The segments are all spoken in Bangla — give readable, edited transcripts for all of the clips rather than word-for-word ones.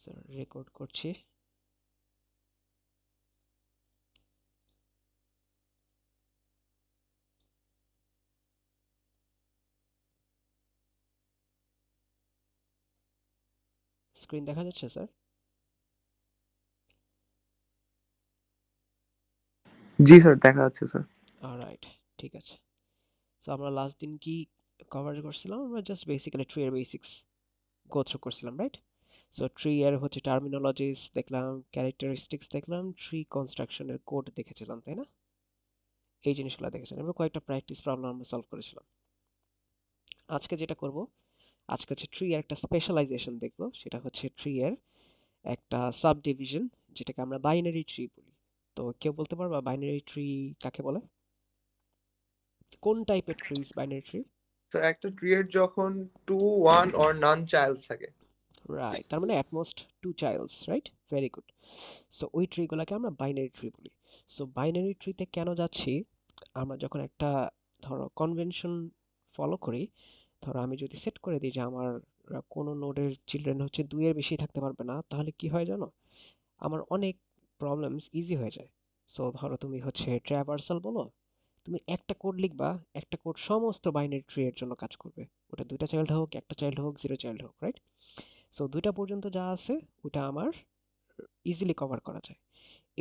স্যার রেকর্ড করছি। স্ক্রিন দেখা যাচ্ছে স্যার? জি স্যার, দেখা যাচ্ছে স্যার। অলরাইট, ঠিক আছে। সো আমরা লাস্ট দিন কি কভার করছিলাম? আমরা জাস্ট বেসিক্যালি ট্রি এর বেসিক্স গো থ্রু করছিলাম, রাইট? সো ট্রি এর হচ্ছে টার্মিনোলজিস দেখলাম, ক্যারেক্টারিস্টিক্স দেখলাম, ট্রি কনস্ট্রাকশনের কোড দেখেছিলাম, তাই না? এই জিনিসগুলো দেখেছিলাম। এবার কয়েকটা প্র্যাকটিস প্রবলেম আমরা সলভ করেছিলাম। আজকে যেটা করব, আজকে হচ্ছে ট্রি এর একটা স্পেশালাইজেশন দেখব। সেটা হচ্ছে ট্রি এর একটা সাব ডিভিশন, যেটাকে আমরা বাইনারি ট্রি বলি। তো কেউ বলতে পারবা বাইনারি ট্রি কাকে বলে? কোন টাইপের ট্রিজ বাইনারি ট্রি? স্যার, একটা ট্রিয়ের যখন 2, 1 অর নান চাইল্ডস থাকে। রাইট, তার মানে at most two childs, right? Very good. So ওই ট্রিগুলোকে আমরা বাইনারি ট্রি বলি। সো বাইনারি ট্রিতে কেন যাচ্ছি? আমরা যখন একটা ধরো কনভেনশন ফলো করি, ধরো আমি যদি সেট করে দিই যে আমার কোনো নোডের চিলড্রেন হচ্ছে 2 এর বেশি থাকতে পারবে না, তাহলে কি হয় জানো? আমার অনেক প্রবলেমস ইজি হয়ে যায়। সো ধরো তুমি হচ্ছে ট্র্যাভার্সাল বলো, তুমি একটা কোড লিখবা, একটা কোড সমস্ত বাইনারি ট্রি এর জন্য কাজ করবে। ওটা 2টা চাইল্ড হোক, একটা চাইল্ড হোক, 0 চাইল্ড হোক, রাইট? সো 2টা পর্যন্ত যা আছে ওটা আমার ইজিলি কভার করা যায়।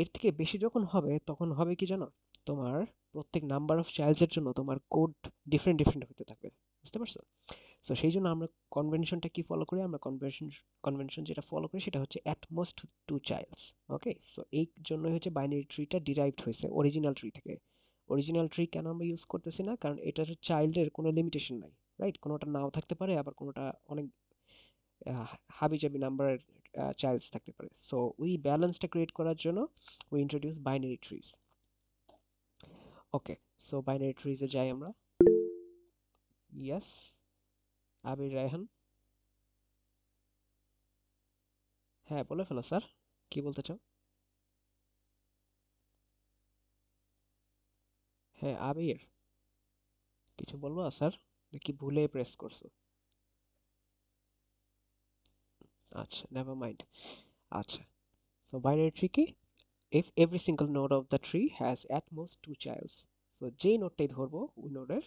এর থেকে বেশি যখন হবে তখন হবে কি জানো? তোমার প্রত্যেক নাম্বার অফ চাইল্ডস এর জন্য তোমার কোড ডিফারেন্ট ডিফারেন্ট হতে থাকবে। বুঝতে পারছো? সো সেই জন্য আমরা কনভেনশনটা কি ফলো করি? আমরা কনভেনশন যেটা ফলো করি সেটা হচ্ছে at most two childs. Okay, so এই জন্যই হচ্ছে বাইনারি ট্রিটা ডিরাইভড হয়েছে অরিজিনাল ট্রি থেকে। অরিজিনাল ট্রি কেন আমরা ইউজ করতেছি না? কারণ এটার চাইল্ডের কোনো লিমিটেশন নাই, রাইট? কোনোটা নাও থাকতে পারে, আবার কোনোটা অনেক হাবিজাবি নাম্বারের চাইল্ডস থাকতে পারে। সো ওই ব্যালেন্সটা ক্রিয়েট করার জন্য we introduce binary trees. Okay, so binary ট্রিজে যাই আমরা। ইয়েস, আবির রায়হান। হ্যাঁ, বলে ফেলো স্যার, কি বলতে চাও? হ্যাঁ আবির, কিছু বলবো স্যার, নাকি ভুলে প্রেস করছো? আচ্ছা, নেভার মাইন্ড। আচ্ছা, সো বাইনারি ট্রি কি? If every single node of the tree has at most two childs. So যেই নোডটাই ধরবো ওই নোডের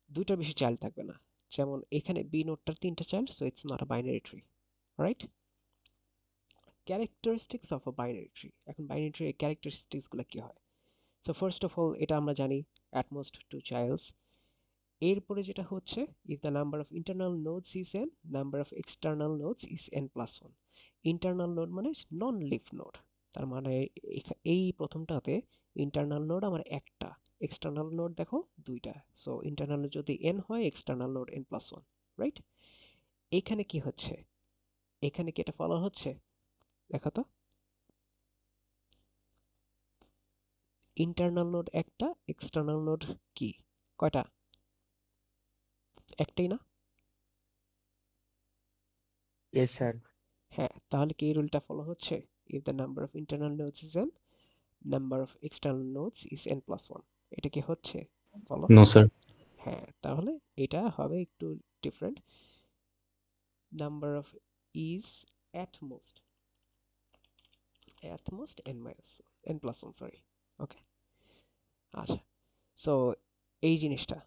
2টার বেশি চাইল্ড থাকবে না। যেমন এখানে বি নোডটার 3টা child, so it's not a binary tree, right? Characteristics of a binary tree. এখন বাইনারি ট্রির ক্যারেক্টারিস্টিক্স গুলো কি হয়? সো ফার্স্ট অফ অল এটা আমরা জানি অ্যাট মোস্ট টু চাইল্ডস। এরপরে যেটা হচ্ছে, if the number of internal nodes is an, number of external nodes is an plus one. Internal node মানে নন লিফ নোড। তার মানে এই প্রথমটাতে ইন্টারনাল নোড আমার একটা, এক্সটার্নাল নোড দেখো 2টা। সো ইন্টারনাল যদি এন হয়, external node N plus one, right? এখানে কি হচ্ছে? এখানে কি এটা ফলো হচ্ছে? দেখো তো, ইন্টারনাল নোড একটা, এক্সটার্নাল নোড কি কয়টা? একটাই না? Yes, sir. হ্যাঁ, তাহলে কি এই রুলটা ফলো হচ্ছে? If the number of internal nodes is an, number of external nodes is an plus one. এটা কি হচ্ছে? বলো। No, sir. হ্যাঁ, তাহলে এটা হবে একটু different. Number of is at most n minus n plus one, sorry. Okay, আচ্ছা। সো এই জিনিসটা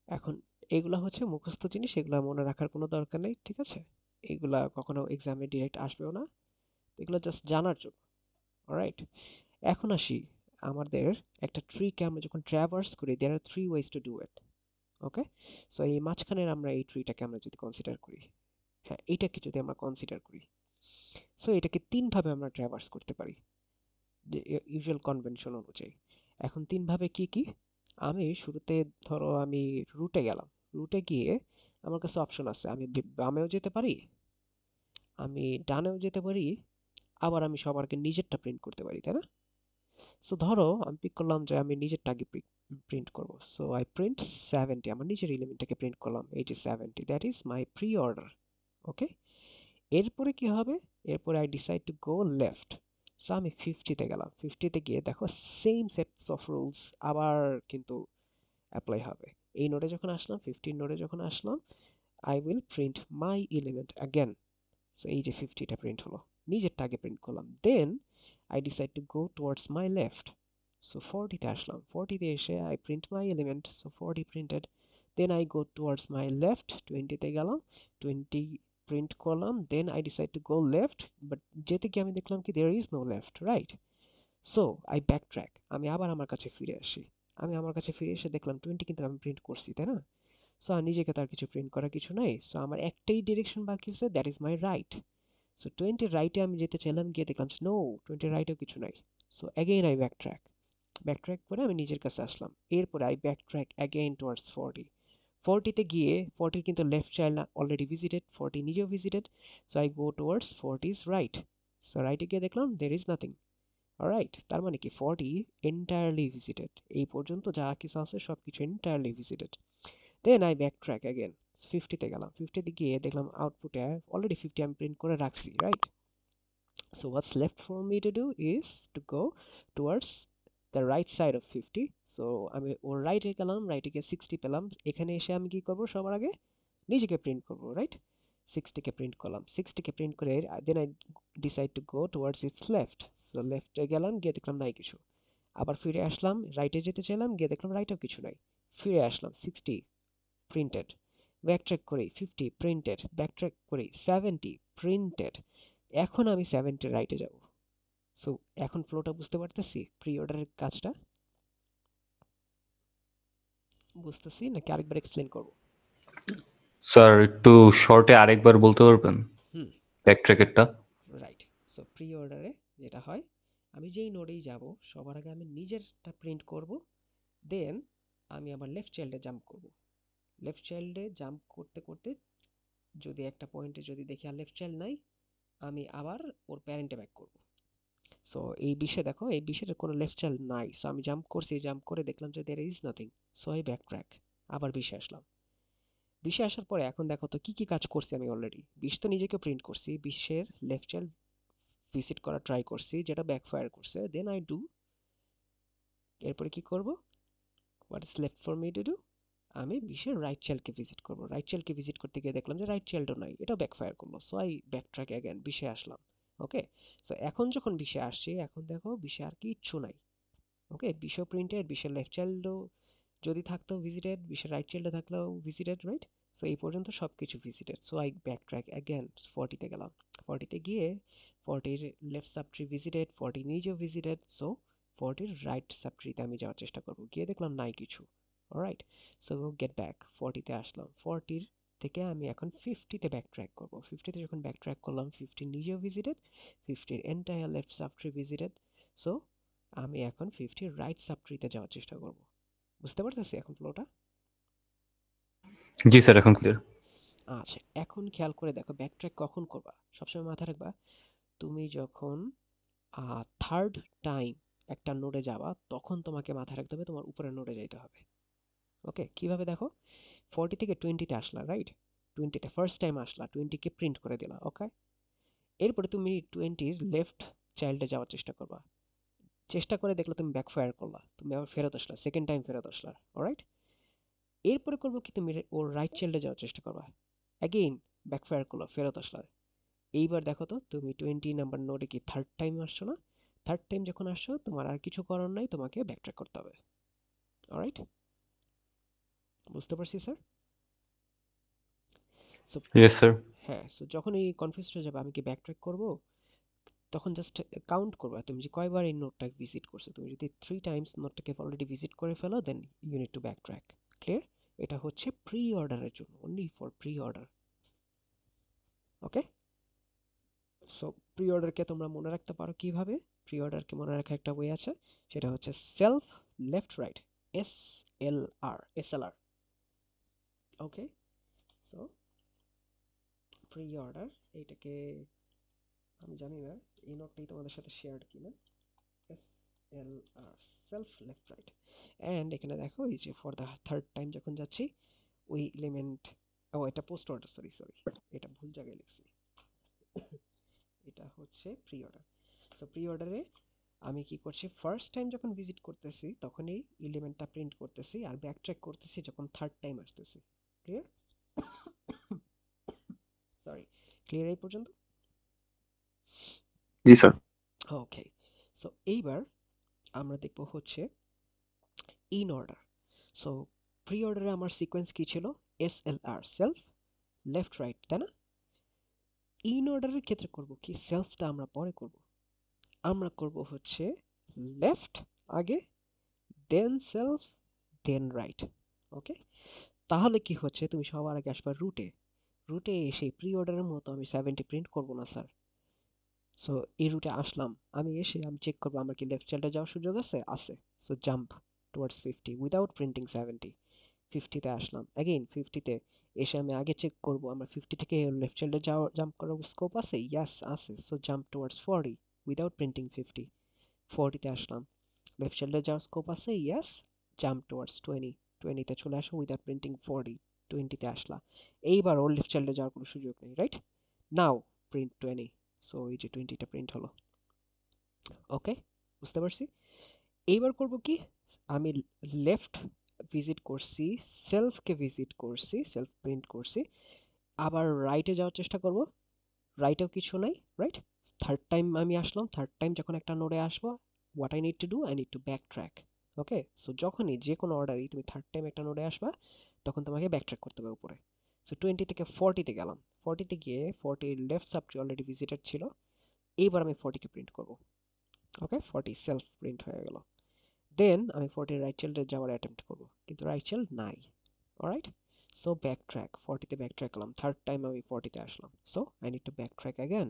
এখন, এগুলা হচ্ছে মুখস্থ জিনিস, এগুলা মনে রাখার কোনো দরকার নেই, ঠিক আছে? এগুলা কখনো এক্সামে ডিরেক্ট আসবেও না, এগুলো জাস্ট জানার জন্য। অলরাইট, এখন আসি আমাদের একটা ট্রিকে আমরা যখন ট্র্যাভার্স করি, there are three ways to do it. Okay, so এই মাঝখানের আমরা এই ট্রিটাকে আমরা যদি কনসিডার করি, হ্যাঁ এইটাকে যদি আমরা কনসিডার করি, সো এটাকে 3 ভাবে আমরা ট্র্যাভার্স করতে পারি যে ইউজুয়াল কনভেনশন অনুযায়ী। এখন 3 ভাবে কি কি? আমি শুরুতে ধরো আমি রুটে গেলাম, রুটে গিয়ে আমার কাছে অপশন আছে, আমি বামেও যেতে পারি, আমি ডানেও যেতে পারি, আবার আমি সবার আগে নিজেরটা প্রিন্ট করতে পারি, তাই না? সো ধরো আমি পিক করলাম যে আমি নিজেরটা আগে প্রিন্ট করব। সো আই প্রিন্ট 70, আমার নিজের এলিমেন্টটাকে প্রিন্ট করলাম, এই যে 70, that is my preorder. Okay, এরপরে কি হবে? এরপরে I decide to go left. So আমি 50-তে গেলাম, 50-তে গিয়ে দেখো সেম সেটস অফ রুলস আবার কিন্তু অ্যাপ্লাই হবে। এই নোডে যখন আসলাম, 15 নোডে যখন আসলাম, I will print my element again. So এই যে 50টা প্রিন্ট হলো, নিজেরটা আগে প্রিন্ট করলাম। Then I decide to go towards my left. So 40তে আসলাম, 40তে এসে I print my element, so 40 printed. Then I go towards my left, 20তে গেলাম, 20 প্রিন্ট করলাম। Then I decide to go left, but যেতে গিয়ে আমি দেখলাম কি there is no left, right? So I back track, আমি আবার আমার কাছে ফিরে আসি। আমি আমার কাছে ফিরে এসে দেখলাম 20 কিন্তু আমি প্রিন্ট করছি, তাই না? সো নিজেকে তার কিছু প্রিন্ট করার কিছু নাই, সো আমার একটাই ডিরেকশন বাকি আছে, that is my right. So 20 রাইটে আমি যেতে চাইলাম, গিয়ে দেখলাম নো, 20 রাইটেও কিছু নাই। So again I back track, backtrack করে আমি নিজের কাছে আসলাম। এরপরে I back track again towards 40, 40তে গিয়ে 40 কিন্তু লেফট চাইল্ড অলরেডি ভিজিটেড, 40 নিজেও visited. So I go towards 40's right. So রাইটে গিয়ে দেখলাম দের ইজ নাথিং। অলরাইট, তার মানে কি 40 এন্টায়ারলি ভিজিটেড, এই পর্যন্ত যা কিছু আছে সব কিছু entirely visited. Then I back track again, 50তে গেলাম, 50তে গিয়ে দেখলাম আউটপুটে অলরেডি 50 আমি প্রিন্ট করে রাখছি, right? So what's left for me to do is two go towards the right side of 50। So আমি ওর রাইটে গেলাম, রাইটে গিয়ে 60 পেলাম। এখানে এসে আমি কি করব, সবার আগে নিজেকে প্রিন্ট করব, রাইট? 60কে প্রিন্ট করলাম, 60কে প্রিন্ট করে then I decide to go towards its left. So লেফটে গেলাম, গিয়ে দেখলাম নাই কিছু। আবার ফিরে আসলাম, রাইটে যেতে চাইলাম, গিয়ে দেখলাম রাইটেও কিছু নাই। ফিরে আসলাম, 60 প্রিন্টেড, ব্যাকট্র্যাক করি 50 প্রিন্টেড, ব্যাকট্র্যাক করি 70 প্রিন্টেড। এখন আমি 70 রাইটে যাব। সো এখন ফ্লোটা বুঝতে পারতেছি, প্রি অর্ডারের কাজটা বুঝতেছি নাকি আরেকবার এক্সপ্লেন করব? স্যার একটু শর্টে আরেকবার বলতে পারবেন হুম, ব্যাকট্র্যাকেরটা? রাইট। সো প্রি অর্ডারে যেটা হয়, আমি যেই নোডেই যাব সবার আগে আমি নিজেরটা প্রিন্ট করব। দেন আমি আবার লেফট চাইল্ডে জাম্প করব। লেফট চাইল্ডে জাম্প করতে করতে যদি একটা পয়েন্টে যদি দেখি আর লেফট চাইল্ড নাই, আমি আবার ওর প্যারেন্টে ব্যাক করব। সো এই বিষয়ে দেখো, এই বিষয়ের কোনো লেফট চাইল্ড নাই। সো আমি জাম্প করছি, জাম্প করে দেখলাম যে there is nothing. So I back track, আবার বিষে আসলাম। বিষে আসার পরে এখন দেখো তো কি কি কাজ করছি আমি অলরেডি। বিশ তো নিজেকে প্রিন্ট করছি, বিশের লেফট চাইল্ড ভিজিট করা ট্রাই করছি, যেটা ব্যাকফায়ার করছে। দেন আই ডু, এরপরে কি করব, what is left for me to do, আমি বিশের রাইট চাইল্ডকে ভিজিট করব। রাইট চাইল্ডকে ভিজিট করতে গিয়ে দেখলাম যে রাইট চাইল্ডও নাই, এটা ব্যাকফায়ার করলো। So I back track again, বিশে আসলাম। ওকে, সো এখন যখন বিশে আসছি, এখন দেখো বিশে আর কিচ্ছু নাই। ওকে, বিশও প্রিন্টেড, বিশের লেফট চাইল্ডও যদি থাকতো ভিজিটেড, বিশের রাইট চাইল্ডে থাকলেও ভিজিটেড, রাইট? সো এই পর্যন্ত সব কিছু visited. So I back track again, 40তে গেলাম, 40তে গিয়ে 40-র লেফট সাবট্রি ভিজিটেড, 40 নিজেও ভিজিটেড। সো 40-র রাইট সাবট্রিতে আমি যাওয়ার চেষ্টা করব, গিয়ে দেখলাম নাই কিছু। অলরাইট, সো গেট ব্যাক, 40তে আসলাম, 40-র থেকে আমি এখন 50তে ব্যাক ট্র্যাক করব। 50তে যখন ব্যাক ট্র্যাক করলাম, 50 নিজেও ভিজিটেড, 50-র entire left subtree visited. So আমি এখন 50 রাইট সাবট্রিতে যাওয়ার চেষ্টা করব। বুঝতে পারতেছি এখন ফ্লোটা? জি স্যার, এখন ক্লিয়ার। আচ্ছা, এখন খেয়াল করে দেখো ব্যাক ট্র্যাক কখন করবা। সবসময় মাথায় রাখবা, তুমি যখন থার্ড টাইম একটা নোডে যাবা, তখন তোমাকে মাথায় রাখতে হবে তোমার উপরের নোডে যাইতে হবে। ওকে, কিভাবে দেখো, 40 থেকে 20-তে আসলা, রাইট? 20-তে ফার্স্ট টাইম আসলা, 20-কে প্রিন্ট করে দিলা, ওকে? এরপরে তুমি 20-র লেফট চাইল্ডে যাওয়ার চেষ্টা করবা। চেষ্টা করে দেখলে তুমি ব্যাকফায়ার করলা, তুমি আবার ফেরত আসলা, সেকেন্ড টাইম ফেরত আসলা, অলরাইট? এরপরে করবো কি, তুমি ওর রাইট চাইল্ডে যাওয়ার চেষ্টা করবা। অ্যাগেইন ব্যাকফায়ার করলো, ফেরত আসলা। এইবার দেখো তো তুমি 20 নাম্বার নোডে কি থার্ড টাইম আসছো না? থার্ড টাইম যখন আসছো, তোমার আর কিছু করার নাই, তোমাকে ব্যাকট্র্যাক করতে হবে। অলরাইট, বুঝতে পারছি স্যার? So yes sir. হ্যাঁ, সো যখন এই কনফিউজ হয়ে যাবে আমি কি ব্যাকট্র্যাক করব, তখন জাস্ট কাউন্ট করবা তুমি যে কয়বার এই নোটটা ভিজিট করছো। তুমি যদি 3 টাইমস নোটটাকে অলরেডি ভিজিট করে ফেলো, then you need to backtrack. Clear? এটা হচ্ছে প্রি অর্ডারের জন্য, only for preorder. Okay, so প্রি অর্ডারকে তোমরা মনে রাখতে পারো কিভাবে। প্রি অর্ডারকে মনে রাখার একটা ওয়ে আছে, সেটা হচ্ছে self left right, S L R. Okay, so pre order, এইটাকে আমি জানি না এই নোটটাই তোমাদের সাথে শেয়ার কিনা। S L R, self left right. And এখানে দেখো এই যে ফর দ্য থার্ড টাইম যখন যাচ্ছি, ওই এলিমেন্ট, ও এটা পোস্ট অর্ডার, সরি সরি, এটা ভুল জায়গায় লিখছি। এটা হচ্ছে প্রি অর্ডার। সো প্রি অর্ডারে আমি কি করছি, ফার্স্ট টাইম যখন ভিজিট করতেছি তখনই এলিমেন্টটা প্রিন্ট করতেছি, আর ব্যাক ট্র্যাক করতেছি যখন থার্ড টাইম আসতেছি। ক্লিয়ার? সরি, ক্লিয়ার এই পর্যন্ত? জি স্যার। ওকে, সো এইবার আমরা দেখব হচ্ছে ইন অর্ডার। সো প্রি অর্ডারে আমার সিকোয়েন্স কি ছিল? SLR, সেলফ, লেফট রাইট, তাই না? ইন অর্ডারের ক্ষেত্রে করব কি, সেলফটা আমরা পরে করব, আমরা করব হচ্ছে লেফট আগে, দেন সেলফ, দেন রাইট। ওকে, তাহলে কি হচ্ছে, তুমি সবার আগে আসবা রুটে, রুটে এসে প্রি অর্ডারের মতো আমি 70 প্রিন্ট করব না স্যার। সো এই রুটে আসলাম, আমি এসে আমি চেক করবো আমার কি লেফট চাইল্ডে যাওয়ার সুযোগ আছে, আছে। So jump towards 50 without printing 70। 50-তে আসলাম, অ্যাগেইন 50-তে এসে আমি আগে চেক করব আমার 50 থেকে লেফট চাইল্ডে যাওয়ার জাম্প করার স্কোপ আছে, ইয়াস আছে। So jump towards 40 without printing 50। 40-তে আসলাম, লেফট চাইল্ডে যাওয়ার স্কোপ আছে, ইয়াস, জাম্প টুয়ার্ডস 20। 20-তে চলে আসো উইদাউট প্রিন্টিং 40। 20-তে আসলা, এইবার ওর লেফট চাইল্ডে যাওয়ার কোনো সুযোগ নেই, রাইট? নাও প্রিন্ট 20। সো এই যে 20টা প্রিন্ট হলো। ওকে, বুঝতে পারছি। এইবার করব কি, আমি লেফট ভিজিট করছি, সেলফকে ভিজিট করছি, সেলফ প্রিন্ট করছি, আবার রাইটে যাওয়ার চেষ্টা করব, রাইটেও কিছু নাই, রাইট? থার্ড টাইম আমি আসলাম, থার্ড টাইম যখন একটা নোডে আসবো, what I need to do, I need to back track. Okay, so যখনই যে কোনো অর্ডারই তুমি থার্ড টাইম একটা নোডে আসবা, তখন তোমাকে ব্যাক ট্র্যাক করতে হবে উপরে। সো 20 থেকে 40-তে গেলাম, 40-তে গিয়ে 40 লেফট সাবট্রি অলরেডি ভিজিটেড ছিল, এইবার আমি 40-কে প্রিন্ট করব। ওকে, 40 সেলফ প্রিন্ট হয়ে গেল। দেন আমি 40 রাইট চাইল্ডে যাওয়ার অ্যাটেম্প্ট করব, কিন্তু রাইট চাইল্ড নাই। অলরাইট, সো ব্যাক ট্র্যাক, 40-তে ব্যাক ট্র্যাক করলাম, থার্ড টাইম আমি 40-তে আসলাম, so I need to backtrack again.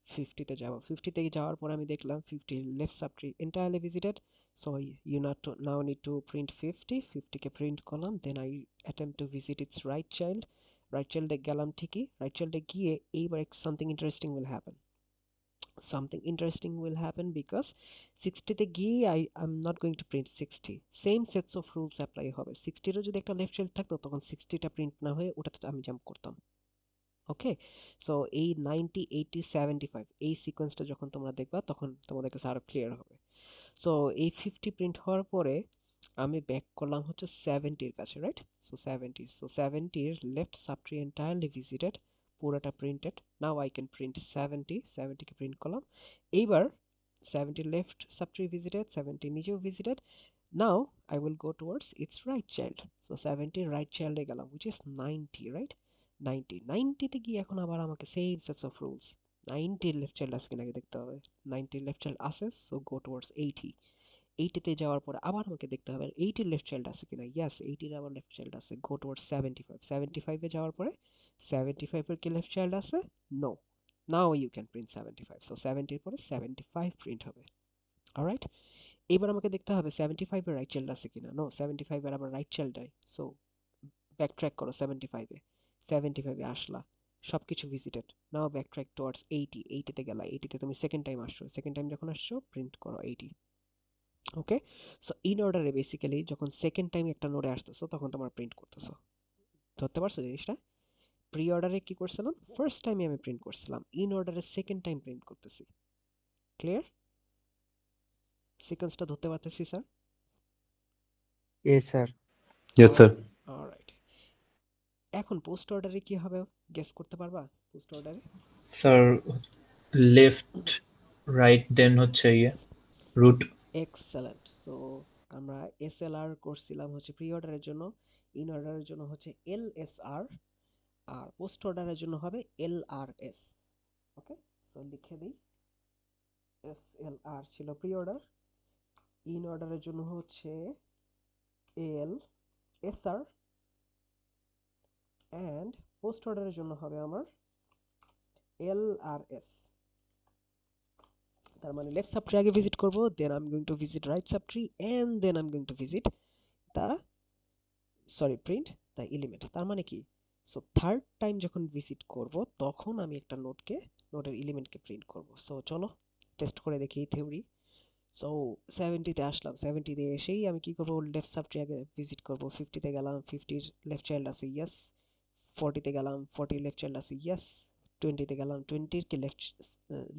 50-তে যাব, 50-তে যাওয়ার পর আমি দেখলাম 50 left subtree entirely visited, so you not to now need to print 50। 50-কে প্রিন্ট করলাম, then I attempt to visit its right child. Right চাইল্ডে গেলাম ঠিকই, রাইট চাইল্ডে গিয়ে এইবার something interesting will happen, something interesting will happen because 60-তে গিয়ে I'm not going to print 60, same sets of rules apply হবে। 60-রও যদি একটা লেফট চাইল্ড থাকতো তখন 60টা প্রিন্ট না হয়ে ওটাতে আমি জাম্প করতাম। ওকে, সো এই 90, 80, 75 এই সিকোয়েন্সটা যখন তোমরা দেখবা তখন তোমাদের কাছে আরো ক্লিয়ার হবে। সো এই 50 প্রিন্ট হওয়ার পরে আমি ব্যাক করলাম হচ্ছে 70-র কাছে, রাইট? সো 70, সো 70-র লেফট সাবট্রি এন্টায়ারলি ভিজিটেড, পুরোটা printed. Now I can print 70। 70-কে প্রিন্ট করলাম, এইবার 70 লেফট সাবট্রি ভিজিটেড, 70 নিজেও visited. Now I will go towards its right child. So 70 right চাইল্ডে গেলাম, হুইচ ইজ 90, রাইট? 90, 90-তে গিয়ে এখন আবার আমাকে same sets of rules, 90 left child আছে কিনা আগে দেখতে হবে। 90 লেফট চাইল্ড আছে, সো গো টুয়ার্ডস 80। 80-তে যাওয়ার পরে আবার আমাকে দেখতে হবে 80 লেফট চাইল্ড আছে কিনা, ইয়েস 80-র আবার লেফট চাইল্ড আছে, গো টুয়ার্ডস 75। 75-এ যাওয়ার পরে 75-এর কি লেফট চাইল্ড আছে? No, now you can print 75। So 70-র পরে 75 প্রিন্ট হবে। অলরাইট, এবার আমাকে দেখতে হবে 75-এর রাইট চাইল্ড আছে কিনা, নো 75-এর আবার রাইট চাইল্ড নাই। সো ব্যাক ট্র্যাক করো 75-এ, 75-এ আসলা, সবকিছু ভিজিটেড। নাও ব্যাক ট্র্যাক টুয়ার্ডস 80। 80-তে গেলা, 80-তে তুমি সেকেন্ড টাইম আসছো, সেকেন্ড টাইম যখন আসছো প্রিন্ট করো 80। ওকে, সো ইন অর্ডারে বেসিক্যালি যখন সেকেন্ড টাইম একটা নোডে আসতেছো তখন তোমার প্রিন্ট করতেছো, ধরতে পারছো জিনিসটা? প্রি অর্ডারে কি করছিলাম, ফার্স্ট টাইমে আমি প্রিন্ট করছিলাম, ইন অর্ডারে সেকেন্ড টাইম প্রিন্ট করতেছি। ক্লিয়ার? সিকোয়েন্সটা ধরতে পারতেছি sir? Yes, sir. Yes, sir. Alright, এখন পোস্ট অর্ডারে কি হবে গেস করতে পারবা? পোস্ট অর্ডারে Sir, left, right, then হচ্ছে ইয়ে root. এক্সেলেন্ট। সো আমরা এসএলআর করছিলাম হচ্ছে প্রি অর্ডারের জন্য, ইন অর্ডারের জন্য হচ্ছে এলএসআর, আর পোস্ট অর্ডারের জন্য হবে এলআরএস। ওকে, সো লিখে দিই, এসএলআর ছিল প্রি অর্ডার, ইন অর্ডারের জন্য হচ্ছে এল এসআর, অ্যান্ড পোস্ট অর্ডারের জন্য হবে আমার এলআরএস। তার মানে লেফট সাবট্রি আগে ভিজিট করব, then I am going to visit right subtree, and then I am going to visit the print the element. তার মানে কি, সো থার্ড টাইম যখন ভিজিট করব তখন আমি একটা নোটের এলিমেন্টকে প্রিন্ট করব। সো চলো টেস্ট করে দেখি থিওরি। সো 70-তে আসলাম, 70-তে এসেই আমি কি করবো, লেফট সাবট্রি আগে ভিজিট করব। 50-তে গেলাম, 50-র লেফট চাইল্ড আছে, ইয়েস। 40-তে গেলাম, 40 লেফট চাইল্ড আছে, ইয়েস। 20-তে গেলাম, 20-র কি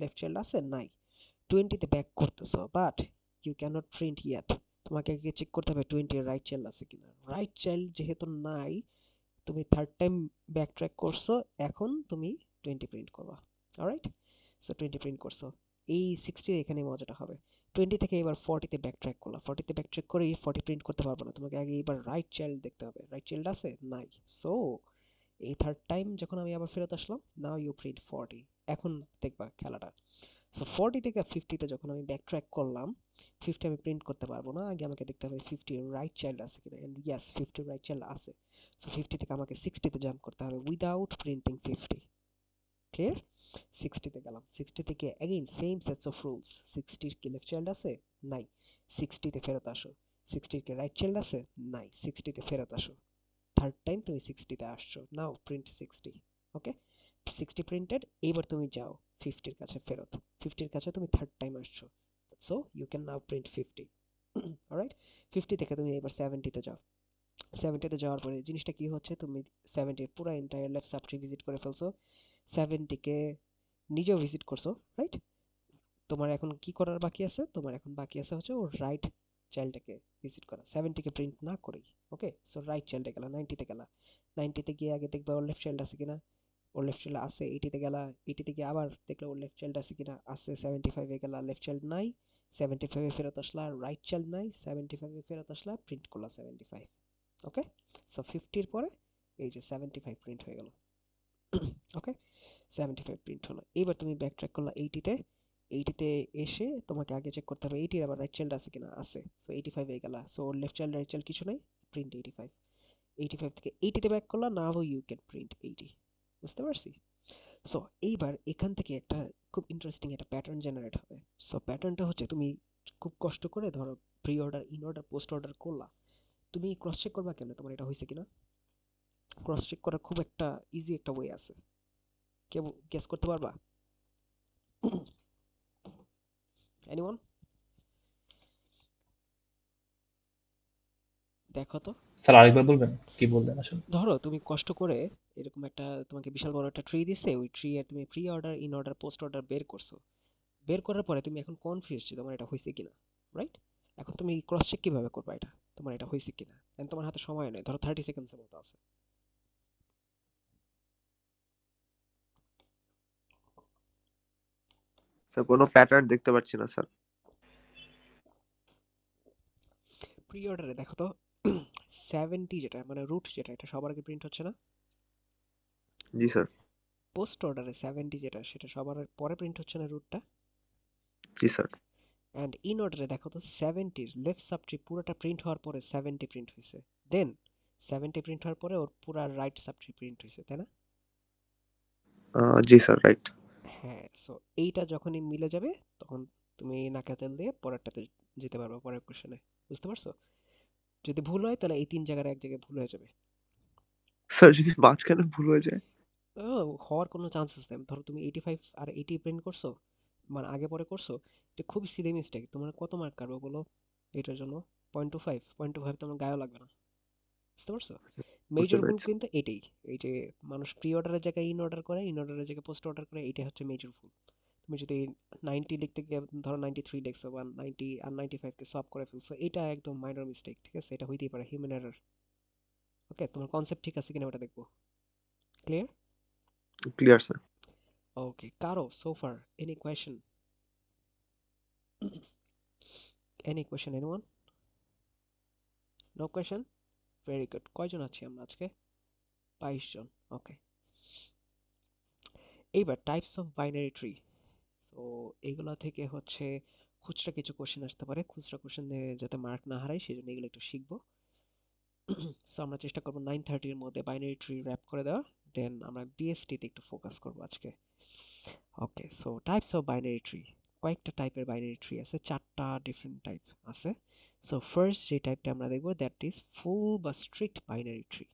লেফট চাইল্ড আছে? নাই। 20-তে ব্যাক করতেছো, but you can't print yet, তোমাকে আগে চেক করতে হবে 20-এর রাইট চাইল্ড আছে কিনা। রাইট চাইল্ড যেহেতু নাই, তুমি থার্ড টাইম ব্যাক ট্র্যাক করছো, এখন তুমি 20 প্রিন্ট করবা। অলরাইট, সো 20 প্রিন্ট করছো, এই 60 এখানে মজাটা হবে। 20 থেকে এবার 40 তে ব্যাক ট্র্যাক করলাম, 40 তে ব্যাক ট্র্যাক করে 40 প্রিন্ট করতে পারবো না, তোমাকে আগে এবার রাইট চাইল্ড দেখতে হবে। রাইট চাইল্ড আছে? নাই। সো এই থার্ড টাইম যখন আমি আবার ফেরত আসলাম, নাও ইউ প্রিন্ট 40। এখন দেখবা খেলাটা। সো 40 থেকে 50 তে যখন আমি ব্যাক ট্র্যাক করলাম, 50 আমি প্রিন্ট করতে পারবো না, আগে আমাকে দেখতে হবে 50 রাইট চাইল্ড আছে কিনা, এন্ড ইয়েস 50 রাইট চাইল্ড আছে। সো 50 থেকে আমাকে 60 তে জাম্প করতে হবে উইদাউট প্রিন্টিং 50। ক্লিয়ার? 60 তে গেলাম, 60 থেকে again same sets of rules. 60 কি লেফট চাইল্ড আছে? নাই। 60 তে ফেরত আসো। 60 কে রাইট চাইল্ড আছে? নাই। 60 তে ফেরত আসো। থার্ড টাইম তুমি 60 তে আসছো, নাও প্রিন্ট 60। ওকে, 60 প্রিন্টেড। এবার তুমি যাও 50 এর কাছে ফেরত, 50 এর কাছে তুমি থার্ড টাইম আসছো, so you can now print 50। Alright, 50 থেকে তুমি এবার 70 তে যাও। 70 তে যাওয়ার পরে জিনিসটা কি হচ্ছে, তুমি 70 এর পুরো এন্টায়ার লেফট সাবট্রি ভিজিট করে ফেলছো, 70 কে নিজেও ভিজিট করছো, রাইট? তোমার এখন কি করার বাকি আছে? তোমার এখন বাকি আছে হচ্ছে ওর রাইট চাইল্ডটাকে ভিজিট করা, 70 কে প্রিন্ট না করেই। ওকে, সো রাইট চাইল্ডে গেলা, 90 তে গেলা, 90 তে গিয়ে আগে দেখবা ওর লেফট চাইল্ড আছে কিনা, ওর লেফট চাইল্ড আছে। 80 তে গেলা, 80 তে গিয়ে আবার দেখলা ওর লেফট চাইল্ড আছে কিনা, আছে। 75 এ গেলা, লেফট চাইল্ড নাই। 75 এ ফেরত আসলা, রাইট চাইল্ড নাই। 75 এ ফেরত আসলা, প্রিন্ট করলা 75। ওকে, সো 50 এর পরে এই যে 75 প্রিন্ট হয়ে গেল। ওকে, 75 প্রিন্ট হলো। এবার তুমি ব্যাক ট্র্যাক করলা 80 তে, 80 তে এসে তোমাকে আগে চেক করতে হবে 80 এর আবার রাইট চাইল্ড আছে কিনা, আছে। সো 85 এ গেলা, so left child right child কিছু নাই, প্রিন্ট 85। 85 থেকে 80 তে ব্যাক করলা, নাও ইউ ক্যান প্রিন্ট 80। বুঝতে পারছি? সো এইবার এখান থেকে একটা খুব ইন্টারেস্টিং একটা প্যাটার্ন জেনারেট হবে। সো প্যাটার্নটা হচ্ছে, তুমি খুব কষ্ট করে ধরো pre order, in order, post order করলা, তুমি ক্রস চেক করবা কেমনে তোমার এটা হয়েছে কিনা? ক্রস চেক করার খুব একটা ইজি একটা ওয়ে আছে, কেউ গেস করতে পারবা? এনিওয়ান? দেখো তো, স্যার আরেকবার বলবেন কি বললেন আসলে? ধরো তুমি কষ্ট করে এরকম একটা, তোমাকে বিশাল বড় একটা ট্রি দিছে, ওই ট্রি এর তুমি pre order, in order, post order বের করছো। বের করার পরে তুমি এখন কনফিউজ যে তোমার এটা হয়েছে কিনা, রাইট? এখন তুমি ক্রস চেক কিভাবে করবা এটা, তোমার এটা হয়েছে কিনা? এন্ড তোমার হাতে সময় নেই, ধরো 30 সেকেন্ডসের মতো আছে। স্যার কোনো প্যাটার্ন দেখতে পাচ্ছি না স্যার। প্রি অর্ডারে দেখো তো, 70 যেটা মানে রুট যেটা, এটা সবার আগে প্রিন্ট হচ্ছে না? জি স্যার। পোস্ট অর্ডারে 70 যেটা, সেটা সবার পরে প্রিন্ট হচ্ছে না রুটটা? জি স্যার। অ্যান্ড ইন অর্ডারে দেখো তো, 70 লেফট সাবট্রি পুরোটা প্রিন্ট হওয়ার পরে 70 প্রিন্ট হয়েছে, দেন 70 প্রিন্ট হওয়ার পরে ওর পুরা রাইট সাবট্রি প্রিন্ট হয়েছে, তাই না? জি স্যার, রাইট। হ্যাঁ, সো এইটা যখনই মিলে যাবে, তখন তুমি নাকে তেল দিয়ে পরেরটাতে যেতে পারবে, পরের কোশ্চেনে। বুঝতে পারছো? যদি ভুল হয় তাহলে এই তিন জায়গার এক জায়গায় ভুল হয়ে যাবে। স্যার যদি মাঝখানে ভুল হয়ে যায়? হওয়ার কোনো চান্সেস নেই। ধরো তুমি 85 আর 80 প্রিন্ট করছো, মানে আগে পরে করছো, এটা খুবই সিলি মিস্টেক। তোমার কত মার্ক কাটবো বলো এটার জন্য? 0.25, 0.25 তোমার গায়েও লাগবে না। বুঝতে পারছো? বুঝতে মেজর ভুল পেরেছি। কিন্তু এটাই, এই যে মানুষ প্রি অর্ডারের জায়গায় ইন অর্ডার করে, ইন অর্ডারের জায়গায় পোস্ট অর্ডার করে, এইটা হচ্ছে মেজর ভুল। তুমি যদি 90 লিখতে গিয়ে ধরো 93 লিখছো, বা 90 আর 95 কে সব করে ফেলছো, এটা একদম মাইনর মিস্টেক, ঠিক আছে? এটা হইতেই পারে, হিউম্যান এরর। ওকে, তোমার কনসেপ্ট ঠিক আছে কিনা ওটা দেখবো। ক্লিয়ার? Clear sir. ওকে, কারো so far any question? Any question anyone? No question? Very good. কয়জন আছি আমরা আজকে? 22 জন। ওকে, এইবার types of binary tree. So এইগুলা থেকে হচ্ছে খুচরা কিছু কোশ্চেন আসতে পারে, খুচরা কোশ্চেন যাতে মার্ক না হারাই সেজন্য এগুলো একটু শিখবো। সো আমরা চেষ্টা করবো 9:30 এর মধ্যে বাইনারি ট্রি র্যাপ করে দেওয়া, দেন আমরা বিএসটি তে একটু ফোকাস করবো আজকে। Okay, so types of binary tree. কয়েকটা টাইপের বাইনারি ট্রি আছে, চারটা ডিফারেন্ট টাইপ আছে। সো ফার্স্ট যে টাইপটা আমরা দেখবো, দ্যাট ইজ ফুল বা strict binary tree.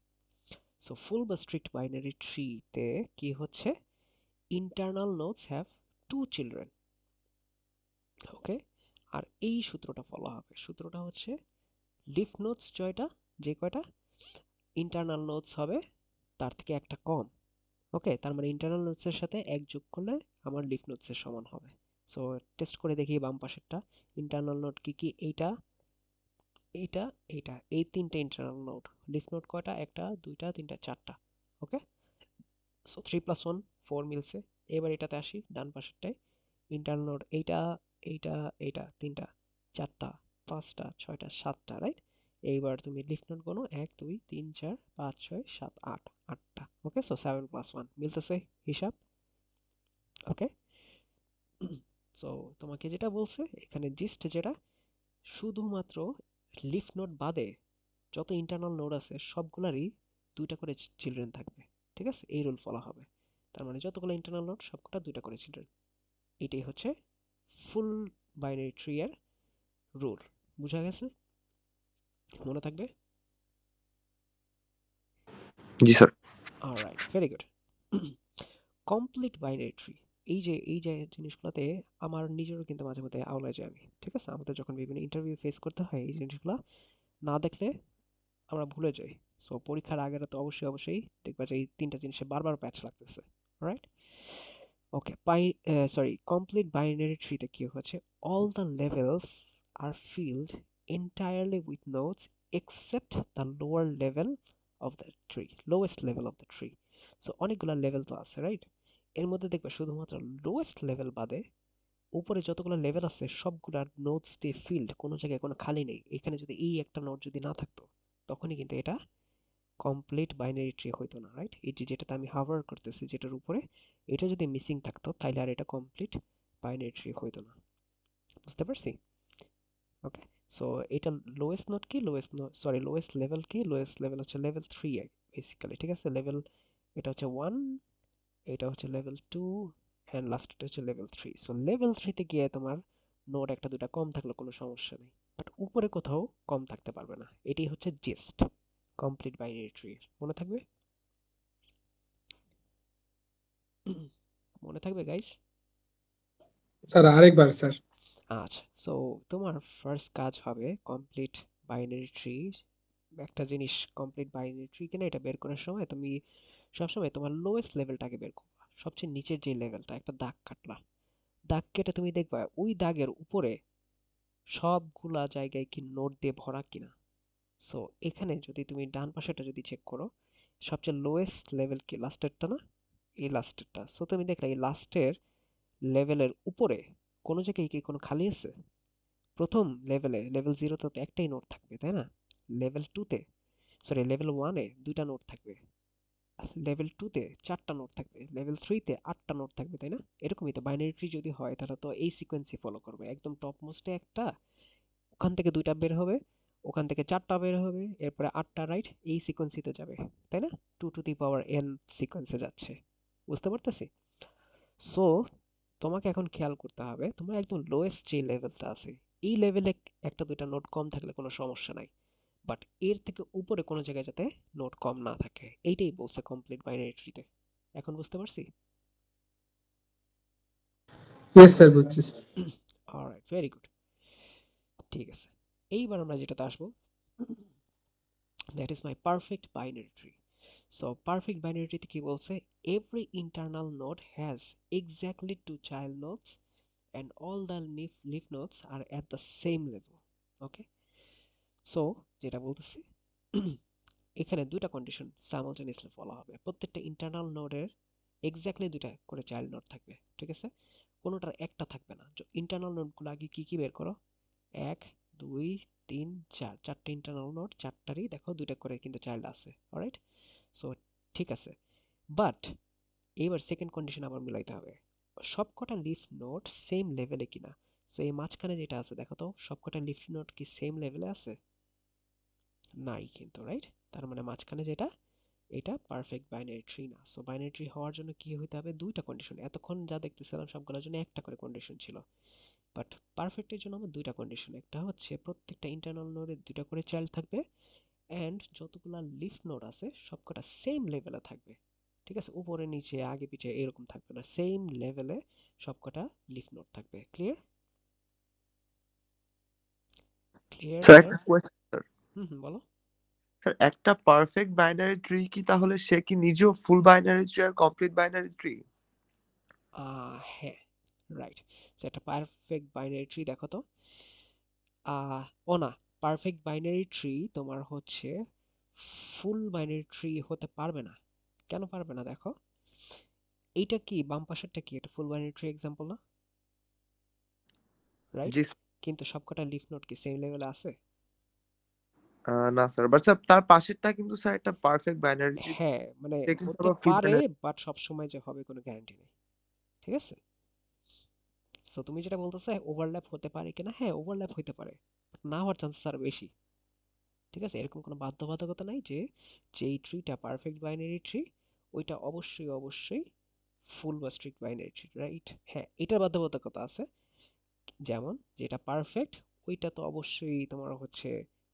So full বা স্ট্রিক্ট বাইনারি ট্রিতে কি হচ্ছে, internal nodes have 2 children. Okay, আর এই সূত্রটা ফলো হবে। সূত্রটা হচ্ছে লিফ নোডস যে কয়টা ইন্টারনাল নোডস হবে তার থেকে একটা কম। ওকে, তার মানে ইন্টারনাল নোডস এর সাথে এক যোগ করলে আমার লিফ নোডস এর সমান হবে। সো টেস্ট করে দেখি বাম পাশেরটা। ইন্টারনাল নোড কি কি? এইটা, এইটা, এইটা, এই তিনটে ইন্টারনাল নোড। লিফ নোড কয়টা? একটা, দুইটা, তিনটা, চারটা। ওকে, সো 3 + 1 4 মিলছে। এবার এটাতে আসি, ডান পাশেরটায় ইন্টারনাল নোড এইটা, এইটা, এইটা, তিনটা, চারটা, পাঁচটা, ছয়টা, সাতটা, রাইট? এইবার তুমি লিফ নোড গোনো, 1 2 3 4 5 6 7 8, আটটা। ওকে, সো 7 + 1 মিলতেছে হিসাব? ওকে, সো তোমাকে যেটা বলছে এখানে জিস্ট যেটা, শুধুমাত্র লিফ নোড বাদে যত ইন্টারনাল নোড আছে সবগুলারই দুইটা করে চিলড্রেন থাকবে। ঠিক আছে, এই রুল ফলো হবে। তার মানে যতগুলো ইন্টারনাল নোড সবকটা দুইটা করে চিলড্রেন। এটাই হচ্ছে ফুল বাইনারি ট্রি এর রুল। বুঝা গেছে? মনে থাকবে? জি sir. Alright, very good. Complete binary tree, এই যে জিনিসগুলোতে আমার নিজেরও কিন্তু মাঝে মধ্যে আওলায় যাই আমি। ঠিক আছে, আমাদের যখন বিভিন্ন ইন্টারভিউ ফেস করতে হয় এই জিনিসগুলো না দেখলে আমরা ভুলে যাই। সো পরীক্ষার আগের তো অবশ্যই অবশ্যই দেখবা যে এই তিনটা জিনিসে বারবার প্যাচ লাগতেছে, রাইট? ওকে, কমপ্লিট বাইনারি ট্রিতে কি হচ্ছে, all the levels are filled entirely with nodes except the lower level of the tree, lowest level of the tree. So অনেকগুলো লেভেল তো আছে, রাইট? এর মধ্যে দেখবে শুধুমাত্র লোয়েস্ট লেভেল বাদে উপরে যতগুলো লেভেল আছে সবগুলার নোডস দিয়ে ফিল্ড, কোনো জায়গায় কোনো খালি নেই। এখানে যদি এই একটা নোড যদি না থাকতো তখনই কিন্তু এটা কমপ্লিট বাইনারি ট্রি হইতো না, রাইট? এই যে যেটাতে আমি হাভার করতেছি যেটার উপরে, এটা যদি মিসিং থাকতো তাহলে আর এটা কমপ্লিট বাইনারি ট্রি হইতো না। বুঝতে পারছি? ওকে, সো এটা লোয়েস্ট নোড কি, লোয়েস্ট লেভেল কি, লোয়েস্ট লেভেল হচ্ছে লেভেল 3 বেসিক্যালি। ঠিক আছে, লেভেল এটা হচ্ছে 1, এটা হচ্ছে লেভেল 2 এন্ড লাস্টটা হচ্ছে লেভেল 3। সো লেভেল 3 তে গিয়ে তোমার নোড একটা দুটা কম থাকলে কোনো সমস্যা নেই, বাট উপরে কোথাও কম থাকতে পারবে না। এটাই হচ্ছে জিস্ট কমপ্লিট বাইনারি ট্রি। মনে থাকবে? মনে থাকবে গাইস? স্যার আরেকবার স্যার। আচ্ছা, সো তোমার ফার্স্ট কাজ হবে কমপ্লিট বাইনারি ট্রি, একটা জিনিস কমপ্লিট বাইনারি ট্রি কিনা এটা বের করার সময় তুমি সবসময় তোমার লোয়েস্ট লেভেলটাকে বের করবা। সবচেয়ে নিচের যে লেভেলটা, একটা দাগ কাটলা, দাগ কেটে তুমি দেখবা ওই দাগের উপরে সবগুলা জায়গায় কি নোট দিয়ে ভরা কিনা। সো এখানে যদি তুমি ডান পাশেটা যদি চেক করো, সবচেয়ে লোয়েস্ট লেভেল কি লাস্টেরটা না? এই লাস্টেরটা। সো তুমি দেখলে এই লাস্টের লেভেলের উপরে কোনো জায়গায় কি কোনো খালি আছে? প্রথম লেভেলে, লেভেল 0 তে তো একটাই নোট থাকবে, তাই না? লেভেল 2 তে, সরি লেভেল 1 এ দুইটা নোট থাকবে, লেভেল 2 তে চারটা নোট থাকবে, লেভেল 3 তে আটটা নোট থাকবে, তাই না? এরকমই তো বাইনারি ট্রি যদি হয় তাহলে তো এই সিকোয়েন্সই ফলো করবে। একদম টপ মোস্টে একটা, ওখান থেকে দুইটা বের হবে, ওখান থেকে চারটা বের হবে, এরপরে আটটা, রাইট? এই সিকোয়েন্সই তো যাবে, তাই না? 2 to the power n সিকোয়েন্সে যাচ্ছে। বুঝতে পারতেছি? সো তোমাকে এখন খেয়াল করতে হবে তোমার একদম লোয়েস্ট যে লেভেলটা আছে এই লেভেলে একটা দুইটা নোট কম থাকলে কোনো সমস্যা নাই, বাট এর থেকে উপরে কোনো জায়গায় যাতে নোট কম না থাকে, এইটাই বলছে কমপ্লিট বাইনারি ট্রিতে। এখন বুঝতে পারছি? ইয়েস স্যার, বুঝছি স্যার। Alright, very good. ঠিক আছে, এইবার আমরা যেটাতে আসবো, that is my perfect binary tree. So perfect binary ট্রিতে কি বলছে, every internal node has exactly two child nodes and all the leaf nodes are at the same level. Okay, so যেটা বলতেছি এখানে দুইটা কন্ডিশন সাইমালটেনিয়াসলি ফলো হবে। প্রত্যেকটা ইন্টারনাল নোডের এক্স্যাক্টলি দুইটা করে চাইল্ড নোড থাকবে। ঠিক আছে, কোনোটার একটা থাকবে না। ইন্টারনাল নোডগুলো আগে কি কি বের করো, 1 2 3 4, চারটে ইন্টারনাল নোড, চারটারই দেখো দুইটা করে কিন্তু চাইল্ড আছে। অলরাইট, সো ঠিক আছে, বাট এইবার সেকেন্ড কন্ডিশন আবার মিলাইতে হবে, সবকটা লিফ নোড সেম লেভেলে কিনা। সো এই মাঝখানে যেটা আছে দেখো তো, সবকটা লিফ নোড কি সেম লেভেলে আছে? নাই কিন্তু, রাইট? তার মানে মাঝখানে যেটা, এটা পারফেক্ট বাইনারি ট্রি না। সো বাইনারি ট্রি হওয়ার জন্য কি হইতে হবে, দুইটা কন্ডিশন। এতক্ষণ যা দেখতেছিলাম সবগুলোর জন্য একটা করে কন্ডিশন ছিল, বাট পারফেক্টের জন্য আমার দুইটা কন্ডিশন। একটা হচ্ছে প্রত্যেকটা ইন্টারনাল নোডে দুইটা করে চাইল্ড থাকবে, অ্যান্ড যতগুলা লিফ নোড আছে সবকটা সেম লেভেলে থাকবে। ঠিক আছে, উপরে নিচে আগে পিছে এরকম থাকবে না, সেম লেভেলে সবকটা লিফ নোড থাকবে। ক্লিয়ার? Clear sir clear? একটা কোয়েশ্চেন স্যার। হুম হুম, বলো। স্যার একটা পারফেক্ট বাইনারি ট্রি কি তাহলে সে কি নিজেও ফুল বাইনারি ট্রি আর কমপ্লিট বাইনারি ট্রি? হ্যাঁ, রাইট। সো একটা পারফেক্ট বাইনারি ট্রি দেখো তো, ও না, পারফেক্ট বাইনারি ট্রি তোমার হচ্ছে ফুল বাইনারি ট্রি হতে পারবে না। কেন পারবে না দেখো, এইটা কি বাম পাশেরটা কি এটা ফুল বাইনারি ট্রি এক্সাম্পল না, রাইট? জি কিন্তু সবকটা লিফ নোড কি সেম লেভেলে আছে? না স্যার, বাট স্যার তার পাশেরটা কিন্তু স্যার একটা পারফেক্ট বাইনারি ট্রি, হ্যাঁ মানে সে কিন্তু হতে আবার ফুল পারে, বাইনারি। বাট সবসময় যে হবে কোনো গ্যারান্টি নেই, ঠিক আছে? সো তুমি যেটা বলতেছো ওভারল্যাপ হতে পারে কিনা, হ্যাঁ ওভারল্যাপ হতে পারে, বাট না হওয়ার চান্সেস আরো বেশি, ঠিক আছে? এরকম কোনো বাধ্যবাধকতা নাই যে যেই ট্রিটা পারফেক্ট বাইনারি ট্রি ওইটা অবশ্যই অবশ্যই ফুল বা স্ট্রিক্ট বাইনারি ট্রি, রাইট? হ্যাঁ এটার বাধ্যবাধকতা আছে, যেমন যেটা পারফেক্ট ওইটা তো অবশ্যই তোমার হচ্ছে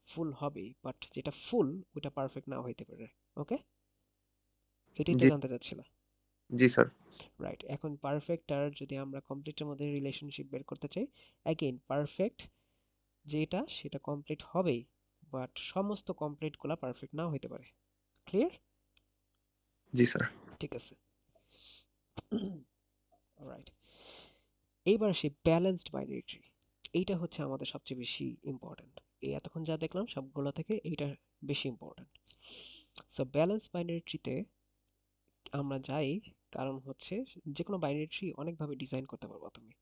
ফুল হবেই, বাট যেটা ফুল ওইটা পারফেক্ট নাও হইতে পারে, ওকে? এটাই তো জি জানতে চাচ্ছিলা, জি স্যার। রাইট? এখন পারফেক্ট আর যদি আমরা কমপ্লিটের মধ্যে রিলেশনশিপ বের করতে চাই, অ্যাগেইন পারফেক্ট যেটা সেটা কমপ্লিট হবেই, বাট সমস্ত কমপ্লিটগুলা পারফেক্ট নাও হইতে পারে, ক্লিয়ার? জি স্যার। ঠিক আছে, রাইট। এইবার আসি ব্যালেন্সড বাইনারি ট্রি। এইটা হচ্ছে আমাদের সবচেয়ে বেশি ইম্পর্ট্যান্ট। এই এতক্ষণ যা দেখলাম সবগুলো থেকে এইটা বেশি ইম্পর্ট্যান্ট। সো ব্যালেন্সড বাইনারি ট্রিতে আমরা যাই কারণ হচ্ছে যে কোনো বাইনারি ট্রি অনেকভাবে ডিজাইন করতে পারবো তুমি।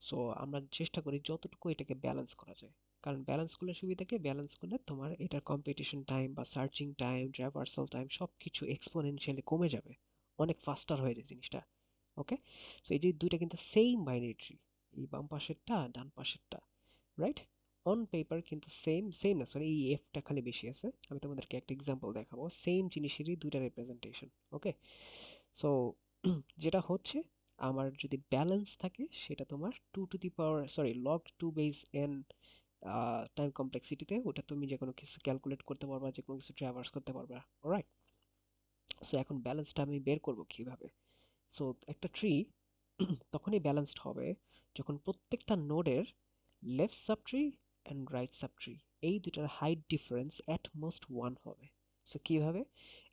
সো আমরা চেষ্টা করি যতটুকু এটাকে ব্যালেন্স করা যায়, কারণ ব্যালেন্স করলে সুবিধা কি, ব্যালেন্স করলে তোমার এটার কম্পিটিশন টাইম বা সার্চিং টাইম, ট্রাভার্সাল টাইম সব কিছু এক্সপোনেনশিয়ালি কমে যাবে, অনেক ফাস্টার হয়ে যায় জিনিসটা, ওকে? সো এই যে দুইটা কিন্তু সেম বাইনারি ট্রি, এই বাম পাশেরটা ডান পাশেরটা, রাইট? অন পেপার কিন্তু সেম সেম না, সরি এই এফটা খালি বেশি আছে, আমি তোমাদেরকে একটা এক্সাম্পল দেখাবো সেম জিনিসেরই দুইটা রিপ্রেজেন্টেশন, ওকে? সো যেটা হচ্ছে আমার যদি ব্যালেন্স থাকে সেটা তোমার two to the power sorry log two base n time কমপ্লেক্সিটিতে ওটা তুমি যে কোনো কিছু ক্যালকুলেট করতে পারবা, যে কোনো কিছু ট্রাভার্স করতে পারবা, অলরাইট? সো এখন ব্যালেন্সটা আমি বের করব কিভাবে? সো একটা ট্রি তখনই ব্যালেন্সড হবে যখন প্রত্যেকটা নোডের left subtree and right subtree এই দুটার হাইট ডিফারেন্স অ্যাট মোস্ট 1 হবে। সো কিভাবে?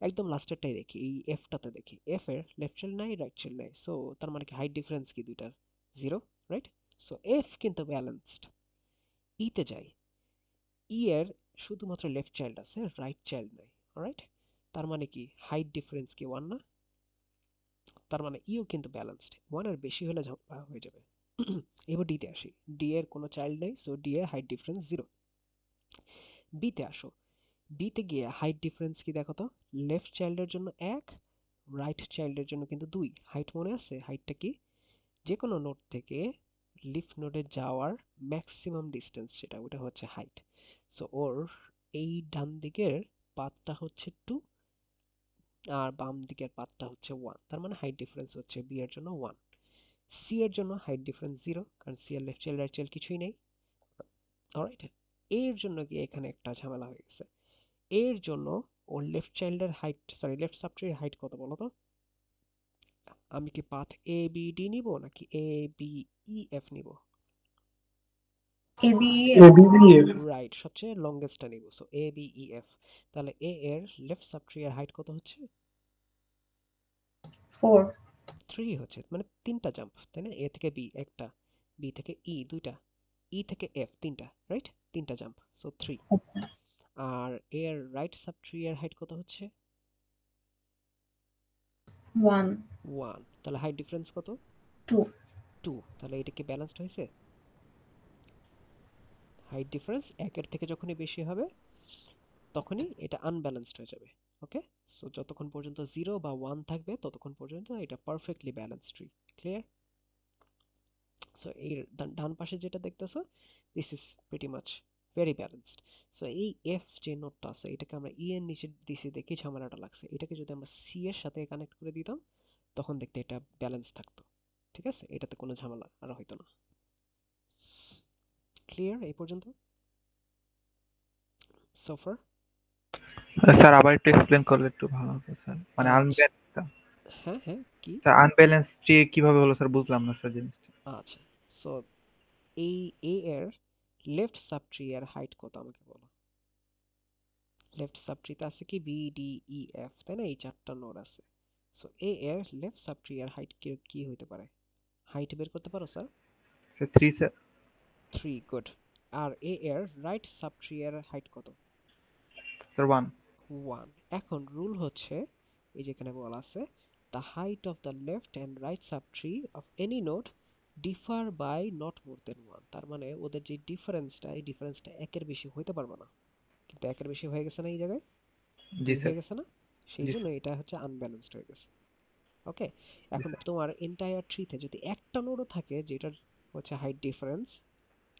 একদম লাস্টেরটাই দেখি, এই এফটাতে দেখি, এফ এর লেফট চাইল্ড নাই রাইট চাইল্ড নাই, সো তার মানে কি হাইট ডিফারেন্স কি দুইটার? 0, রাইট? সো এফ কিন্তু ব্যালেন্সড। ইতে যাই, ই এর শুধুমাত্র লেফট চাইল্ড আছে, রাইট চাইল্ড নাই, রাইট? তার মানে কি হাইট ডিফারেন্স কি 1 না? তার মানে ইও কিন্তু ব্যালেন্সড, 1 এর বেশি হলে ঝামেলা হয়ে যাবে। এবার ডিতে আসি, ডি এর কোনো চাইল্ড নেই, সো ডি এর হাইট ডিফারেন্স 0। বিতে আসো, বিতে গিয়ে হাইট ডিফারেন্স কি দেখো তো, লেফট চাইল্ডের জন্য 1, রাইট চাইল্ডের জন্য কিন্তু 2। হাইট মনে আছে হাইটটা কি? যে কোনো নোড থেকে লিফ নোডে যাওয়ার ম্যাক্সিমাম ডিস্টেন্স যেটা ওটা হচ্ছে হাইট। সো ওর এই ডান দিকের পাথটা হচ্ছে 2 আর বাম দিকের পাথটা হচ্ছে 1, তার মানে হাইট ডিফারেন্স হচ্ছে বি এর জন্য 1। সি এর জন্য হাইট ডিফারেন্স 0, কারণ সি এর লেফট চাইল্ড রাইট চাইল্ড কিছুই নেই, অলরাইট? এর জন্য কি এখানে একটা ঝামেলা হয়ে গেছে, এর জন্য ওর লেফট চাইল্ডের হাইট সরি লেফট সাবট্রির হাইট কত বলো তো? আমি কি পাথ এ বি ডি নিব নাকি এ বি ই এফ নিব? ABEF রাইট, সবচেয়ে লংগেস্টটা নিব, so A B E F. তাহলে এ এর লেফট সাবট্রি এর হাইট কত হচ্ছে? 4 3 হচ্ছে, মানে তিনটা জাম্প, তাই না? এ থেকে বি একটা, বি থেকে ই দুইটা, ই থেকে এফ তিনটা, রাইট? তিনটা জাম্প, সো 3। আচ্ছা আর এর রাইট সাবট্রি এর হাইট কত হচ্ছে? 1 1, তাহলে হাইট ডিফারেন্স কত? 2 2। তাহলে এটা কি ব্যালেন্সড হয়েছে? হাইট ডিফারেন্স একের থেকে যখনই বেশি হবে তখনই এটা আনব্যালেন্সড হয়ে যাবে, ওকে? সো যতক্ষণ পর্যন্ত 0 বা 1 থাকবে ততক্ষণ পর্যন্ত এটা perfectly balanced tree, clear? So এই ডান পাশে যেটা দেখতেছো this is pretty much very balanced. So এই এফ যে নোটটা আছে এটাকে আমরা ই এর নিচে দিছি দেখি ঝামেলাটা লাগছে, এটাকে যদি আমরা সি এর সাথে কানেক্ট করে দিতাম তখন দেখতে এটা ব্যালেন্স থাকতো, ঠিক আছে? এটাতে কোনো ঝামেলা আর হইতো না, ক্লিয়ার এই পর্যন্ত সোফার? স্যার আবার একটু এক্সপ্লেন করলে একটু ভালো হতো স্যার, মানে আচ্ছা, আনব্যালেন্স হ্যাঁ হ্যাঁ কি? স্যার, আনব্যালেন্স ট্রি কিভাবে হলো স্যার, বুঝলাম না স্যার জিনিসটা। আচ্ছা, সো এই এ এর লেফট সাবট্রি এর হাইট কত আমাকে বলো? লেফট সাবট্রিতে আছে কি বি ডি ই এফ, তাই না? এই চারটা নোড আছে। সো এ এর লেফট সাবট্রি এর হাইট কি কি হইতে পারে? হাইট বের করতে পারো স্যার? Sir 3 sir. 3, গুড। আর এ এর রাইট সাবট্রি এর হাইট কত? স্যার 1। 1। এখন রুল হচ্ছে এই যে এখানে বলা আছে the height of the left and right subtree of any node differ by not more than 1। তার মানে ওদের যে ডিফারেন্সটা, এই ডিফারেন্সটা একের বেশি হইতে পারবে না, কিন্তু একের বেশি হয়ে গেছে না, এই জায়গায় জি 2 স্যার হয়ে গেছে না, সেই জি জন্য স্যার এটা হচ্ছে আনব্যালেন্সড হয়ে গেছে। ওকে, জি এখন স্যার তোমার এন্টায়ার ট্রিতে যদি একটা নোডও থাকে যেটার হচ্ছে হাইট ডিফারেন্স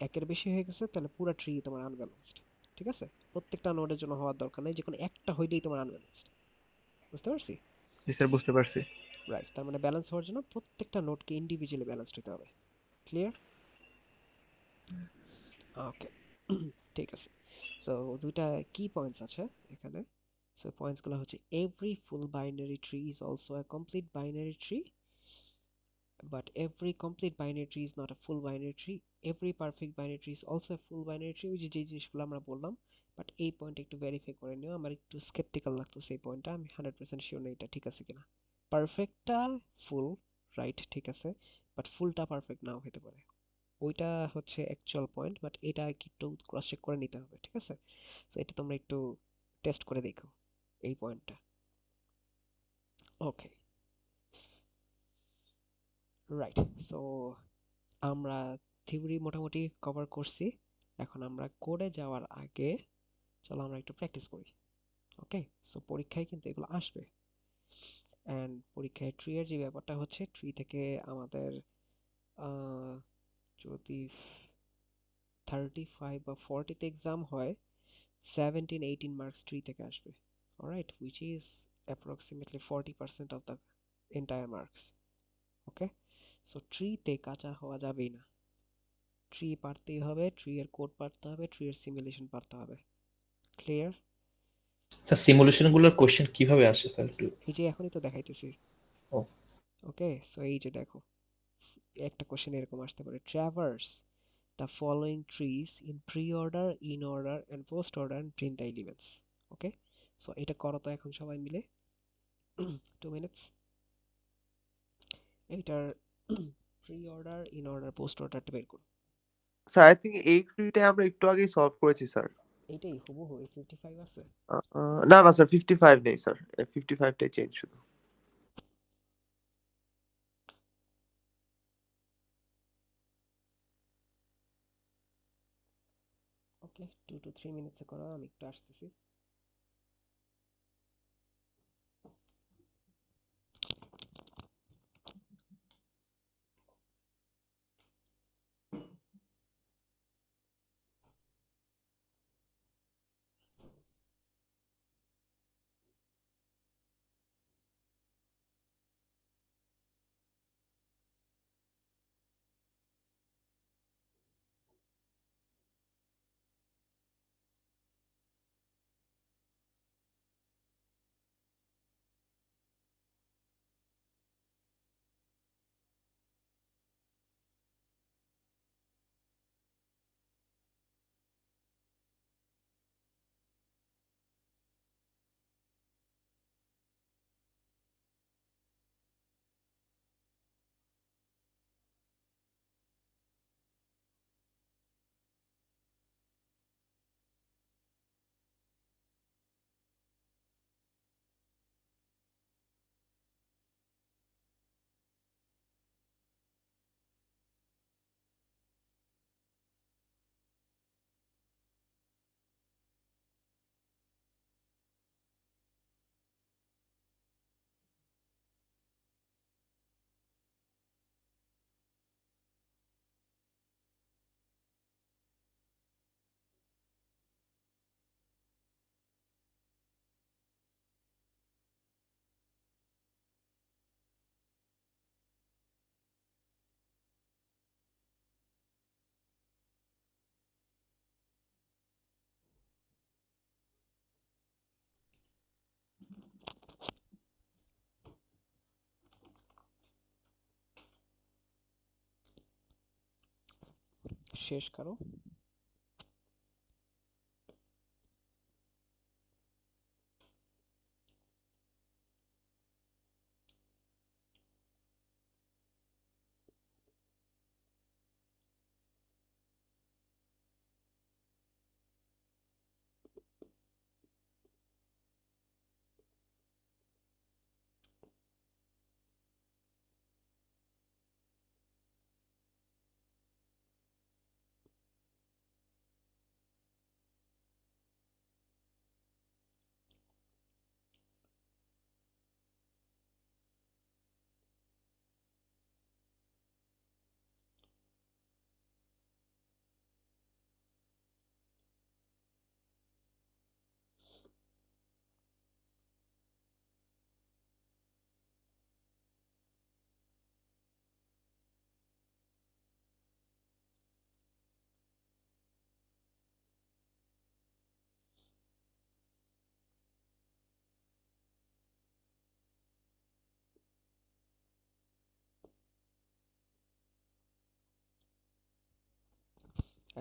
একের বেশি হয়ে গেছে, তাহলে পুরো ট্রি তোমার আনব্যালেন্সড। ঠিক আছে, প্রত্যেকটা নোডের জন্য হওয়ার দরকার নেই, যে কোনো একটা হইলেই তোমার আনব্যালেন্সড। বুঝতে পারছি? জি স্যার বুঝতে পারছি। রাইট, তার মানে ব্যালেন্স হওয়ার জন্য প্রত্যেকটা নোডকে ইন্ডিভিজুয়ালি ব্যালেন্সড হতে হবে। ক্লিয়ার? ওকে, ঠিক আছে। সো দুইটা কি পয়েন্টস আছে এখানে। সো পয়েন্টসগুলো হচ্ছে every full binary tree is also a complete binary tree, but every complete binary tree is not a full binary tree. Every perfect binary tree is also a full binary tree, which যে জিনিসগুলো আমরা বললাম। বাট এই পয়েন্ট একটু ভেরিফাই করে নিও, আমার একটু স্কেপটিক্যাল লাগতেছে এই পয়েন্টটা, আমি 100% শিওর না এটা ঠিক আছে কিনা। পারফেক্টটা ফুল, রাইট, ঠিক আছে, বাট ফুলটা পারফেক্ট নাও হতে পারে, ওইটা হচ্ছে অ্যাকচুয়াল পয়েন্ট, বাট এটা একটু ক্রস চেক করে নিতে হবে। ঠিক আছে, সো এটা তোমরা একটু টেস্ট করে দেখো এই পয়েন্টটা। ওকে, রাইট। সো আমরা থিওরি মোটামুটি কভার করছি, এখন আমরা কোডে যাওয়ার আগে চলো আমরা একটু প্র্যাকটিস করি। ওকে, সো পরীক্ষায় কিন্তু এগুলো আসবে, অ্যান্ড পরীক্ষায় ট্রি এর যে ব্যাপারটা হচ্ছে, ট্রি থেকে আমাদের যদি 35 বা 40তে এক্সাম হয়, 17-18 মার্কস ট্রি থেকে আসবে। Alright, which is approximately 40% of the entire marks. Okay, so ট্রিতে কাঁচা হওয়া যাবেই না, ট্রি পারতেই হবে, ট্রি এর কোড পারতে হবে, ট্রি এর সিমুলেশন পারতে হবে। ক্লিয়ার? স্যার সিমুলেশন গুলোর কোশ্চেন কিভাবে আসে স্যার একটু? এই যে এখনই তো দেখাইতেছি। ও ওকে, সো এই যে দেখো, একটা কোশ্চেন এরকম আসতে পারে, traverse the following trees in pre order, in order and post order and print the elements. Okay, so এটা করো তো এখন সবাই মিলে, 2 মিনিটস। এইটার pre order, in order, post অর্ডারটা বের করো। স্যার আই থিঙ্ক এই ট্রিটা আমরা একটু আগেই সলভ করেছি স্যার। এইটাই হুবহু 55 আছে। না না স্যার 55 নেই স্যার, 55টাই চেঞ্জ শুধু। ওকে, 2 to 3 মিনিটসে করো, আমি একটু আসতেছি। শেষ করো।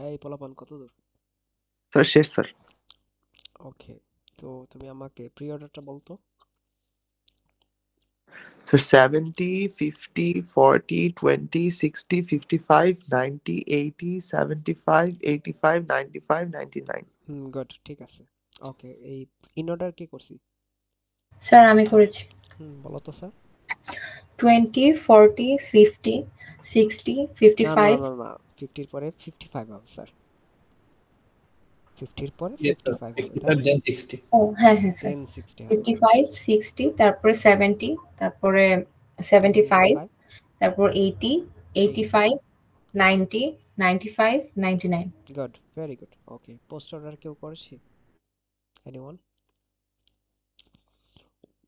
এই পোলাপান কত দূর? স্যার শেষ স্যার। ওকে, তো তুমি আমাকে প্রি অর্ডারটা বলতো। স্যার 70, 50, 40, 20, 60, 55, 90, 80, 75, 85, 95, 99. গুড, ঠিক আছে। ওকে, এই ইন অর্ডার কি করছি? স্যার আমি করেছি বলো তো স্যার। 20, 40, 50, 60, না না 55. না না, 50 পরে 55 হবে স্যার। 50 পরে Yes, sir. 55 হবে, তাই 55 না? then 60. ও হ্যাঁ হ্যাঁ স্যার, দেন 60 হবে। 55, 60, তারপরে 70, তারপরে 75, 75, তারপর 80, 85, 90, 95, 99. Good, very good. Okay, postorder কেউ করেছি? এনিওয়ান?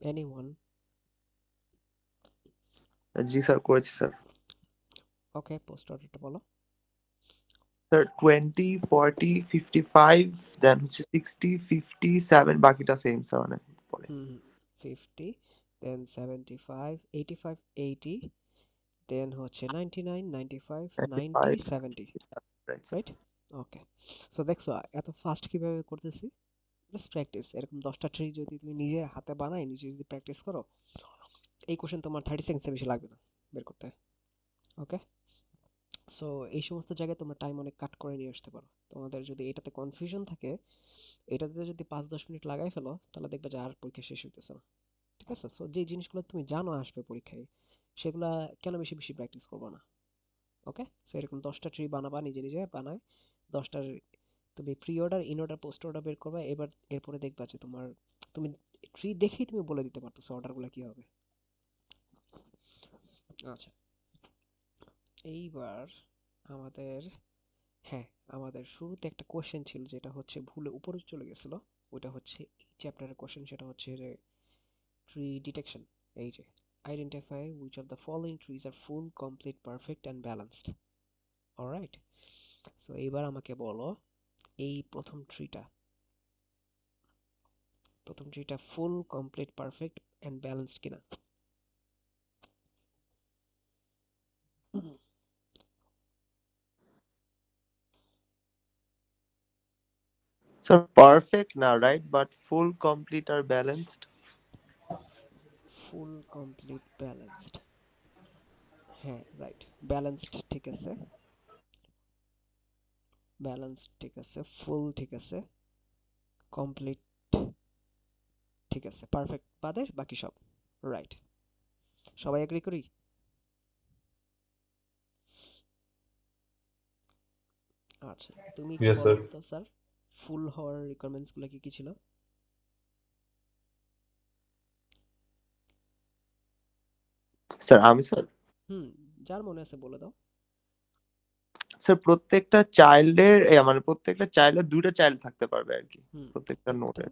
এনিওয়ান? জি স্যার করেছি স্যার। ওকে, পোস্ট অর্ডারটা বলো। স্যার 20, 40, 55, দেন হচ্ছে 60, 57, বাকিটা সেম স্যার মানে পরে। 50, দেন 75, 85, 80, দেন হচ্ছে 99, 95, 90, 70, রাইট স্যার। রাইট? ওকে, সো দেখছো এত ফাস্ট কিভাবে করতেছি? Just practice. এরকম 10টা ট্রি যদি তুমি নিজে হাতে বানাই, নিজে যদি প্র্যাকটিস করো, এই কোশ্চেন তোমার 30 সেকেন্ডসে বেশি লাগবে না বের করতে। ওকে, সো এই সমস্ত জায়গায় তোমরা টাইম অনেক কাট করে নিয়ে আসতে পারো। তোমাদের যদি এটাতে কনফিউশন থাকে, এটাতে যদি 5-10 মিনিট লাগাই ফেলো, তাহলে দেখবে যে আর পরীক্ষা শেষ হইতেছে না। ঠিক আছে, সো যে জিনিসগুলো তুমি জানো আসবে পরীক্ষায়, সেগুলা কেন বেশি বেশি প্র্যাকটিস করবো না? ওকে, সো এরকম 10টা ট্রি বানাবা, নিজে নিজে বানায় 10টার তুমি pre order, in order, post order বের করবা। এবার এরপরে দেখবা যে তোমার, তুমি ট্রি দেখেই তুমি বলে দিতে পারতেছো অর্ডারগুলো কি হবে। আচ্ছা, এইবার আমাদের, হ্যাঁ, আমাদের শুরুতে একটা কোশ্চেন ছিল যেটা হচ্ছে ভুলে উপরে চলে গেছিল। ওটা হচ্ছে এই চ্যাপ্টারের কোশ্চেন, সেটা হচ্ছে যে ট্রি ডিটেকশন। এই যে identify which of the following trees are full, complete, perfect and balanced. Alright, so এইবার আমাকে বলো এই প্রথম ট্রিটা full, complete, perfect and balanced কিনা? স্যার পারফেক্ট না রাইট, বাট ফুল, কমপ্লিট আর ব্যালেন্সড। ফুল, কমপ্লিট, ব্যালেন্সড, হ্যাঁ রাইট। ব্যালেন্সড ঠিক আছে, ব্যালেন্সড ঠিক আছে, ফুল ঠিক আছে, কমপ্লিট ঠিক আছে, পারফেক্ট বাদে বাকি সব রাইট। সবাই এগ্রি করি? আচ্ছা, তুমি একটু Yes, বলো sir. তো স্যার, ফুল হওয়ার রিকোয়ারমেন্টস গুলো কি কি ছিল? স্যার আমি স্যার, যার মনে আছে বলে দাও। স্যার প্রত্যেকটা চাইল্ডের মানে প্রত্যেকটা চাইল্ডের দুইটা চাইল্ড থাকতে পারবে আর কি, প্রত্যেকটা নোডে।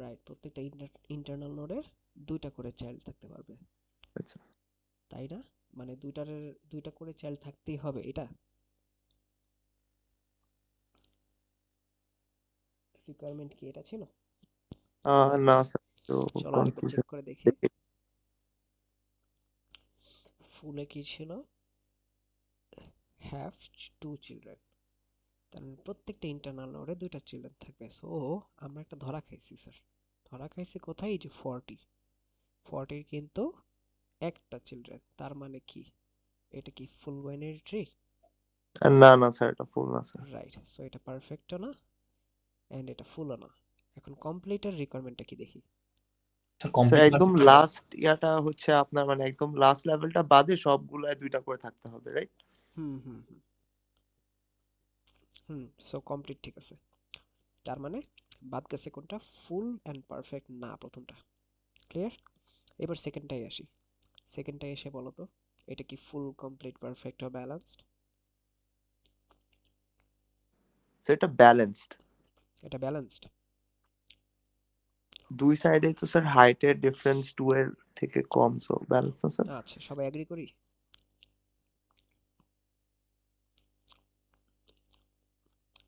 রাইট, প্রত্যেকটা ইন্টারনাল নোডের 2টা করে চাইল্ড থাকতে পারবে, আচ্ছা তাই না? মানে দুইটা করে চাইল্ড থাকতেই হবে, এটা রিকোয়ারমেন্ট কি এটা ছিল? না স্যার, তো চলো আরেকবার চেক কনফিউশন। করে দেখি। ফুলে কি ছিল? হ্যাভ 2 চিলড্রেন, তার মানে প্রত্যেকটা ইন্টারনাল নোডে 2টা চিলড্রেন থাকবে। সো আমরা একটা ধরা খাইছি স্যার, ধরা খাইছি কোথায়? এই যে 40 কিন্তু একটা চিলড্রেন, তার মানে কি এটা কি ফুল বাইনারি ট্রি? না না স্যার, এটা ফুল না স্যার। রাইট, সো এটা পারফেক্টও না এন্ড এটা ফুলও না। এখন কমপ্লিটের রিকোয়ারমেন্টটা কি দেখি। স্যার একদম লাস্ট ইয়াটা হচ্ছে আপনার মানে একদম লাস্ট লেভেলটা বাদে সবগুলায় দুইটা করে থাকতে হবে রাইট? সো কমপ্লিট ঠিক আছে, তার মানে বাদ গেছে কোনটা? ফুল এন্ড পারফেক্ট না প্রথমটা। ক্লিয়ার? এবার সেকেন্ডটাই আসি। সেকেন্ডটাই এসে বলো তো এটা কি ফুল, কমপ্লিট, পারফেক্ট ও ব্যালেন্সড? স্যার এটা ব্যালেন্সড। এটা ব্যালেন্সড। দুই সাইডে তো স্যার হাইটের ডিফারেন্স 2 এর থেকে কম, সো ব্যালেন্স না স্যার। আচ্ছা, সবাই এগ্রি করি?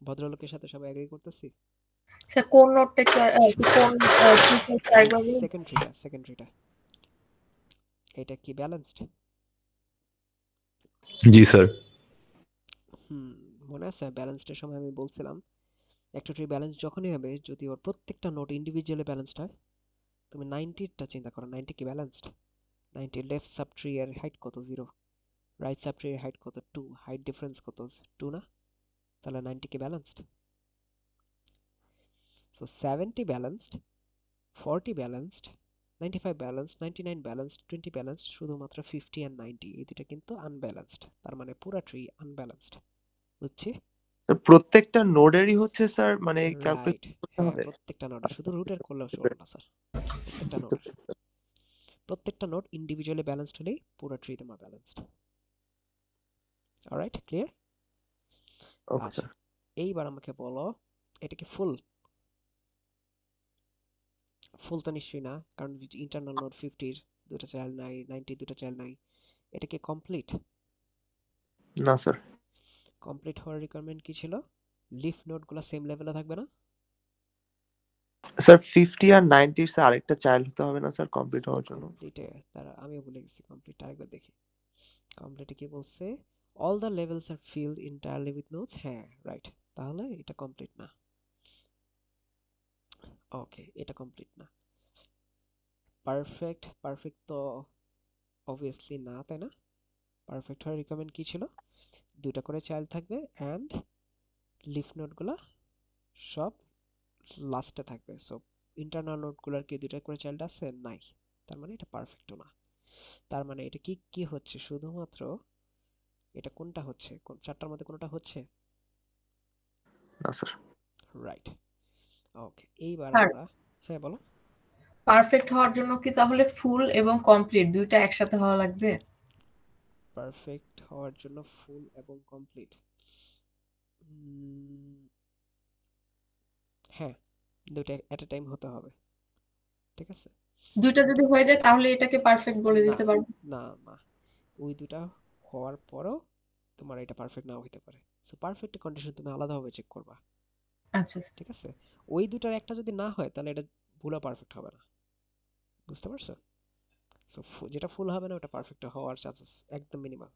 ভদ্রলোকের সাথে সবাই এগ্রি করতেছি? স্যার কোন নোটটা কোন সেকেন্ড ট্রিটা এটা কি ব্যালেন্সড? জি স্যার। মনে আছে ব্যালেন্সডের সময় আমি বলছিলাম একটা ট্রি ব্যালেন্স যখনই হবে যদি ওর প্রত্যেকটা নোড ইন্ডিভিজুয়ালি ব্যালেন্সড হয়, তুমি 90টা চিন্তা করো, 90 কি ব্যালেন্সড? 90 লেফট সাব ট্রি এর হাইট কত? 0। রাইট সাব ট্রি এর হাইট কত? 2। হাইট ডিফারেন্স কত? 2 না? তাহলে 90 কি balanced? So 70 balanced, 40 balanced, 95 balanced, 99 balanced, 20 balanced, শুধুমাত্র 50 আর 90 এই দুটো কিন্তু আনব্যালেন্সড। তার মানে পুরো ট্রি আনব্যালেন্সড। বুঝছি? প্রত্যেকটা নোডেরই হচ্ছে স্যার মানে ক্যালকুলেট রাইট, করতে হ্যাঁ হবে। প্রত্যেকটা নোডের, শুধু রুটের করলেও চলবে না স্যার, প্রত্যেকটা নোডের। প্রত্যেকটা নোড ইন্ডিভিজুয়ালি ব্যালেন্সড হলেই পুরো ট্রি তোমার ব্যালেন্সড। Alright, clear? ওকে আচ্ছা, স্যার। এইবার আমাকে বলো এটা কি ফুল? ফুল তো নিশ্চয়ই না, কারণ ইন্টারনাল নোড 50 দুটো চাইল্ড নাই, 90 দুটো চাইল্ড নাই। এটা কি কমপ্লিট? না স্যার। কমপ্লিট হওয়ার রিকোয়ারমেন্ট কি ছিল? লিফ নোডগুলো সেম লেভেলে থাকবে না? স্যার 50 আর 90 এর স্যার আরেকটা চাইল্ড হতে হবে না স্যার কমপ্লিট হওয়ার জন্য? কমপ্লিটে তারা আমিও ভুলে গেছি, কমপ্লিট আরেকবার দেখি। কমপ্লিটে কি বলছে? All the levels are filled entirely with nodes. হ্যাঁ রাইট, তাহলে এটা কমপ্লিট না। ওকে, এটা কমপ্লিট না। পারফেক্ট, পারফেক্ট তো অবভিয়াসলি না, তাই না? পারফেক্ট হওয়ার রিকোয়ারমেন্ট কি ছিল? দুটো করে চাইল্ড থাকবে অ্যান্ড লিফ নোডগুলো সব লাস্টে থাকবে। সো ইন্টারনাল নোডগুলোর কি দুটো করে চাইল্ড আছে? নাই। তার মানে এটা পারফেক্টও না। তার মানে এটা কি কি হচ্ছে? শুধুমাত্র এটা কোনটা হচ্ছে? কোন চারটার মধ্যে কোনটা হচ্ছে? না স্যার। রাইট। ওকে, এইবার স্যার আমরা, হ্যাঁ বলো। পারফেক্ট হওয়ার জন্য কি তাহলে ফুল এবং কমপ্লিট দুইটা একসাথে হওয়া লাগবে? পারফেক্ট হওয়ার জন্য ফুল এবং কমপ্লিট, হ্যাঁ দুটো এট এ টাইম হতে হবে। ঠিক আছে, দুইটা যদি হয়ে যায় তাহলে এটাকে পারফেক্ট বলে না দিতে পারবো? না না, ওই দুটা হওয়ার পরও তোমার এটা পারফেক্ট নাও হতে পারে। সো পারফেক্ট কন্ডিশন তুমি আলাদাভাবে চেক করবা। আচ্ছা স্যার। ঠিক আছে, ওই দুটার একটা যদি না হয় তাহলে এটা পুরো পারফেক্ট হবে না। বুঝতে পারছো? সো যেটা ফুল হবে না ওটা পারফেক্ট হওয়ার চান্সেস একদম মিনিমাল।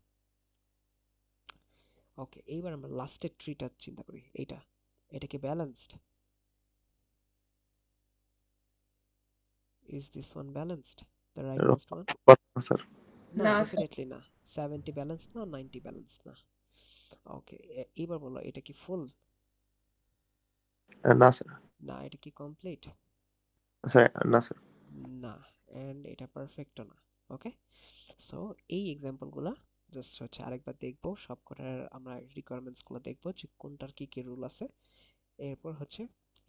ওকে, এইবার আমরা লাস্টের ট্রিটা চিন্তা করি। এইটা, এটা কি balanced? Is this one balanced, the right most one? না স্যার। না, না স্যার। ডেফিনেটলি না। 70 ব্যালেন্স না, 90 ব্যালেন্স না। ওকে, এবার বলো এটা কি ফুল? না স্যার। না, এটা কি কমপ্লিট? স্যার না স্যার। না, এন্ড এটা পারফেক্টও না। ওকে, সো এই এক্সাম্পলগুলো জাস্ট হচ্ছে আরেকবার দেখবো, সবকটার আমরা রিকোয়ারমেন্টস গুলো দেখবো যে কোনটার কি কি রুল আছে। এরপর হচ্ছে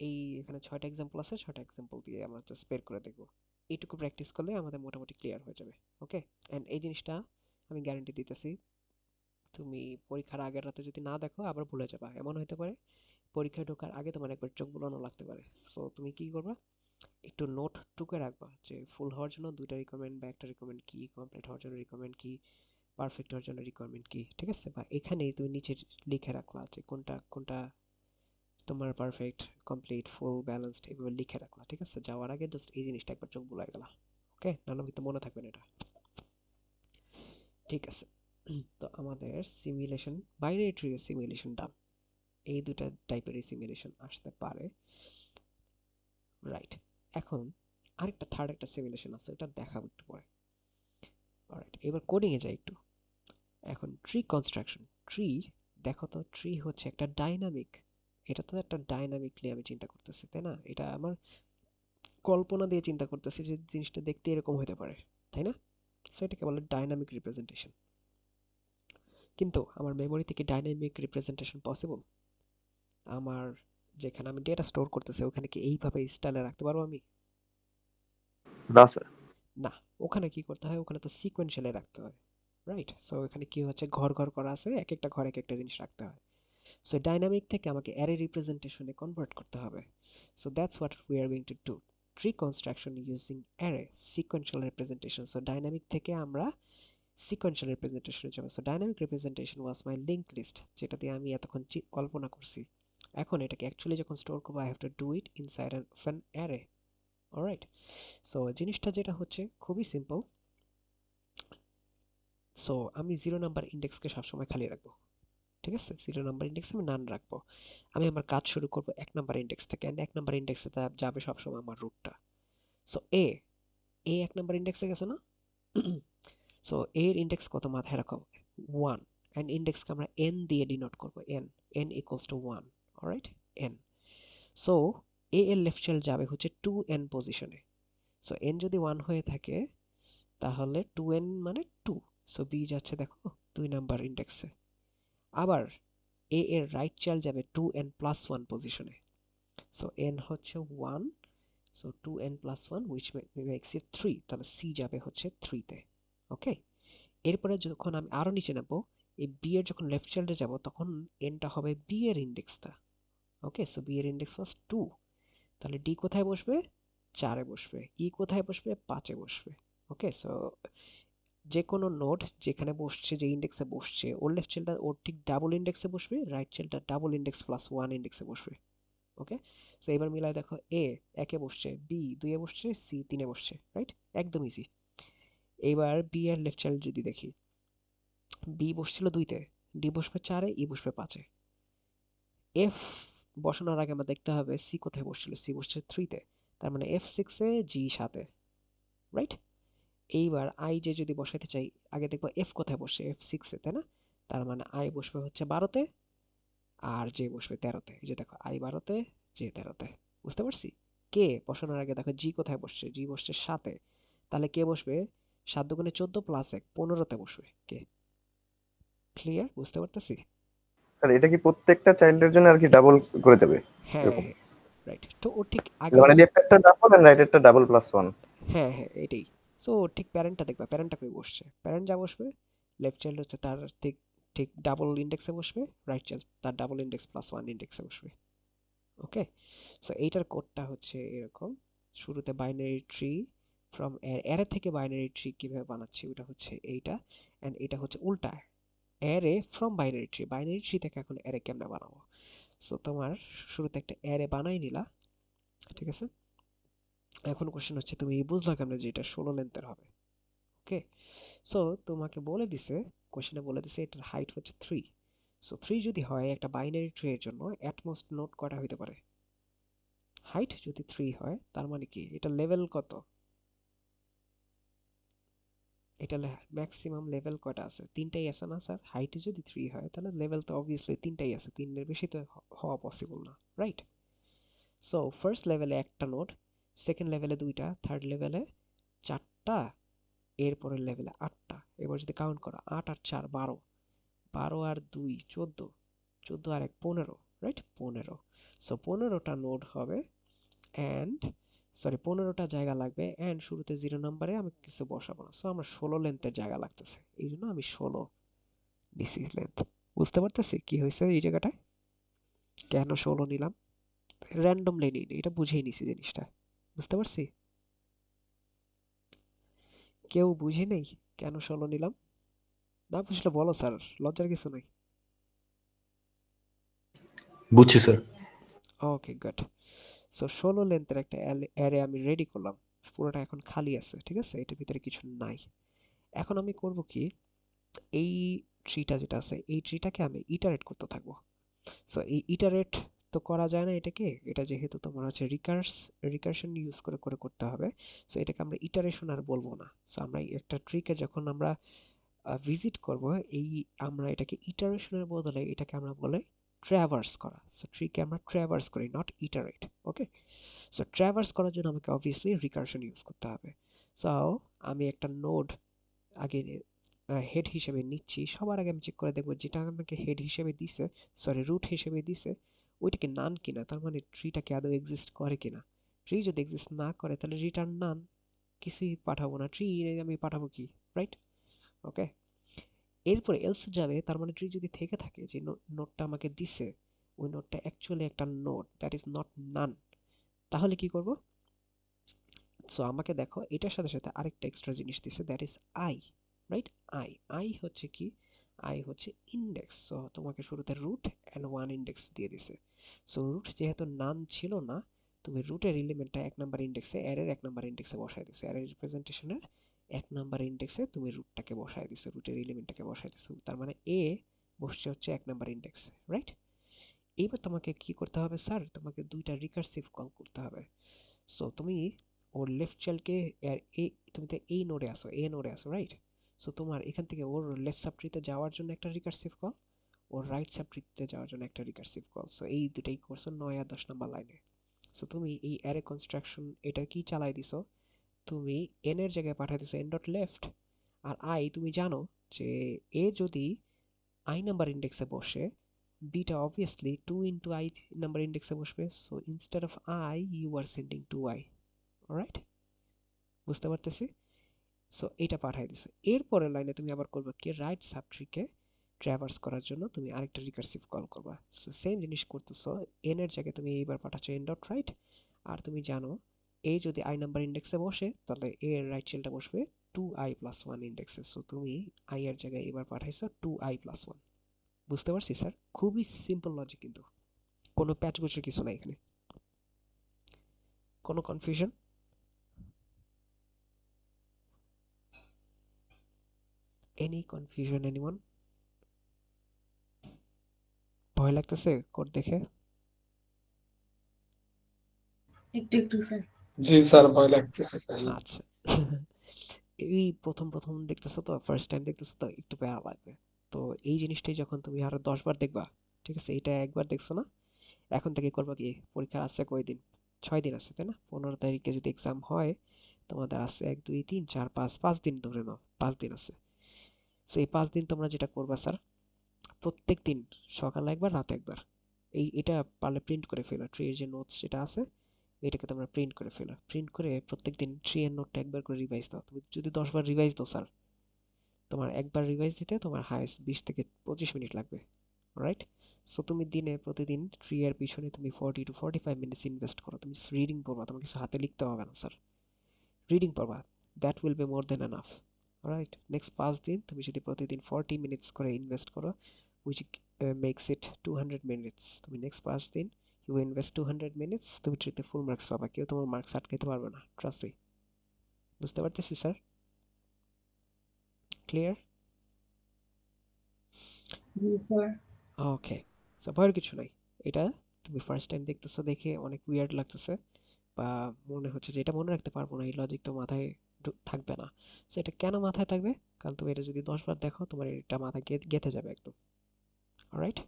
এই এখানে 6টা এক্সাম্পল আছে, 6টা এক্সাম্পল দিয়ে আমরা জাস্ট বের করে দেখবো। এইটুকু প্র্যাকটিস করলে আমাদের মোটামুটি ক্লিয়ার হয়ে যাবে। ওকে, এন্ড এই জিনিসটা আমি গ্যারান্টি দিতেছি, তুমি পরীক্ষার আগের রাতে যদি না দেখো আবার ভুলে যাবা। এমন হতে পারে পরীক্ষায় ঢোকার আগে তোমার একবার চোখ বুলানো লাগতে পারে। সো তুমি কি করবা, একটু নোট টুকে রাখবা যে ফুল হওয়ার জন্য দুইটা রিকমেন্ড বা একটা রিকমেন্ড কি, কমপ্লিট হওয়ার জন্য রিকমেন্ড কি, পারফেক্ট হওয়ার জন্য রিকোয়ারমেন্ট কি। ঠিক আছে, বা এখানেই তুমি নিচে লিখে রাখলা যে কোনটা কোনটা তোমার পারফেক্ট, কমপ্লিট, ফুল, ব্যালেন্সড এভাবে লিখে রাখলা। ঠিক আছে, যাওয়ার আগে জাস্ট এই জিনিসটা একবার চোখ বুলাই গেলা। ওকে, নাহলে কিন্তু মনে থাকবে না এটা। ঠিক আছে, তো আমাদের সিমুলেশন, বাইনারি ট্রি সিমুলেশন ডান। এই দুটা টাইপের সিমুলেশন আসতে পারে। রাইট, এখন আরেকটা থার্ড একটা সিমুলেশন আছে, ওটা দেখাবো একটু পরে। অলরাইট, এবার কোডিং এ যাই একটু। এখন ট্রি কনস্ট্রাকশন। ট্রি, দেখো তো ট্রি হচ্ছে একটা ডাইনামিক, এটা তো একটা ডাইনামিকলি আমি চিন্তা করতেছি, তাই না? এটা আমার কল্পনা দিয়ে চিন্তা করতেছি যে জিনিসটা দেখতে এরকম হতে পারে, তাই না? সো এটাকে বলে ডাইনামিক রিপ্রেজেন্টেশন। কিন্তু আমার মেমোরি থেকে ডাইনামিক রিপ্রেজেন্টেশন পসিবল? আমার যেখানে আমি ডেটা স্টোর করতেছি ওখানে কি এইভাবে স্টাইলে রাখতে পারবো আমি? না স্যার। না, ওখানে কি করতে হয়, ওখানে তো সিকোয়েন্সিয়ালি রাখতে হয়। রাইট, সো এখানে কি হচ্ছে, ঘর ঘর করা আছে, এক একটা ঘরে এক একটা জিনিস রাখতে হয়। সো ডাইনামিক থেকে আমাকে অ্যারে রিপ্রেজেন্টেশনে কনভার্ট করতে হবে। So that's what we are going to do, tree construction using array sequential representation. So dynamic থেকে আমরা সিকোয়েন্সিয়াল রিপ্রেজেন্টেশনে যাবো। So dynamic representation was my link list, যেটা দিয়ে আমি এতক্ষণ কল্পনা করছি। এখন এটাকে অ্যাকচুয়ালি যখন স্টোর করবো I have to do it inside of an array. Alright, so জিনিসটা যেটা হচ্ছে খুবই সিম্পল। সো আমি 0 নাম্বার ইন্ডেক্সকে সবসময় খালি রাখবো। ঠিক আছে, 0 নাম্বার ইন্ডেক্সে আমি নান রাখবো। আমি আমার কাজ শুরু করব 1 নাম্বার ইন্ডেক্স থেকে, এন্ড 1 নাম্বার ইন্ডেক্সে যাবে সবসময় আমার রুটটা। সো এ 1 নাম্বার ইন্ডেক্সে গেছে না? সো এর ইন্ডেক্স কত মাথায় রাখো? 1, এন্ড ইন্ডেক্সকে আমরা n দিয়ে ডিনোট করব, n equals to 1, alright, n। So A এর লেফট চাইল্ড যাবে হচ্ছে 2n পজিশনে। সো n যদি 1 হয়ে থাকে তাহলে 2n মানে 2, সো বি যাচ্ছে দেখো 2 নাম্বার ইন্ডেক্সে। আবার এ এর রাইট চাইল্ড যাবে 2n প্লাস 1 পজিশনে। সো n হচ্ছে 1, so 2n plus 1 which makes it 3, তাহলে c যাবে হচ্ছে 3 তে। ওকে, এরপরে যখন আমি আরো নিচে নেব, এই বি এর যখন লেফট চাইল্ডে যাব তখন nটা হবে বি এর ইন্ডেক্সটা। ওকে, সো বি এর ইন্ডেক্স ওয়াজ 2, তাহলে ডি কোথায় বসবে? 4 এ বসবে। ই কোথায় বসবে? 5 এ বসবে। ওকে, সো যে কোনো নোড যেখানে বসছে, যে ইন্ডেক্সে বসছে, ওর লেফট চাইল্ডটা ওর ঠিক ডাবল ইন্ডেক্সে বসবে, রাইট চাইল্ডটা ডাবল ইন্ডেক্স প্লাস 1 ইন্ডেক্সে বসবে। ওকে, সো এবার মিলায় দেখো, এ 1 এ বসছে, বি 2 এ বসছে, সি 3 এ বসছে, রাইট? একদম ইজি। এবার বি এর লেফট চাইল্ড যদি দেখি, বি বসছিল 2 তে, ডি বসবে 4 এ, ই বসবে 5 এ। এফ বসানোর আগে আমার দেখতে হবে সি কোথায় বসছিল, সি বসছে 3 তে, তার মানে এফ 6 এ, জি 7 এ, রাইট? এইবার আই যে যদি বসাইতে চাই, আগে দেখবো এফ কোথায় বসে, এফ 6 এ, তাই না? তার মানে আই বসবে হচ্ছে 12 তে, আর জে বসবে 13 তে। এই যে দেখো, আই 12 তে, জে 13 তে। বুঝতে পারছি? কে বসানোর আগে দেখো জি কোথায় বসছে, জি বসছে 7 এ, তাহলে কে বসবে? 7 দুগুণে 14 প্লাস 1, 15 তে বসবে কে। ক্লিয়ার? বুঝতে পারতেছি? স্যার এটা কি প্রত্যেকটা চাইল্ডের জন্য আর কি ডাবল করে দেবে হ্যাঁ এরকম? হ্যাঁ, রাইট। তো ও ঠিক আগে, মানে লেফটেরটা ডাবল এন্ড রাইটেরটা ডাবল প্লাস 1। হ্যাঁ হ্যাঁ এটাই। সো ঠিক প্যারেন্টটা দেখবা, প্যারেন্টটা কই বসছে, প্যারেন্ট যা বসবে, লেফট চাইল্ড হচ্ছে তার ঠিক ঠিক ডাবল ইন্ডেক্সে বসবে, রাইট চাইল্ড তার ডাবল ইন্ডেক্স প্লাস 1 ইন্ডেক্সে বসবে। ওকে, সো এইটার কোডটা হচ্ছে এরকম। শুরুতে বাইনারি ট্রি ফ্রম অ্যারে থেকে বাইনারি ট্রি কিভাবে বানাচ্ছি ওটা হচ্ছে এইটা, এন্ড এটা হচ্ছে উল্টা, array from binary tree, binary tree থেকে এখন অ্যারে কেমনে বানাবো। সো তোমার শুরুতে একটা অ্যারে বানাই নিলা, ঠিক আছে? এখন কোশ্চেন হচ্ছে তুমি বুঝলা কেমনে যে এটা 16 লেন্থের হবে। ওকে, সো তোমাকে বলে দিছে, কোশ্চেনে বলে দিছে এটার হাইট হচ্ছে 3। সো 3 যদি হয় একটা বাইনারি ট্রি এর জন্য অ্যাটমোস্ট নোড কয়টা হইতে পারে? হাইট যদি 3 হয় তার মানে কি এটা লেভেল কত? এটা ম্যাক্সিমাম লেভেল কয়টা আছে? 3টাই আছে না স্যার? হাইটে যদি 3 হয় তাহলে লেভেল তো অবভিয়াসলি 3টাই আছে, 3 এর বেশি তো হওয়া পসিবল না, রাইট? সো ফার্স্ট লেভেলে একটা নোড, সেকেন্ড লেভেলে 2টা, থার্ড লেভেলে 4টা, এরপরের লেভেলে 8টা। এবার যদি কাউন্ট করো, 8 আর 4 12, 12 আর 2 14, 14 আর 1 15, রাইট? 15। সো 15টা নোড হবে, অ্যান্ড সরি 15টা জায়গা লাগবে, অ্যান্ড শুরুতে 0 নাম্বারে আমি কিছু বসাবো না। সো আমার 16 লেন্থের জায়গা লাগতেছে, এই জন্য আমি 16 নিছি লেন্থ। বুঝতে পারতেছি কি হয়েছে এই জায়গাটায়, কেন 16 নিলাম? র্যান্ডমলি নিই, এটা বুঝেই নিছি জিনিসটা। বুঝতে পারছি? কেউ বুঝে নেই কেন 16 নিলাম? না বুঝলে বলো স্যার, লজ্জার কিছু নাই। বুঝছি স্যার। Okay good. সো 16 লেন্থের একটা অ্যারে আমি রেডি করলাম, পুরোটা এখন খালি আছে, ঠিক আছে? এটার ভিতরে কিছু নাই। এখন আমি করব কি, এই ট্রিটা যেটা আছে, এই ট্রিটাকে আমি ইটারেট করতে থাকবো। সো এই ইটারেট তো করা যায় না এটাকে, এটা যেহেতু তোমার হচ্ছে রিকারশন ইউজ করে করে করতে হবে, সো এটাকে আমরা ইটারেশন আর বলবো না। সো আমরা একটা ট্রিকে যখন আমরা ভিজিট করব, এই আমরা এটাকে ইটারেশনের বদলে এটাকে আমরা বলে ট্র্যাভার্স করা। সো ট্রিকে আমরা ট্র্যাভার্স করি, not iterate. Okay, so traverse করার জন্য আমাকে অবভিয়াসলি রিকারশন ইউজ করতে হবে। সো আমি একটা নোড আগে হেড হিসেবে নিচ্ছি। সবার আগে আমি চেক করে দেখবো যেটা আমাকে হেড হিসেবে দিছে, সরি রুট হিসেবে দিছে, ওইটাকে নান কিনা, তার মানে ট্রিটাকে আদৌ এক্সিস্ট করে কিনা। ট্রি যদি এক্সিস্ট না করে তাহলে রিটার্ন নান, কিছুই পাঠাবো না, ট্রি আমি পাঠাবো কি, রাইট? ওকে, এরপরে এলস যাবে, তার মানে ট্রি যদি থেকে থাকে যে নোডটা আমাকে দিছে, ওই নোডটা অ্যাকচুয়ালি একটা নোড দ্যাট ইজ নট নান, তাহলে কি করব? সো আমাকে দেখো এটার সাথে সাথে আরেকটা এক্সট্রা জিনিস দিছে, that is I, right? I হচ্ছে কি? আই হচ্ছে ইন্ডেক্স। সো তোমাকে শুরুতে রুট এন্ড 1 ইন্ডেক্স দিয়ে দিছে। সো রুট যেহেতু নান ছিল না, তুমি রুটের এলিমেন্টটা 1 নাম্বার ইন্ডেক্সে, অ্যারের 1 নাম্বার ইন্ডেক্সে বসায় দিছো, অ্যারে রিপ্রেজেন্টেশনের 1 নাম্বার ইন্ডেক্সে তুমি রুটটাকে বসায় দিছো, রুটের এলিমেন্টটাকে বসায় দিছো। তার মানে এ বসছে হচ্ছে 1 নাম্বার ইন্ডেক্সে, রাইট? এইবার তোমাকে কি করতে হবে স্যার? তোমাকে দুইটা রিকার্সিভ কল করতে হবে। সো তুমি ওর লেফট চাইল্ডকে তুমি তো এই নোডে আসো, এ নোডে আসো, রাইট? সো তোমার এখান থেকে ওর লেফট সাবট্রিতে যাওয়ার জন্য একটা রিকার্সিভ কল, ওর রাইট সাবট্রিতে যাওয়ার জন্য একটা রিকার্সিভ কল। সো এই দুটাই করছো 9 আর 10 নাম্বার লাইনে। সো তুমি এই অ্যারে কনস্ট্রাকশন এটা কি চালাই দিছো? তুমি এন এর জায়গায় পাঠিয়ে দিছো এন ডট লেফট, আর আই তুমি জানো যে এ যদি আই নাম্বার ইন্ডেক্সে বসে, beta obviously 2 into i number ইন্ডেক্সে বসবে। So instead of i you are sending 2i, right? বুঝতে পারতেছি? সো এটা পাঠিয়ে দিছো। এরপরের লাইনে তুমি আবার করবে কি, রাইট সাবট্রিকে ট্র্যাভার্স করার জন্য তুমি আরেকটা রিকার্সিভ কল করবা। সো সেম জিনিস করতেছো, এন এর জায়গায় তুমি এইবার পাঠাচ্ছ এন ডট রাইট, আর তুমি জানো এ যদি আই নাম্বার ইন্ডেক্সে বসে তাহলে এ এর রাইট চাইল্ডটা বসবে 2i+1 ইন্ডেক্সে। সো তুমি আই এর জায়গায় এবার পাঠাইছো 2i+1। বুঝতে পারছি স্যার? খুবই সিম্পল লজিক, কিন্তু কোনো প্যাচগোছের কিছু নাই এখানে। কোনো কনফিউশন? Any confusion anyone? ভয় লাগতেছে কোড দেখে? একটু একটু স্যার। জি স্যার, ভয় লাগতেছে স্যার। আচ্ছা। এই প্রথম প্রথম দেখতেছো তো, ফার্স্ট টাইম দেখতেছো তো, একটু প্যারা লাগবে। তো এই জিনিসটাই যখন তুমি আরো 10 বার দেখবা, ঠিক আছে? এটা একবার দেখছো না, এখন থেকে করবা কি, পরীক্ষা আছে কয়দিন? 6 দিন আছে, তাই না? 15 তারিখে যদি এক্সাম হয়, তোমাদের আছে 1 2 3 4 5 দিন ধরে নাও, 5 দিন আছে। সো এই 5 দিন তোমরা যেটা করবা স্যার, প্রত্যেক দিন সকালে একবার রাতে একবার এটা পারলে প্রিন্ট করে ফেলো। ট্রি এর যে নোটস যেটা আছে এটাকে তোমরা প্রিন্ট করে ফেলো। প্রিন্ট করে প্রত্যেকদিন ট্রি এর নোটটা একবার করে রিভাইজ দাও। তুমি যদি 10 বার রিভাইজ দাও স্যার, তোমার একবার রিভাইজ দিতে তোমার হাইয়েস্ট 20 থেকে 25 মিনিট লাগবে, রাইট? সো তুমি দিনে প্রতিদিন ট্রি এর পিছনে তুমি 40 to 45 মিনিটস ইনভেস্ট করো। তুমি রিডিং পড়বা, তোমার কিছু হাতে লিখতে হবে না স্যার, রিডিং পড়বা। That will be more than enough, right? Next 5 দিন তুমি যদি প্রতিদিন 40 মিনিটস করে ইনভেস্ট করো, which makes it 200 minutes, তুমি নেক্সট 5 দিন ইউ ইনভেস্ট 200 মিনিটস, তুমি ট্রিতে ফুল মার্কস পাবা। কেউ তোমার মার্কস আটকাইতে পারবে না, ট্রাস্ট মি। বুঝতে পারতেছি স্যার? ক্লিয়ার? জি স্যার। ওকে। সো ভয়ের কিছু নাই। এটা তুমি ফার্স্ট টাইম দেখতেছো দেখে অনেক উইয়ার্ড লাগতেছে, বা মনে হচ্ছে যে এটা মনে রাখতে পারবো না, এই লজিক তো মাথায় থাকবে না। সো এটা কেন মাথায় থাকবে? কারণ তুমি এটা যদি 10 বার দেখো, তোমার এটা মাথায় গেঁথে যাবে একদম, অলরাইট?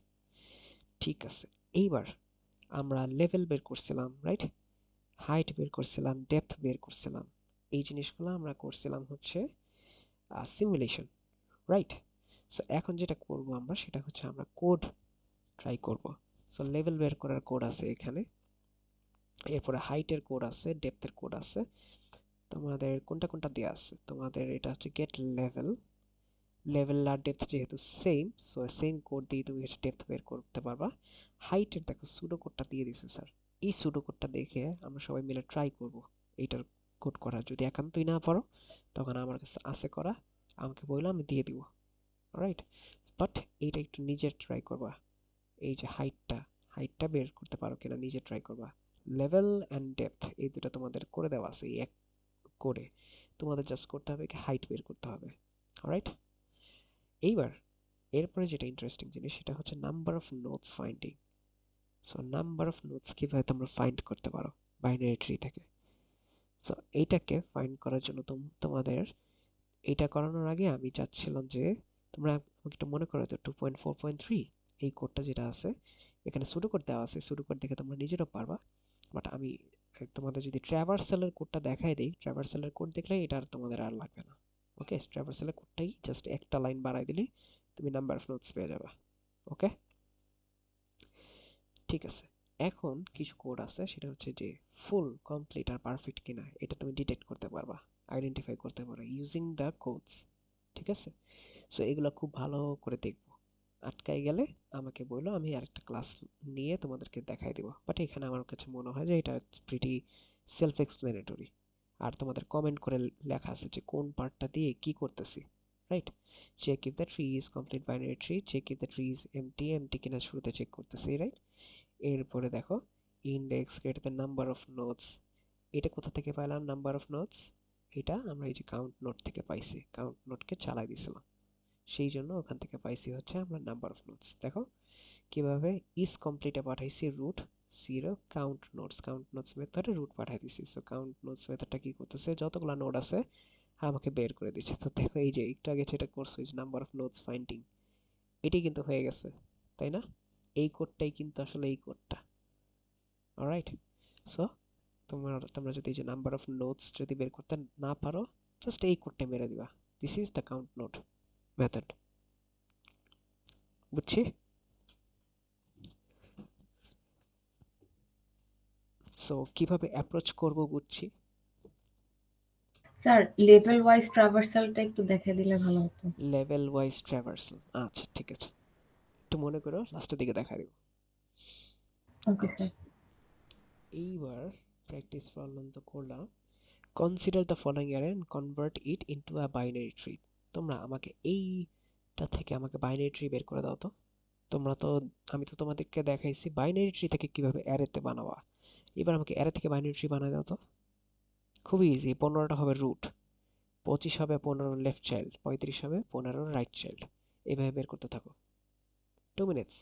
ঠিক আছে। এইবার আমরা লেভেল বের করছিলাম, রাইট? হাইট বের করছিলাম, ডেপথ বের করছিলাম। এই জিনিসগুলো আমরা করছিলাম হচ্ছে সিমুলেশন, রাইট? সো এখন যেটা করব আমরা সেটা হচ্ছে আমরা কোড ট্রাই করব। সো লেভেল বের করার কোড আছে এখানে, এরপরে হাইটের কোড আছে, ডেপথের কোড আছে। তোমাদের কোনটা কোনটা দেওয়া আছে? তোমাদের এটা হচ্ছে গেট লেভেল, লেভেল আর ডেপথ যেহেতু সেম, সো সেম কোড দিয়ে তুমি হচ্ছে ডেপথ বের করতে পারবা। হাইটের দেখো সুডো কোডটা দিয়ে দিছে স্যার, এই সুডো কোডটা দেখে আমরা সবাই মিলে ট্রাই করব এইটার কোড করা। যদি একান্তই না পারো তখন আমার কাছে আছে করা, আমাকে বললে আমি দিয়ে দিব, রাইট? বাট এইটা একটু নিজে ট্রাই করবা। এই যে হাইটটা বের করতে পারো কিনা নিজে ট্রাই করবা। লেভেল অ্যান্ড ডেপথ এই দুটো তোমাদের করে দেওয়া আছে এই এক কোডে, তোমাদের জাস্ট করতে হবে কি হাইট বের করতে হবে, রাইট? এইবার এরপরে যেটা ইন্টারেস্টিং জিনিস সেটা হচ্ছে number of notes finding. So number of notes কিভাবে তোমরা ফাইন্ড করতে পারো বাইনারি ট্রি থেকে। সো এইটাকে ফাইন্ড করার জন্য তোমাদের এইটা করানোর আগে আমি চাচ্ছিলাম যে তোমরা আমাকে একটু মনে করো তো 2.4.3 এই কোডটা যেটা আছে এখানে সুডো কোড দেওয়া আছে, সুডো কোড দেখে তোমরা নিজেরাও পারবা। বাট আমি তোমাদের যদি ট্র্যাভার্সালের কোডটা দেখাই দিই, ট্র্যাভার্সালের কোড দেখলে এটা আর তোমাদের আর লাগবে না। ওকে, ট্র্যাভার্সালের কোডটাই জাস্ট একটা লাইন বাড়াই দিলেই তুমি নাম্বার অফ নোটস পেয়ে যাবে। ওকে, ঠিক আছে। এখন কিছু কোড আছে সেটা হচ্ছে যে ফুল কমপ্লিট আর পারফেক্ট কিনা এটা তুমি ডিটেক্ট করতে পারবা, আইডেন্টিফাই করতে পারো ইউজিং দ্য কোডস, ঠিক আছে? সো এগুলো খুব ভালো করে দেখবো, আটকাই গেলে আমাকে বললো, আমি আরেকটা ক্লাস নিয়ে তোমাদেরকে দেখাই দিব। বাট এখানে আমার কাছে মনে হয় যে এটা প্রিটি সেলফ এক্সপ্লেনেটরি, আর তোমাদের কমেন্ট করে লেখা আছে যে কোন পার্টটা দিয়ে কি করতেছি, right? Check if the tree is complete binary tree, check if the tree is empty কিনা শুরুতে চেক করতেছি, রাইট? এরপরে দেখো index greater than number of nodes, এটা কোথা থেকে পাইলাম নাম্বার অফ নোটস? এটা আমরা এই যে কাউন্ট নোট থেকে পাইছি, কাউন্ট নোটকে চালাই দিয়েছিলাম, সেই জন্য ওখান থেকে পাইছি হচ্ছে আমরা নাম্বার অফ নোটস। দেখো কিভাবে ইজ কমপ্লিটে পাঠাইছি রুট 0 কাউন্ট নোটস মেথডে রুট পাঠাই দিছি। সো কাউন্ট নোটস মেথডটা কি করতেছে, যতগুলো নোড আছে আমাকে বের করে দিচ্ছে। তো দেখো এই যে একটু আগে যেটা করছো, নাম্বার অফ নোটস ফাইন্ডিং, এটি কিন্তু হয়ে গেছে, তাই না? এই কোডটাই কিন্তু আসলে এই কোডটা। অলরাইট, সো তোমরা যদি এই যে নাম্বার অফ নোটস যদি বের করতে না পারো, জাস্ট এই কোডটা মেরে দিবা। This is the count note method. বুঝছি? সো কিভাবে অ্যাপ্রোচ করব বুঝছি। স্যার লেভেল ওয়াইজ ট্রাভার্সালটা একটু দেখাই দিলে ভালো হতো। লেভেল ওয়াইজ ট্র্যাভার্সাল, আচ্ছা ঠিক আছে, একটু মনে করো, লাস্টের দিকে দেখা দিব। Okay sir. এইবার প্র্যাকটিস প্রবলেম তো করলাম। Consider the following array and convert it into a binary tree. তোমরা আমাকে এইটা থেকে আমাকে বাইনারি ট্রি বের করে দাও তো। আমি তো তোমাদেরকে দেখাইছি বাইনারি ট্রি থেকে কিভাবে অ্যারেতে বানাবা। এবার আমাকে অ্যারে থেকে বাইনারি ট্রি বানায় দাও তো। খুবই ইজি। 15টা হবে রুট, 25 হবে 15 লেফট চাইল্ড, 35 হবে 15 রাইট চাইল্ড। এইভাবে বের করতে থাকো। 2 মিনিটস।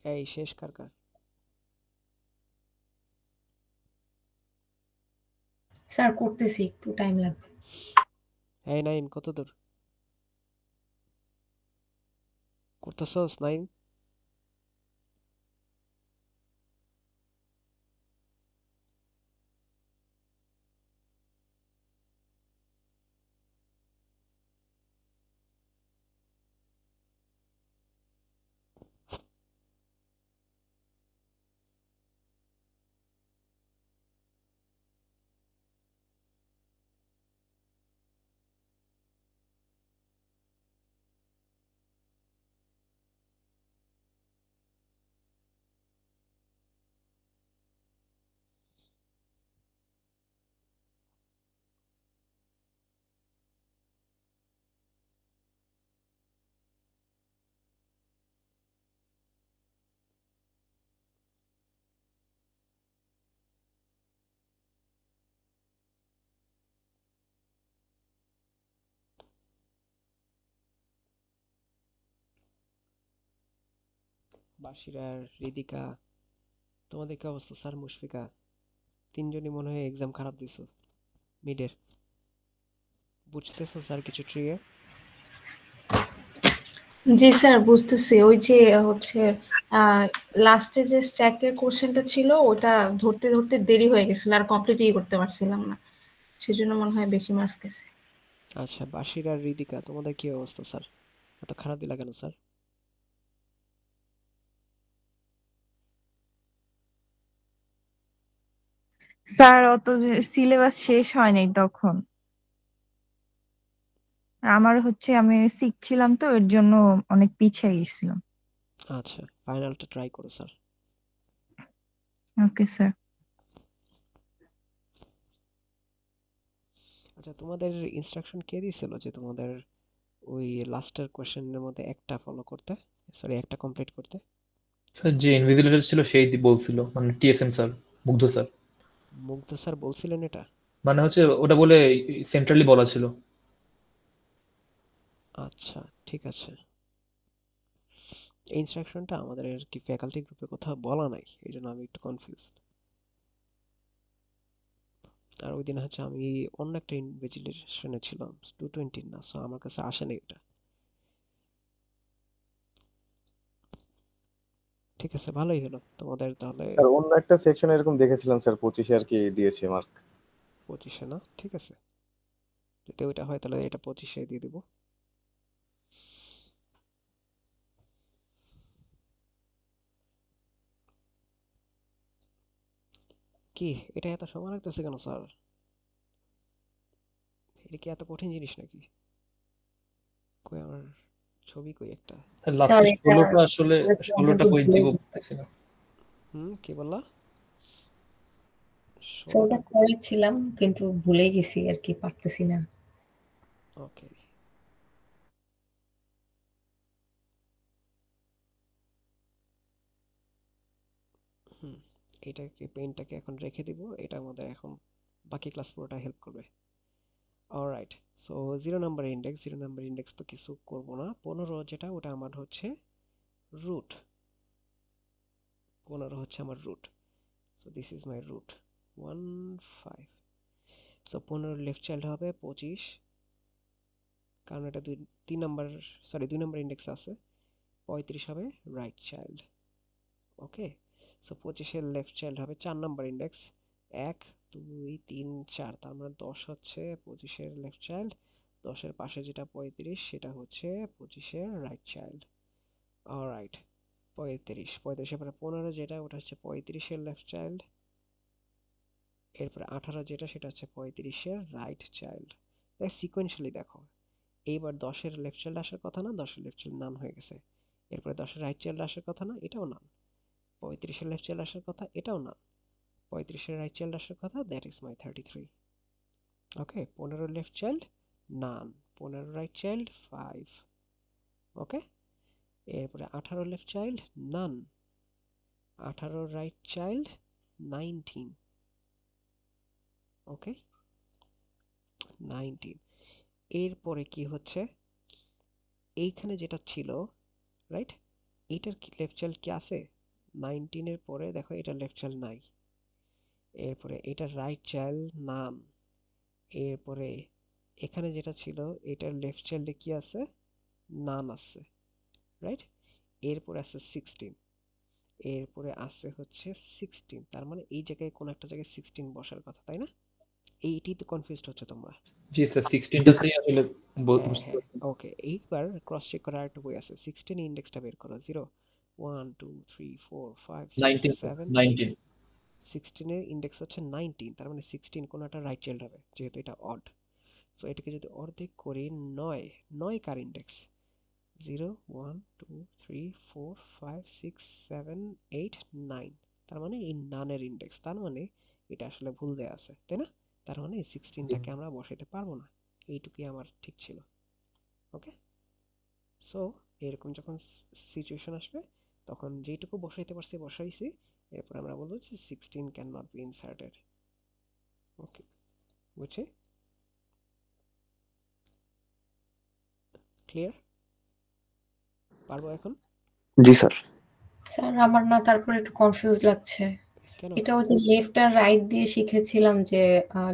এই শেষ কার কার? স্যার করতেছি, একটু টাইম লাগবে। এই নাইম কত দূর করতেছস নাইম? বাশিরা, হৃদিকা, তোমাদের কি অবস্থা স্যার? মুশফিকা, তিনজনই মনে হয় এক্সাম খারাপ দিছো মিডের। বুঝতেছো স্যার কিছু ট্রিয়ে? জি স্যার, বুঝতেছি। ওই যে হচ্ছে লাস্টে যে স্ট্যাকের কোশ্চেনটা ছিল ওটা ধরতে ধরতে দেরি হয়ে গেছিল, আর কমপ্লিটই করতে পারছিলাম না, সেজন্য মনে হয় বেশি মার্কস গেছে। আচ্ছা, বাশিরা, হৃদিকা, তোমাদের কি অবস্থা স্যার? এত খারাপ দিলা কেন স্যার? স্যার অত সিলেবাস শেষ হয়নি তখন। আমার হচ্ছে আমি সিক ছিলাম তো এর জন্য অনেক পিছিয়ে গেছিলাম। আচ্ছা, ফাইনালটা ট্রাই করো স্যার। Okay sir. আচ্ছা, তোমাদের ইনস্ট্রাকশন কে দিয়েছিল যে তোমাদের ওই লাস্টের কোশ্চেনের মধ্যে একটা ফলো করতে, সরি একটা কমপ্লিট করতে? স্যার যে ইনভিজিলেটর ছিল সেই বলছিল, মানে টিএসএম স্যার, মুগ্ধ স্যার। মুগ্ধ স্যার বলছিলেন এটা? মানে হচ্ছে ওটা বলে সেন্ট্রালি বলা ছিল। আচ্ছা, ঠিক আছে। এই ইনস্ট্রাকশনটা আমাদের আর কি ফ্যাকাল্টি গ্রুপে কোথাও বলা নাই, এই জন্য আমি একটু কনফিউজড। আর ওই দিন হচ্ছে আমি অন্য একটা ইনভিজিলেশনে ছিলাম, 220 না, সো আমার কাছে আসেনি ওটা। ঠিক আছে, ভালোই হলো তোমাদের তাহলে। স্যার অন্য একটা সেকশনে এরকম দেখেছিলাম স্যার 25 আর কি দিয়েছে মার্ক। 25-এ না? ঠিক আছে, যদি ওইটা হয় তাহলে এটা 25-এ দিয়ে দিব। কি এটা এত সময় লাগতেছে কেন স্যার? এটা কি এত কঠিন জিনিস নাকি? কই আমার ছবি কই একটা? লাস্টে স্যার এটা 16টা আসলে করেছিলাম 16টা কিন্তু কই ভুলে দিব গেছি। বুঝতেছি না। কি বললা? স্যার 16টা? ওটা করেছিলাম কিন্তু ভুলে গেছি আর কি, পারতেছি না। ওকে, হুম, এটাকে পেনটাকে এখন রেখে দিব, এটা আমাদের এখন বাকি ক্লাস পুরোটা হেল্প করবে। অলরাইট, সো 0 নাম্বার ইন্ডেক্স তো কিছু করব না। 15 যেটা ওটা আমার হচ্ছে রুট। 15 হচ্ছে আমার root, so this is my root 15। So 15 left child হবে 25, কারণ এটা 2 নাম্বার ইন্ডেক্স আছে। 35 হবে রাইট চাইল্ড। ওকে, সো 25-এর লেফট চাইল্ড হবে 4 নাম্বার ইন্ডেক্স, 1 2 3 4, তার মানে 10 হচ্ছে 25-এর লেফট চাইল্ড। 10-এর পাশে যেটা 35 সেটা হচ্ছে 25-এর রাইট চাইল্ড। অলরাইট, 35-এর পরে 15 যেটা ওটা হচ্ছে 35-এর লেফট চাইল্ড। এরপরে 18 যেটা সেটা হচ্ছে 35-এর রাইট চাইল্ড। তাই সিকোয়েন্সিয়ালি দেখো, এইবার 10-এর লেফট চাইল্ড আসার কথা না, 10-এর লেফট চাইল্ড নান হয়ে গেছে। এরপরে 10-এর রাইট চাইল্ড আসার কথা না, এটাও নান। 35-এর লেফট চাইল্ড আসার কথা, এটাও নান। 35-এর রাইট চাইল্ড আসার কথা, that is my 33। Okay, 15 left child none, 15 right child 5। Okay, এরপরে 18 left child none, 18 right child 19। Okay, 19। এরপরে কি হচ্ছে, এইখানে যেটা ছিল রাইট, এইটার কি লেফট চাইল্ড কি আছে? 19-এর পরে দেখো এটা লেফট চাইল্ড নাই। এরপরে এটা রাইট চাইল্ড নান। এরপরে এখানে যেটা ছিল এটার লেফট চাইল্ডে কি আছে? নান আছে, রাইট? এরপরে আছে 16, এরপরে আছে হচ্ছে 16, তার মানে এই জায়গায় কোন একটা জায়গায় 16 বসার কথা, তাই না? এইটাই তো কনফিউজড হচ্ছে তোমরা। জি স্যার, 16টাতেই আসলে হ্যাঁ বুঝতে হ্যাঁ, ওকে, এইবার ক্রস চেক করার একটা বই আছে। 16 ইন্ডেক্সটা বের করো। 0 1 2 3 4 5 6 19 7 8। 19 16 এর ইন্ডেক্স হচ্ছে 19, তার মানে 16 কোন একটা রাইট চাইল্ড হবে, যেহেতু এটা অড। সো এটাকে যদি অর্ধেক করি 9, 9 কার ইন্ডেক্স? 0 1 2 3 4 5 6 7 8 9, তার মানে এই নানের ইন্ডেক্স, তার মানে এটা আসলে ভুল দেয়া আছে, তাই না? তার মানে এই 16টাকে আমরা বসাইতে পারবো না। এইটুকুই আমার ঠিক ছিল। ওকে, সো এরকম যখন সিচুয়েশন আসবে তখন যেইটুকু বসাইতে পারছি বসাইছি, এরপর আমরা বলবো যে 16 ক্যান নট বি ইনসার্টেড। ওকে, বুঝছি? ক্লিয়ার? পারবো এখন? জি স্যার। স্যার আমার না তারপর একটু কনফিউজ লাগছে। কেন? এটা ওই যে লেফট আর রাইট দিয়ে শিখেছিলাম যে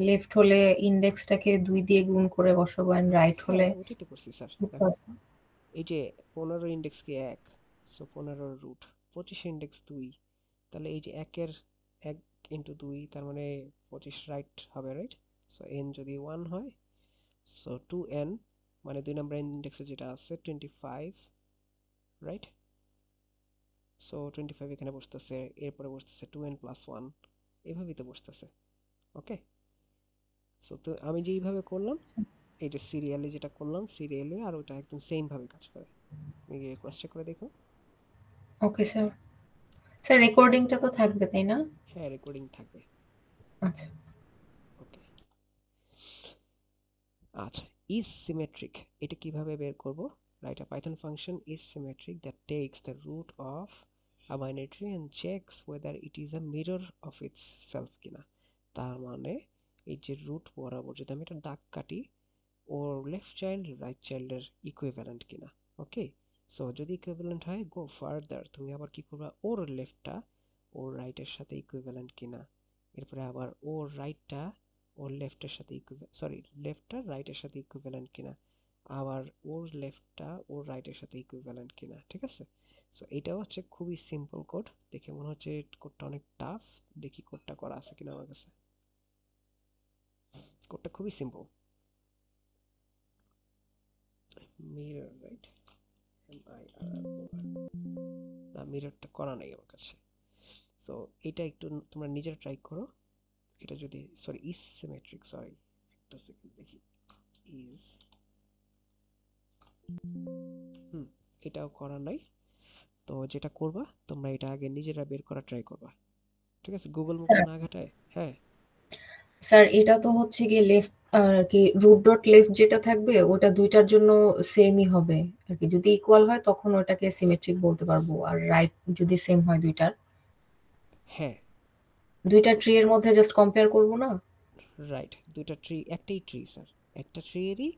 লেফট হলে ইন্ডেক্সটাকে 2 দিয়ে গুণ করে বসাবো এন্ড রাইট হ্যাঁ, হলে ওটাই তো করছি স্যার। two দেখো, বসাবো। এই যে 15 ইন্ডেক্স কি 1, সো 15 রুট, 25 ইন্ডেক্স 2, তাহলে এই যে 1 এর 1 ইন্টু 2 তার মানে 25 রাইট হবে, রাইট? সো n যদি 1 হয়, সো 2n মানে 2 নম্বর ইন্ডেক্সে যেটা আছে 25, রাইট? সো 25 এখানে বসতেছে, এরপরে বসতেছে 2n প্লাস 1, এভাবেই তো বসতেছে। ওকে, সো তো আমি যেইভাবে করলাম, এই যে সিরিয়ালি যেটা করলাম, সিরিয়ালি আর ওটা একদম সেম ভাবে কাজ করে। তুমি গিয়ে ক্রস চেক করে দেখো। Okay sir. স্যার রেকর্ডিংটা তো থাকবে তাই না? হ্যাঁ, রেকর্ডিং থাকবে। আচ্ছা। ওকে, আচ্ছা, is symmetric এটা কিভাবে বের করব? Write a Python function is symmetric that takes the root of a binary tree and checks whether it is a mirror of itself কিনা। তার মানে এই যে রুট বরাবর যদি আমি একটা দাগ কাটি, ওর লেফট চাইল্ড রাইট চাইল্ডের ইকুইভ্যালেন্ট কিনা। ওকে, সো যদি ইকুইভ্যালেন্ট হয়, গো ফার্দার, তুমি আবার কি করবা, ওর লেফটটা ওর রাইটের সাথে ইকুইভ্যালেন্ট কিনা, এরপরে আবার ওর রাইটটা ওর লেফটের সাথে লেফটটা রাইটের সাথে ইকুইভ্যালেন্ট কিনা, আবার ওর লেফটটা ওর রাইটের সাথে ইকুইভ্যালেন্ট কিনা। ঠিক আছে, সো এটা হচ্ছে খুবই সিম্পল কোড। দেখে মনে হচ্ছে কোডটা অনেক টাফ, দেখি কোডটা করা আছে কিনা আমার কাছে। কোডটা খুবই সিম্পল। Mirror, right? না, মিররটা করা নাই আমার কাছে। সো এটা একটু তোমরা নিজেরা ট্রাই করো। এটা যদি ইজ সিমেট্রিক, একটা সেকেন্ড দেখি, ইজ, এটাও করা নাই। তো যেটা করবা, তোমরা এটা আগে নিজেরা বের করা ট্রাই করবা। ঠিক আছে, গুগল মুগল না ঘাটায়। হ্যাঁ স্যার এটা তো হচ্ছে গিয়ে লেফট আর কি রুট ডট লেফট যেটা থাকবে ওটা দুইটার জন্য সেমই হবে আর কি, যদি ইকুয়াল হয় তখন ওটাকে সিমেট্রিক বলতে পারবো, আর রাইট যদি সেম হয় দুইটার, হ্যাঁ, দুইটা ট্রি এর মধ্যে জাস্ট কম্পেয়ার করব না? রাইট, দুইটা ট্রি, একটাই ট্রি স্যার, একটা ট্রি এরই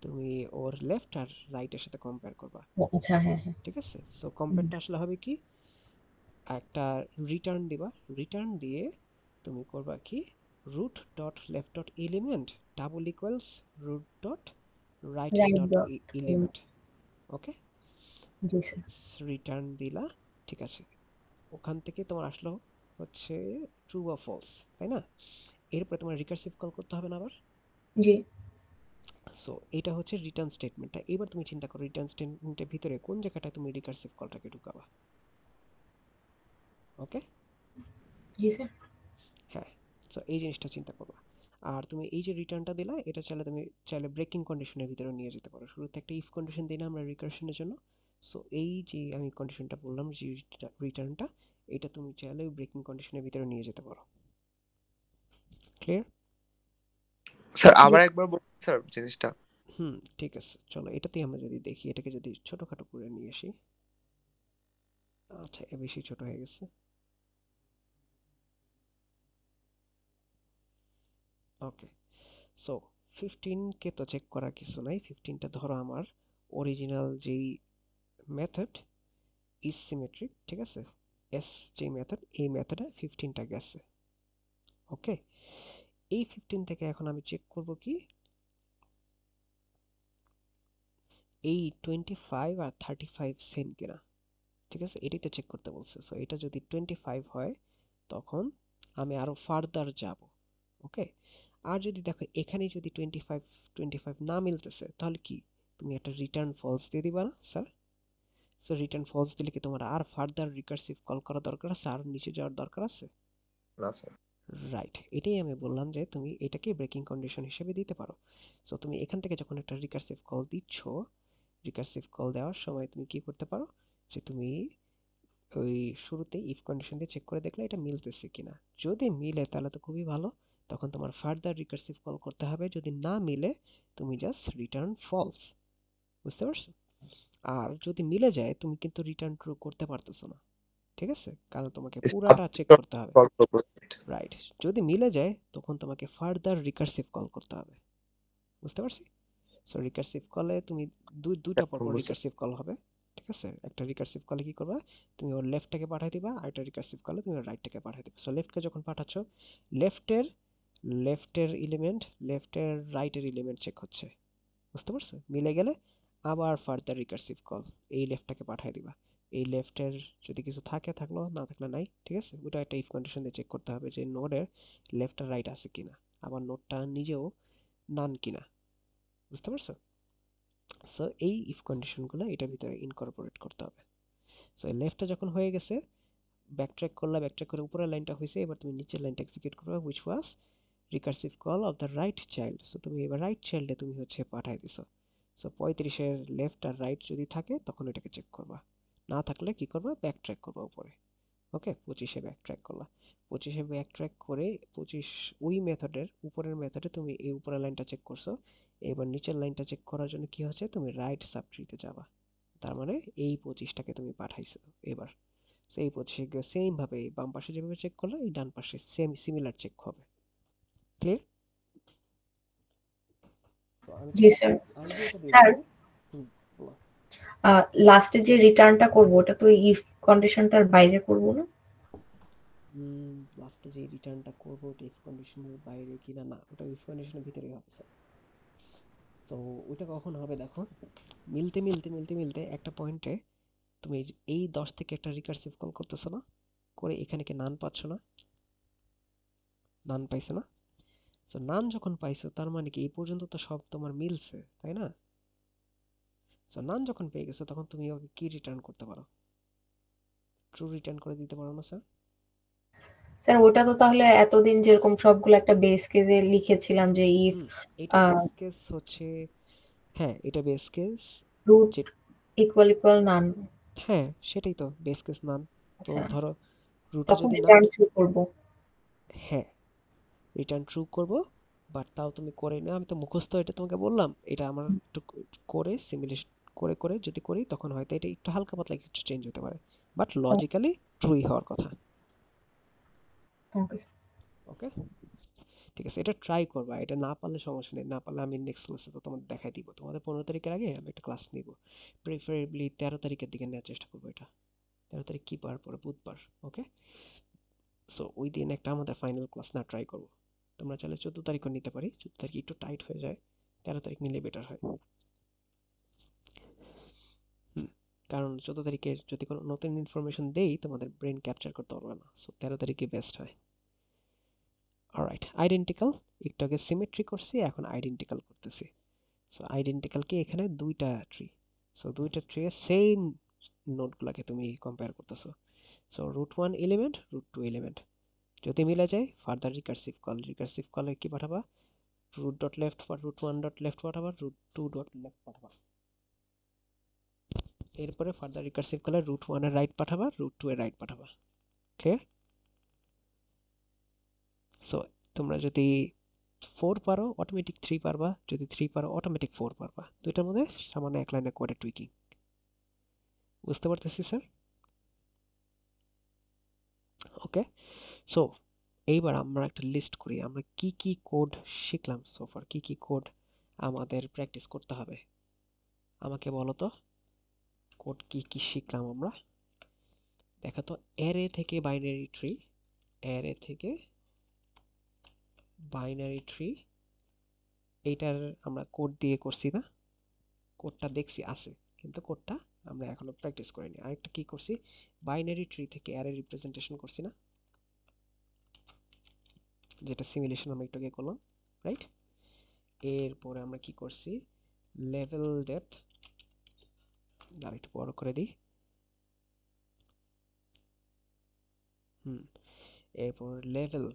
তুমি ওর লেফট আর রাইটের সাথে কম্পেয়ার করবা। ও আচ্ছা, হ্যাঁ হ্যাঁ। ঠিক আছে, সো কম্পেয়ারটা আসলে হবে কি, একটা রিটার্ন দিবা, রিটার্ন দিয়ে তুমি করবা কি, root dot left dot element double equals root dot right right dot dot element. Okay, জি স্যার। রিটার্ন দিলা। ঠিক আছে, ওখান থেকে তোমার আসলো হচ্ছে ট্রু বা ফলস, তাই না? এরপরে তোমার রিকার্সিভ কল করতে হবে না আবার। জি সো এটা হচ্ছে রিটার্ন স্টেটমেন্টটা। এবার তুমি চিন্তা করো রিটার্ন স্টেটমেন্টের ভিতরে কোন জায়গাটায় তুমি রিকার্সিভ কলটাকে ঢুকাবা। ওকে, জি স্যার। হ্যাঁ, সো এই জিনিসটা চিন্তা করবা। আর তুমি এই যে রিটার্নটা দিলা, এটা তুমি চাইলে ব্রেকিং কন্ডিশনের ভিতরে নিয়ে যেতে পারো। শুরুতে একটা ইফ কন্ডিশন দিই না আমরা রিকার্শনের জন্য, সো এই যে আমি কন্ডিশনটা বললাম যে রিটার্নটা, এটা তুমি চাইলে ব্রেকিং কন্ডিশনের ভিতরে নিয়ে যেতে পারো। ক্লিয়ার? স্যার আবার একবার বলুন স্যার জিনিসটা। ঠিক আছে, চলো এটাতেই আমরা যদি দেখি, এটাকে যদি ছোটখাটো করে নিয়ে আসি। আচ্ছা, বেশি ছোট হয়ে গেছে। ওকে, সো 15 কে তো চেক করার কিছু নাই। 15টা ধরো আমার অরিজিনাল যেই মেথড ইজ সিমেট্রিক, ঠিক আছে, এস যে মেথড, এই মেথডে 15টা গেছে। ওকে, এই 15 থেকে এখন আমি চেক করব কি, এই 25 আর 35 সেম কিনা। ঠিক আছে, এটাই তো চেক করতে বলছে। সো এটা যদি 25 হয়, তখন আমি আরো ফার্দার যাব। ওকে, আর যদি দেখো এখানে যদি 25 না মিলতেছে, তাহলে কি তুমি একটা রিটার্ন ফলস দিয়ে দিবা না স্যার? সো রিটার্ন ফলস দিলে কি তোমার আর ফার্দার রিকার্সিভ কল করা দরকার আছে, আর নিচে যাওয়ার দরকার আছে? না স্যার। রাইট, এটাই আমি বললাম যে তুমি এটাকে ব্রেকিং কন্ডিশন হিসেবে দিতে পারো। সো তুমি এখান থেকে যখন একটা রিকার্সিভ কল দিচ্ছ, রিকার্সিভ কল দেওয়ার সময় তুমি কি করতে পারো, যে তুমি ওই শুরুতে ইফ কন্ডিশন দিয়ে চেক করে দেখলে এটা মিলতেছে কিনা। যদি মিলে তাহলে তো খুবই ভালো, তখন তোমার ফার্দার রিকার্সিভ কল করতে হবে। যদি না মিলে, তুমি জাস্ট রিটার্ন ফলস। বুঝতে পারছো? আর যদি মিলে যায়, তুমি কিন্তু রিটার্ন ট্রু করতে পারতেছো না। ঠিক আছে, কারণ তোমাকে পুরাটা চেক করতে হবে। রাইট, যদি মিলে যায় তখন তোমাকে ফার্দার রিকার্সিভ কল করতে হবে। বুঝতে পারছি? সো রিকার্সিভ কলে তুমি দুইটা পরপর রিকার্সিভ কল হবে। ঠিক ঠিক আছে? একটা রিকার্সিভ কলে কি করবা, তুমি ওর লেফটটাকে পাঠিয়ে দিবা, আর একটা রিকার্সিভ কলে তুমি ওর রাইটটাকে পাঠিয়ে দিবা। সো লেফটকে যখন পাঠাচ্ছ, লেফটের লেফটের রাইটের এলিমেন্ট চেক হচ্ছে, বুঝতে পারছো? মিলে গেলে আবার ফার্দার রিকার্সিভ কল এই লেফটটাকে পাঠিয়ে দিবা। এই লেফটের যদি কিছু থাকে থাকলো, না থাকলে নাই, ঠিক আছে? ওটা একটা ইফ কন্ডিশন দিয়ে চেক করতে হবে যে নোডের লেফট আর রাইট আছে কিনা, আবার নোডটা নিজেও নান কিনা, বুঝতে পারছো? সো এই ইফ কন্ডিশনগুলো এটার ভিতরে ইনকর্পোরেট করতে হবে। সো লেফটটা যখন হয়ে গেছে, ব্যাকট্র্যাক করে উপরের লাইনটা হয়েছে, এবার তুমি নিচের লাইনটা এক্সিকিউট করবে, which was recursive call of the right child. So তুমি এবার রাইট চাইল্ডে তুমি হচ্ছে পাঠাই দিছো। সো 35-এর লেফট আর রাইট যদি থাকে তখন এটাকে চেক করবা, না থাকলে কি করবা, ব্যাকট্র্যাক করবা উপরে। ওকে, 25-এ ব্যাকট্র্যাক করলা, 25-এ ব্যাকট্র্যাক করে 25 ওই মেথডের উপরের মেথডে তুমি এই উপরের লাইনটা চেক করছো। এবার নিচের লাইনটা চেক করার জন্য কি হচ্ছে, তুমি রাইট সাবট্রিতে যাবা, তার মানে এই 25টাকে তুমি পাঠাইছো এবার। সো এই 25-এ গিয়ে সেম ভাবে বাম পাশে যেভাবে চেক করলে এই ডান পাশে সেম সিমিলার চেক হবে। ক্লিয়ার? জি স্যার। স্যার লাস্টে যে রিটার্নটা করব ওটা তো ইফ কন্ডিশনটার বাইরে করব না? লাস্টে যে রিটার্নটা করব ওটা ইফ কন্ডিশনের বাইরে কিনা, না ওটা ইফ কন্ডিশনের ভিতরেই হবে স্যার। সো ওইটা কখন হবে দেখো, মিলতে একটা পয়েন্টে তুমি এই 10 থেকে একটা রিকার্সিভ কল করতেছো না, করে এখানে কি নান পাচ্ছ না, নান পাইছো না? সো নান যখন পাইছো তার মানে কি এই পর্যন্ত তো সব তোমার মিলছে, তাই না? সো নান যখন পেয়ে গেছো তখন তুমি ওকে কি রিটার্ন করতে পারো, ট্রু রিটার্ন করে দিতে পারো না স্যার? স্যার ওটা তো তাহলে এতদিন যেরকম সবগুলো একটা বেস কেসে লিখেছিলাম যে ইফ এটা বেস কেস হচ্ছে, হ্যাঁ এটা বেস কেস, রুট ইকুয়াল নান। হ্যাঁ সেটাই তো বেস কেস নান। তো ধরো রুটে তখন যদি নান, রিটার্ন ট্রু করব। হ্যাঁ রিটার্ন ট্রু করব, বাট তাও তুমি করে না, আমি তো মুখস্থ এটা তোমাকে বললাম, এটা আমার একটু করে সিমুলেশন করে যদি করি তখন হয়তো এটা একটু হালকা পাতলা কিছু চেঞ্জ হতে পারে, বাট লজিক্যালি ট্রুই হওয়ার কথা। ওকে ওকে ঠিক আছে, এটা ট্রাই করবা, এটা না পারলে সমস্যা নেই, না পারলে আমি নেক্সট ক্লাসে তো তোমাদের দেখাই দিব। তোমাদের 15 তারিখের আগে আমি একটা ক্লাস নিব, প্রিফারেবলি 13 তারিখের দিকে নেওয়ার চেষ্টা করবো। এটা 13 তারিখ কি বার পরে, বুধবার। ওকে, সো ওই দিন একটা আমাদের ফাইনাল ক্লাস না ট্রাই করবো। তোমরা চাইলে 14 তারিখও নিতে পারি, 14 তারিখ একটু টাইট হয়ে যায়, 13 তারিখ নিলে বেটার হয়। কারণ 14 তারিখে যদি কোনো নতুন ইনফরমেশন দেই তোমাদের ব্রেন ক্যাপচার করতে পারবে না, সো 13 তারিখে বেস্ট হয়। অলরাইট, আইডেন্টিক্যাল একটু আগে সিমেট্রি করছি, এখন আইডেন্টিক্যাল করতেছি। সো আইডেন্টিক্যালকে এখানে দুইটা ট্রি, সো দুইটা ট্রি এর সেম নোডগুলোকে তুমি কম্পেয়ার করতেছো। So root 1 element, root 2 element যদি মিলে যায় ফার্দার রিকার্সিভ কলে কি পাঠাবা, রুট ডট লেফট বা রুট 1 ডট লেফট পাঠাবা, রুট 2 ডট লেফট পাঠাবা। এরপরে ফার্দার রিকার্সিভ কলে রুট 1 এর রাইট পাঠাবা, রুট 2 এর রাইট পাঠাবা। ক্লিয়ার? সো তোমরা যদি 4 পারো অটোমেটিক 3 পারবা, যদি 3 পারো অটোমেটিক 4 পারবা। দুইটার মধ্যে সামান্য এক লাইনে কোডে টুইকিং। বুঝতে পারতেছি স্যার? ওকে, সো এইবার আমরা একটা লিস্ট করি আমরা কি কি কোড শিখলাম সোফার, কি কি কোড আমাদের প্র্যাকটিস করতে হবে। আমাকে বলো তো কোড কি কি শিখলাম আমরা। দেখো তো, অ্যারে থেকে বাইনারি ট্রি, অ্যারে থেকে বাইনারি ট্রি, এইটার আমরা কোড দিয়ে করছি না, কোডটা দেখছি আছে, কিন্তু কোডটা আমরা এখনো প্র্যাকটিস করিনি। আরেকটা কি করছি, বাইনারি ট্রি থেকে অ্যারে রিপ্রেজেন্টেশন করছি না, যেটা সিমুলেশন আমরা একটু আগে করলাম, রাইট? এরপরে আমরা কি করছি, লেভেল ডেপথ, আর একটু বড় করে দিই, এরপর লেভেল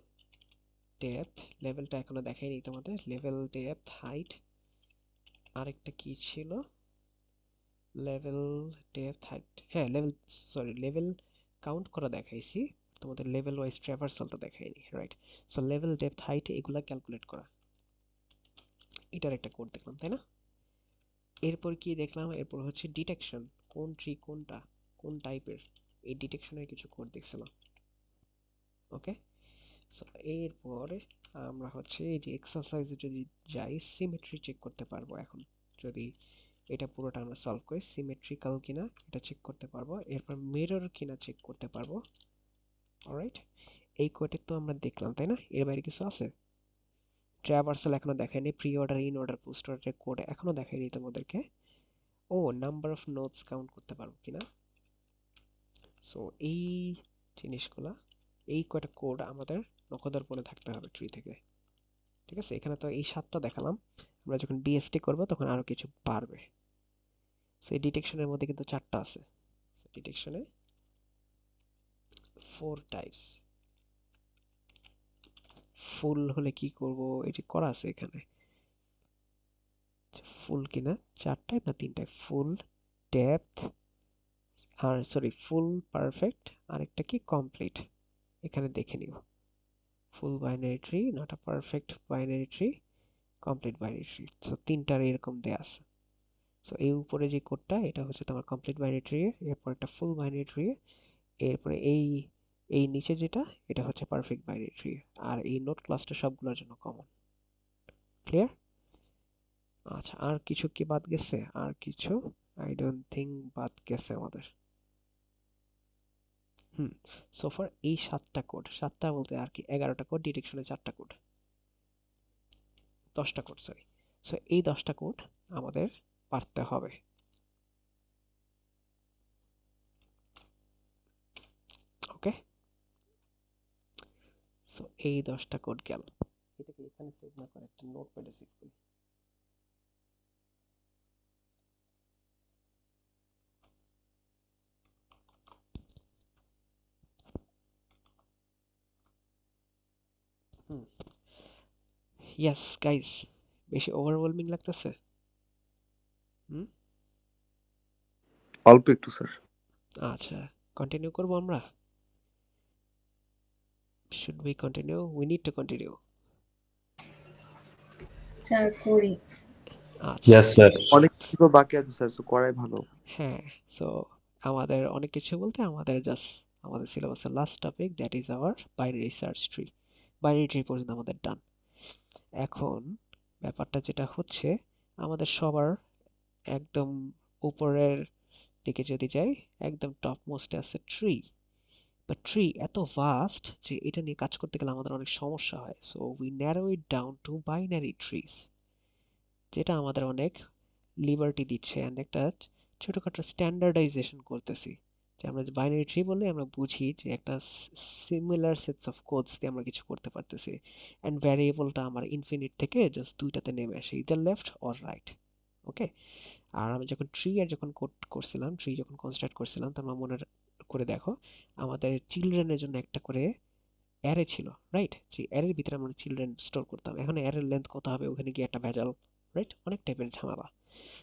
ডেপথ, লেভেলটা এখনো দেখাইনি তোমাদের, লেভেল ডেপথ হাইট, আরেকটা কি ছিল, লেভেল ডেপথ হাইট, হ্যাঁ লেভেল কাউন্ট করা দেখাইছি তোমাদের, লেভেল ওয়াইজ ট্র্যাভার্সালটা দেখাইনি, right? So level depth height এগুলা ক্যালকুলেট করা, এটার একটা কোড দেখলাম, তাই না? এরপর কি দেখলাম, এরপর হচ্ছে ডিটেকশন, কোন ট্রি কোনটা কোন টাইপের, এই ডিটেকশনের কিছু কোড দেখছিলাম। ওকে, সো এরপরে আমরা হচ্ছে এই যে এক্সারসাইজে যদি যাই সিমেট্রি চেক করতে পারবো এখন, যদি এটা পুরোটা আমরা সলভ করি, সিমেট্রিক্যাল কিনা এটা চেক করতে পারবো, এরপর মিরর কিনা চেক করতে পারবো। অলরাইট, এই কোডে তো আমরা দেখলাম, তাই না? এর বাইরে কিছু আছে? ট্র্যাভার্সাল এখনো দেখায়নি, pre order, in order, post অর্ডারের কোড এখনো দেখায়নি তোমাদেরকে। ও, নাম্বার অফ নোটস কাউন্ট করতে পারবো কিনা। সো এই জিনিসগুলা, এই কয়টা কোড আমাদের নখদর্পণে থাকতে হবে ট্রি থেকে। ঠিক আছে, এখানে তো এই 7টা দেখালাম, আমরা যখন বিএসটি করব তখন আরো কিছু বাড়বে। সো এই ডিটেকশনের মধ্যে কিন্তু 4টা আছে। So ডিটেকশনে 4 types. ফুল হলে কি করব, এটি করা আছে এখানে। ফুল কিনা 4 টাইপ না 3 টাইপ? ফুল, ডেপথ, আর সরি ফুল, পারফেক্ট, আরেকটা কি কমপ্লিট। এখানে দেখে নিও, full binary tree, not a perfect binary tree, complete binary tree. So 3টার এরকম দেয়া আছে। সো এই উপরে যে কোডটা, এটা হচ্ছে তোমার কমপ্লিট বাইনারি ট্রি, এরপর একটা ফুল বাইনারি ট্রি, এরপরে এই এই নিচে যেটা, এটা হচ্ছে পারফেক্ট বাইনারি ট্রি। আর এই নোট ক্লাসটা সবগুলোর জন্য কমন। ক্লিয়ার? আচ্ছা, আর কিছু কি বাদ গেছে? আর কিছু আই ডোন্ট থিঙ্ক বাদ গেছে আমাদের। সো ফার এই 7টা কোড, 7টা বলতে আর কি 11টা কোড, ডিটেকশনে 4টা কোড, 10টা কোড, সরি। সো এই 10টা কোড আমাদের পারতে হবে। ওকে, সো এই 10টা কোড গেল। এটাকে এখানে সেভ না করে একটা নোটপ্যাডে সেভ করি। ইয়েস গাইস, বেশি ওভারওয়েলমিং লাগতেছে? অল্প একটু স্যার। আচ্ছা, কন্টিনিউ করব আমরা? Should we continue? We need to continue. Sir করি। আচ্ছা, Yes, sir. অনেক কিছু বাকি আছে স্যার, সো করাই ভালো। হ্যাঁ। সো আমাদের অনেক কিছু বলতে আমাদের জাস্ট আমাদের সিলেবাসের last topic, that is our binary search tree. Binary tree পর্যন্ত আমাদের ডান। এখন ব্যাপারটা যেটা হচ্ছে, আমাদের সবার একদম উপরের দিকে যদি যাই, একদম টপ মোস্টে আছে ট্রি। বাট ট্রি এত ভাস্ট যে এটা নিয়ে কাজ করতে গেলে আমাদের অনেক সমস্যা হয়। So we narrow it down to binary trees, যেটা আমাদের অনেক লিবার্টি দিচ্ছে অ্যান্ড একটা ছোটখাটো স্ট্যান্ডার্ডাইজেশন করতেছি। যে আমরা যে বাইনারি ট্রি বললে আমরা বুঝি যে একটা সিমিলার সেটস অফ কোডস দিয়ে আমরা কিছু করতে পারতেছি, অ্যান্ড ভ্যারিয়েবলটা আমার ইনফিনিট থেকে জাস্ট দুইটাতে নেমে আসে, ইদার লেফট অর রাইট। ওকে, আর আমি যখন ট্রি এর যখন কোড করছিলাম, ট্রি যখন কনস্ট্রাক্ট করছিলাম, তোমরা মনে করে দেখো, আমাদের চিলড্রেনের জন্য একটা করে অ্যারে ছিল, রাইট? যে অ্যারের ভিতরে আমরা চিলড্রেন স্টোর করতাম। এখন অ্যারের লেন্থ কত হবে, ওখানে গিয়ে একটা ভেজাল, রাইট? অনেক টাইপের ঝামেলা।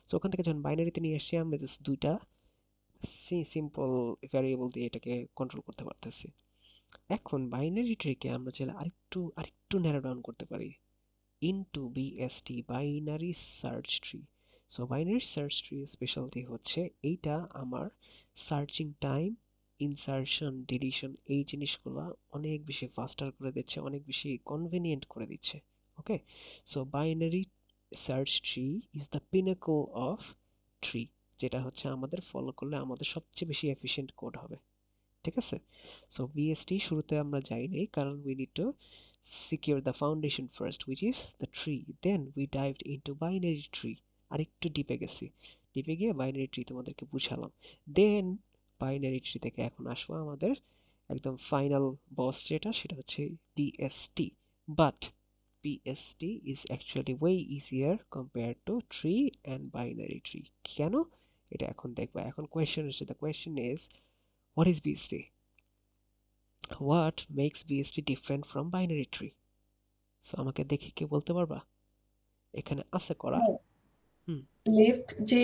সো ওখান থেকে যখন বাইনারিতে নিয়ে এসে আমরা জাস্ট দুইটা সিম্পল ভ্যারিয়েবল দিয়ে এটাকে কন্ট্রোল করতে পারতেছি। এখন বাইনারি ট্রিকে আমরা চাইলে আরেকটু ন্যারো ডাউন করতে পারি into BST, binary search tree. So binary search tree speciality হচ্ছে এইটা আমার সার্চিং টাইম, ইনসার্শন, ডিলিশন, এই জিনিসগুলো অনেক বেশি ফাস্টার করে দিচ্ছে, অনেক বেশি কনভিনিয়েন্ট করে দিচ্ছে। Okay, so binary search tree is the pinnacle of tree, যেটা হচ্ছে আমাদের ফলো করলে আমাদের সবচেয়ে বেশি এফিশিয়েন্ট কোড হবে। ঠিক আছে, সো বিএসটি শুরুতে আমরা যাইনি, কারণ we need to secure the foundation first, which is the tree. Then we dived into binary tree. আরেকটু ডিপে গেছি, ডিপে গিয়ে বাইনারি ট্রি তোমাদেরকে বুঝালাম। দেন বাইনারি ট্রি থেকে এখন আসবো আমাদের একদম ফাইনাল বস যেটা, সেটা হচ্ছে BST. But BST is actually way easier compare to tree and binary tree. কেন, এটা এখন দেখবা। এখন কোয়েশ্চেন হচ্ছে, the question is what is BST? What makes BST different from binary tree? So আমাকে দেখে কি বলতে পারবা? এখানে আছে করা। লেফট যে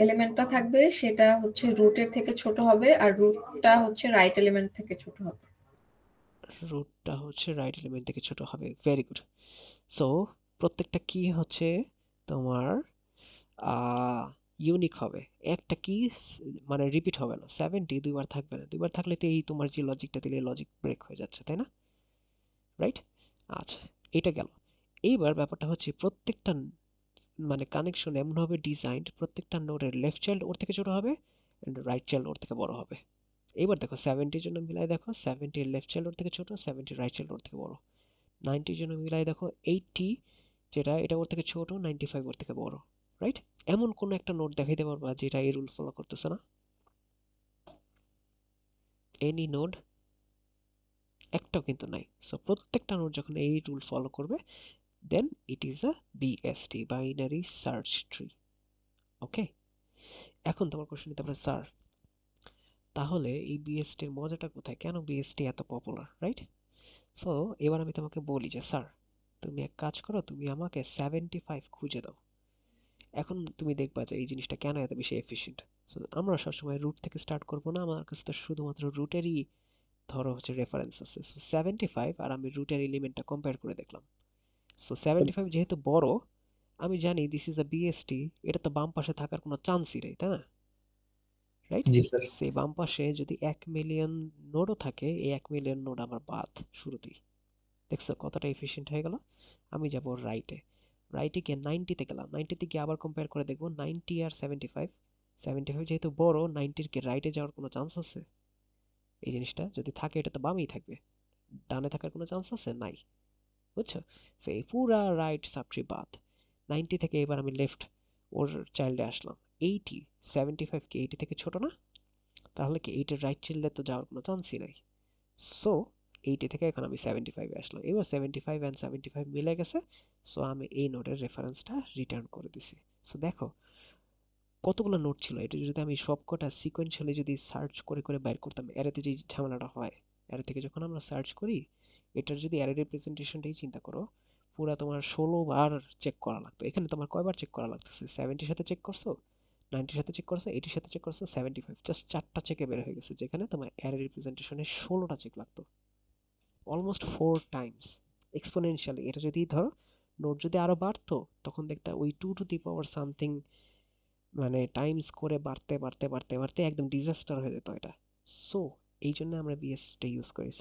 এলিমেন্টটা থাকবে সেটা হচ্ছে রুটের থেকে ছোট হবে, আর রুটটা হচ্ছে রাইট এলিমেন্ট থেকে ছোট হবে। রুটটা হচ্ছে রাইট এলিমেন্ট থেকে ছোট হবে। Very good. সো প্রত্যেকটা কি হচ্ছে তোমার ইউনিক হবে। একটা কি মানে রিপিট হবে না, 70 দুইবার থাকবে না। দুইবার থাকলে তো এই তোমার যে লজিকটা দিলে লজিক ব্রেক হয়ে যাচ্ছে, তাই না? রাইট? আচ্ছা, এটা গেল। এইবার ব্যাপারটা হচ্ছে প্রত্যেকটা মানে কানেকশন এমনভাবে ডিজাইনড প্রত্যেকটা নোডের লেফট চাইল্ড ওর থেকে ছোট হবে এন্ড রাইট চাইল্ড ওর থেকে বড় হবে। এবার দেখো 70 জন্য মিলাই দেখো 70 লেফট চাইল্ড ওর থেকে ছোট, 70 রাইট চাইল্ড ওর থেকে বড়। 90 জন্য মিলাই দেখো 80 যেটা এটা ওর থেকে ছোট, 95 ওর থেকে বড়, রাইট? এমন কোন একটা নোড দেখাইতে পারবা যেটা এই রুল ফলো করতেছে না? Any node? একটাও কিন্তু নাই। সো প্রত্যেকটা নোড যখন এই রুল ফলো করবে then it is a BST, binary search tree. Okay, এখন তোমার কোশ্চেন নিতে পারে স্যার তাহলে এই বিএসটির মজাটা কোথায়, কেন বিএসটি এত পপুলার, রাইট? সো এবার আমি তোমাকে বলি যে স্যার তুমি এক কাজ করো, তুমি আমাকে 75 খুঁজে দাও। এখন তুমি দেখবা যে এই জিনিসটা কেন এত বেশি এফিশিয়েন্ট। সো আমরা সবসময় রুট থেকে স্টার্ট করবো না, আমার কাছে তো শুধুমাত্র রুটেরই ধরো হচ্ছে রেফারেন্স আছে। সো 75 আর আমি রুটের এলিমেন্টটা কম্পেয়ার করে দেখলাম। সো 75 যেহেতু বড়, আমি জানি দিস ইজ আ বিএসটি, এটা তো বাম পাশে থাকার কোনো চান্সই নেই, তাই না? রাইট? জি স্যার। সেই বাম পাশে যদি 1 মিলিয়ন নোডও থাকে, এই 1 মিলিয়ন নোড আমার বাদ শুরুতেই। দেখছো কতটা এফিশিয়েন্ট হয়ে গেল? আমি যাব রাইটে, রাইটে গিয়ে 90-তে গেলাম, 90-তে গিয়ে আবার কম্পেয়ার করে দেখবো 90 আর 75, 75 যেহেতু বড়, 90-র কি রাইটে যাওয়ার কোনো চান্স আছে? এই জিনিসটা যদি থাকে এটা তো বামেই থাকবে, ডানে থাকার কোনো চান্স আছে? নাই, বুঝছো? সেই পুরা রাইট সাবট্রি বাদ। 90 থেকে এবার আমি লেফট ওর চাইল্ডে আসলাম, 80, 75 কি 80 থেকে ছোট না? তাহলে কি 80 এর রাইট চাইল্ডে তো যাওয়ার কোনো চান্সই নাই। সো 80 থেকে এখন আমি 75 এ আসলাম। এবার 75 and 75 মিলে গেছে। সো আমি এই নোডের রেফারেন্সটা রিটার্ন করে দিছি। সো দেখো কতগুলো নোড ছিল, এটা যদি আমি সবকটা সিকোয়েন্সিয়ালি যদি সার্চ করে করে বের করতাম, অ্যারেতে যে ঝামেলাটা হয়, অ্যারে থেকে যখন আমরা সার্চ করি, এটার যদি অ্যারে রিপ্রেজেন্টেশনটাই চিন্তা করো, পুরা তোমার 16 বার চেক করা লাগতো। এখানে তোমার কয়বার চেক করা লাগতেছে? 70 সাথে চেক করছো, 90 সাথে চেক করছো, 80 সাথে চেক করছো, 75 জাস্ট 4টা চেকে বের হয়ে গেছে, যেখানে তোমার অ্যারে রিপ্রেজেন্টেশনে 16টা চেক লাগতো। Almost 4 Times exponentially. এটা যদি ধরো নোট যদি আরো বাড়তো, তখন দেখতে ওই 2 টু দি পাওয়ার সামথিং মানে টাইমস করে বাড়তে বাড়তে বাড়তে বাড়তে একদম ডিজাস্টার হয়ে যেত এটা। সো এই জন্য আমরা বিএসটি ইউজ করি।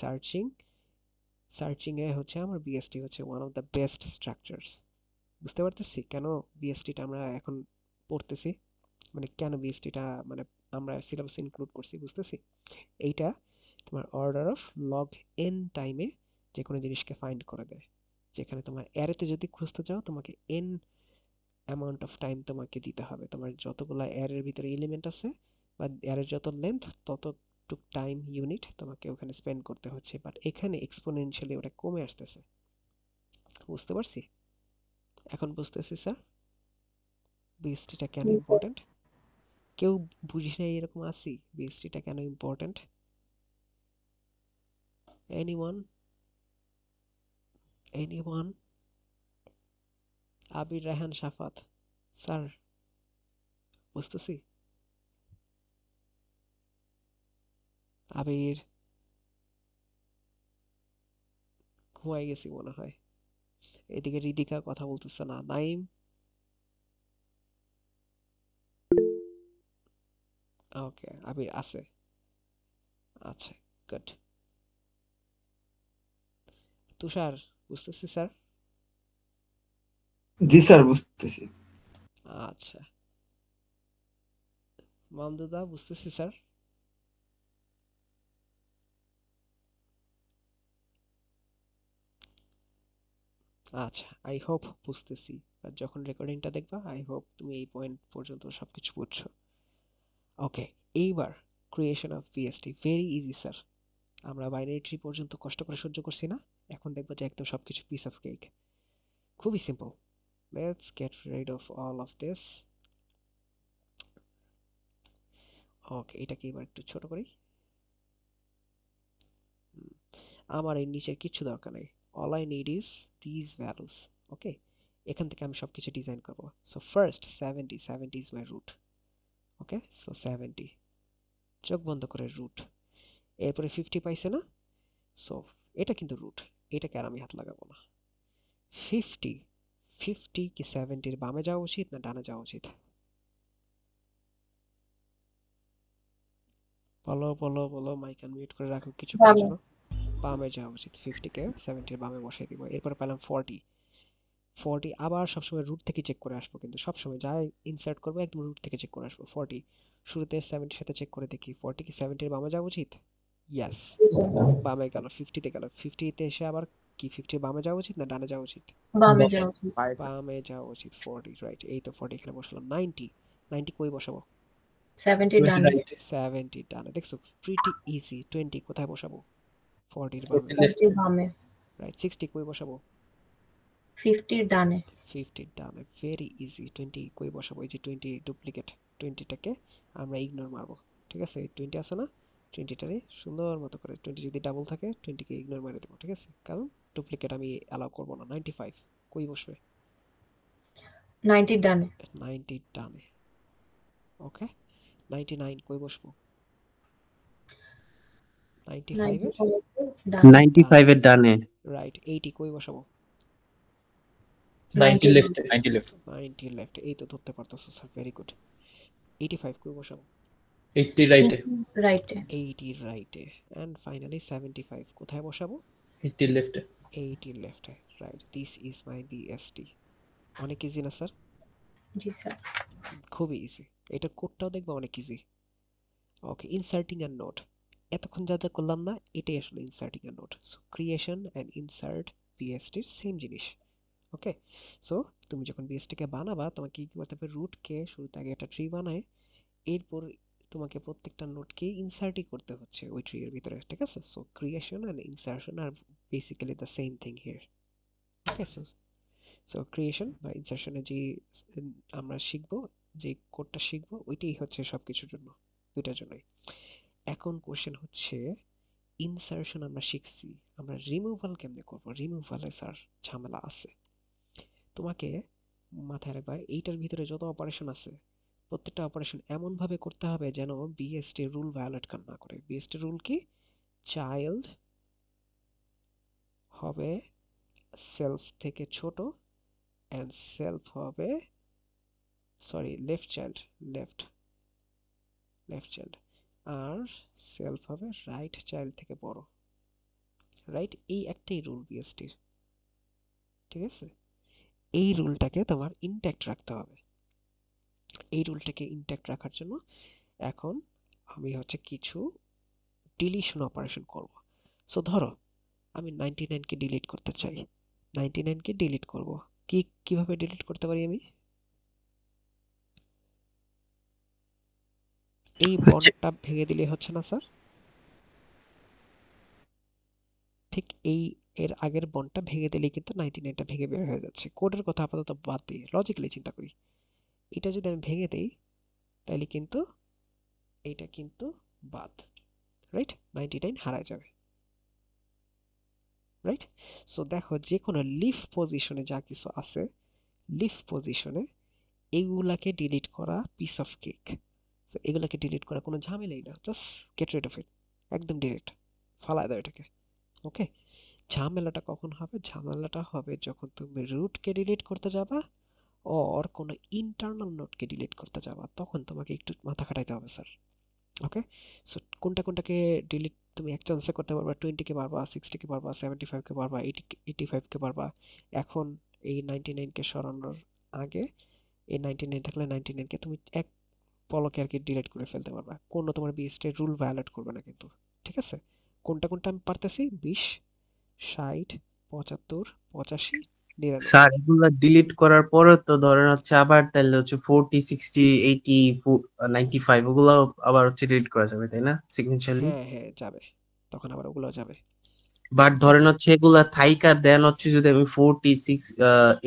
সার্চিং এ হচ্ছে আমার বিএসটি হচ্ছে one of the best structures. বুঝতে পারতেছি কেন বিএসটিটা আমরা এখন পড়তেছি, মানে কেন বিএসটিটা মানে আমরা সিলেবাসে ইনক্লুড করছি, বুঝতেছি? এইটা তোমার অর্ডার অফ লগ এন টাইমে যে কোনো জিনিসকে ফাইন্ড করে দেয়। যেখানে তোমার অ্যারেতে যদি খুঁজতে চাও, তোমাকে এন অ্যামাউন্ট অফ টাইম তোমাকে দিতে হবে। তোমার যতগুলো অ্যারের ভিতরে এলিমেন্ট আছে বা অ্যারের যত লেন্থ, ততটুক টাইম ইউনিট তোমাকে ওখানে স্পেন্ড করতে হচ্ছে। বাট এখানে এক্সপোনেনশিয়ালি ওটা কমে আসতেছে। বুঝতে পারছি? এখন বুঝতেছি স্যার বিএসটিটা কেন জি স্যার। ইম্পর্টেন্ট। কেউ বুঝিস না এরকম আছি বিএসটিটা কেন ইম্পর্টেন্ট? এনিওয়ান? আবির, রায়হান, শাফাত স্যার বুঝতেছি? আবির ঘুমাই গেছি মনে হয়। এদিকে রিদিকা কথা বলতেছে না। নাইম? ওকে, আবির আছে। আচ্ছা, গুড। তুষার বুঝতেছি স্যার? জি স্যার, বুঝতেছি। আচ্ছা, মামদুদা বুঝতেছি স্যার? আচ্ছা, আই হোপ বুঝতেছি। আর যখন রেকর্ডিংটা দেখবা আই হোপ তুমি এই পয়েন্ট পর্যন্ত সবকিছু বুঝছো। ওকে, এইবার creation of BST very easy sir. আমরা বাইনারি ট্রি পর্যন্ত কষ্ট করে সহ্য করছি না, এখন দেখবো যে একদম সবকিছু পিস অফ কেক। খুবই simple. Let's get rid of all of this. Okay, এটাকে এবার একটু ছোট করি। আমার এই নিচের কিছু দরকার নেই। All I need is this values. Okay, এখান থেকে আমি সবকিছু ডিজাইন করব। So first 70 is my root. Okay, so 70 চোখ বন্ধ করে রুট। এরপরে 50 পাইছে না? সো এটা কিন্তু রুট, এটাকে আর আমি হাত লাগাবো না। 50 কি 70-র বামে যাওয়া উচিত না ডানে যাওয়া উচিত? বলো বলো বলো, মাইক আনমিউট করে রাখো, কিছু বলার বামে। জন্য। বামে যাওয়া উচিত। 50-কে 70-র বামে বসাই দিব। এরপরে পেলাম 40। 40 আবার সবসময় রুট থেকে চেক করে আসবো, কিন্তু সবসময় যা ইনসার্ট করবো একদম রুট থেকে চেক করে আসবো। 40 শুরুতে 70 সাথে চেক করে দেখি 40 কি 70 বামে যাওয়া উচিত? ইয়াস, বামে গেল। 50 গেল, 50 এসে আবার কি 50 বামে যাওয়া উচিত না ডানে যাওয়া উচিত? বামে যাওয়া উচিত। বামে যাওয়া উচিত। 40 রাইট, এই তো 40 এখানে বসালাম। 90 কই বসাবো? 70 ডানে। 70 ডানে। দেখছো প্রিটি ইজি। 20 কোথায় বসাবো? 40 বামে। 40 বামে। রাইট। 60 কই বসাবো? 50 ডানে। 50 ডানে। Very easy. 20 কই বসাবো? এই যে 20 ডুপ্লিকেট, 20টাকে আমরা ইগনোর মারবো। ঠিক আছে, 20 আছে না, 20টারে সুন্দর মতো করে, 20 যদি ডাবল থাকে 20কে ইগনোর মেরে দেবো। ঠিক আছে, কারণ ডুপ্লিকেট আমি অ্যালাউ করবো না। 95 কই বসবে? 90 ডানে। 90 ডানে। ওকে, 99 কই বসবো? 95 এর 95 এর ডানে। রাইট। 80 কই বসাবো? 90 লেফটে। 90 লেফট। এই তো ধরতে পারতেছো স্যার, ভেরি গুড। 85 কই বসাবো? 80 রাইটে। রাইটে। 80 রাইটে। এন্ড ফাইনালি 75 কোথায় বসাবো? 80 লেফটে। 80 লেফটে। Right, this is my BST. অনেক ইজি না স্যার? জি স্যার। খুবই ইজি। এটা কোডটাও দেখবো অনেক easy. Okay, inserting and node. এতক্ষণ যা যা করলাম না, এটাই আসলে inserting and node. So creation and insert বিএসটির সেম জিনিস। ওকে, সো তুমি যখন বিএসটিকে বানাবা তোমাকে কি করতে হবে? রুটকে শুরুতে আগে একটা ট্রি বানায় এরপর তোমাকে প্রত্যেকটা নোটকে ইনসার্টই করতে হচ্ছে ওই ট্রি এর ভিতরে। ঠিক আছে, so creation and insertion are basically the same thing here. Okay, so creation বা ইনসার্শনে যে আমরা শিখবো, যে কোডটা শিখবো, ওইটাই হচ্ছে সবকিছুর জন্য, দুইটার জন্যই। এখন কোশ্চেন হচ্ছে ইনসার্শন আমরা শিখছি, আমরা রিমুভাল কেমনে করবো? রিমুভালে স্যার ঝামেলা আছে। তোমাকে মাথায় রাখবা এইটার ভিতরে যত অপারেশন আছে প্রত্যেকটা অপারেশন এমন ভাবে করতে হবে যেন বিএসটি রুল ভায়োলেট না করে। বিএসটি রুল কি? চাইল্ড হবে সেলফ থেকে ছোট এন্ড সেলফ হবে, sorry, left child, left child, আর সেলফ হবে রাইট চাইল্ড থেকে বড়। রাইট, এই একটাই রুল বিএসটির। ঠিক আছে, এই রুলটাকে তোমার ইনট্যাক্ট রাখতে হবে। এই রুলটাকে ইনট্যাক্ট রাখার জন্য এখন আমি হচ্ছে কিছু ডিলিশন অপারেশন করব। সো ধরো আমি 99 কে ডিলিট করতে চাই, 99 কে ডিলিট করব। কিভাবে ডিলিট করতে পারি আমি? এই বন্ডটা ভেঙে দিলে হচ্ছে না স্যার? ঠিক এই এর আগের বন্ডটা ভেঙে দিলেই কিন্তু 99টা ভেঙে বের হয়ে যাচ্ছে। কোডের কথা আপাতত বাদ দিয়ে লজিক্যালি চিন্তা করি, এটা যদি আমি ভেঙে দেই তাহলে কিন্তু এইটা কিন্তু বাদ। রাইট, 99 হারায় যাবে। রাইট, সো দেখো যে কোনো লিফ পজিশনে যা কিছু আছে, লিফ পজিশনে এগুলাকে ডিলিট করা পিস অফ কেক। সো এগুলাকে ডিলিট করা কোনো ঝামেলাই না, just get rid of it, একদম ডিলিট, ফালায় দাও এটাকে। ওকে, ঝামেলাটা কখন হবে? ঝামেলাটা হবে যখন তুমি রুটকে ডিলিট করতে যাবা অর কোনো ইন্টারনাল নোটকে ডিলিট করতে যাবা, তখন তোমাকে একটু মাথা খাটাইতে হবে স্যার। ওকে, সো কোনটাকে ডিলিট তুমি এক চান্সে করতে পারবা? 20 কে পারবা, 60 কে পারবা, 75 কে পারবা, 85 কে পারবা। এখন এই 99 কে সরানোর আগে এই 99 থাকলে 99 কে তুমি এক পলকে আর কি ডিলিট করে ফেলতে পারবা, কোনো তোমার বিএসটি রুল ভায়োলেট করবে না কিন্তু। ঠিক আছে, কোনটা আমি পারতেছি? 20, 60, 75, 85, 99। স্যার এগুলা ডিলিট করার পরে তো ধরেন হচ্ছে আবার তাহলে হচ্ছে 40, 60, 80, 95 ওগুলো আবার হচ্ছে ডিলিট করা যাবে তাই না সিকুয়েন্সিয়ালি? হ্যাঁ যাবে, তখন আবার ওগুলো যাবে। বাট ধরেন হচ্ছে এগুলা থাইকা দেন হচ্ছে যদি আমি 46,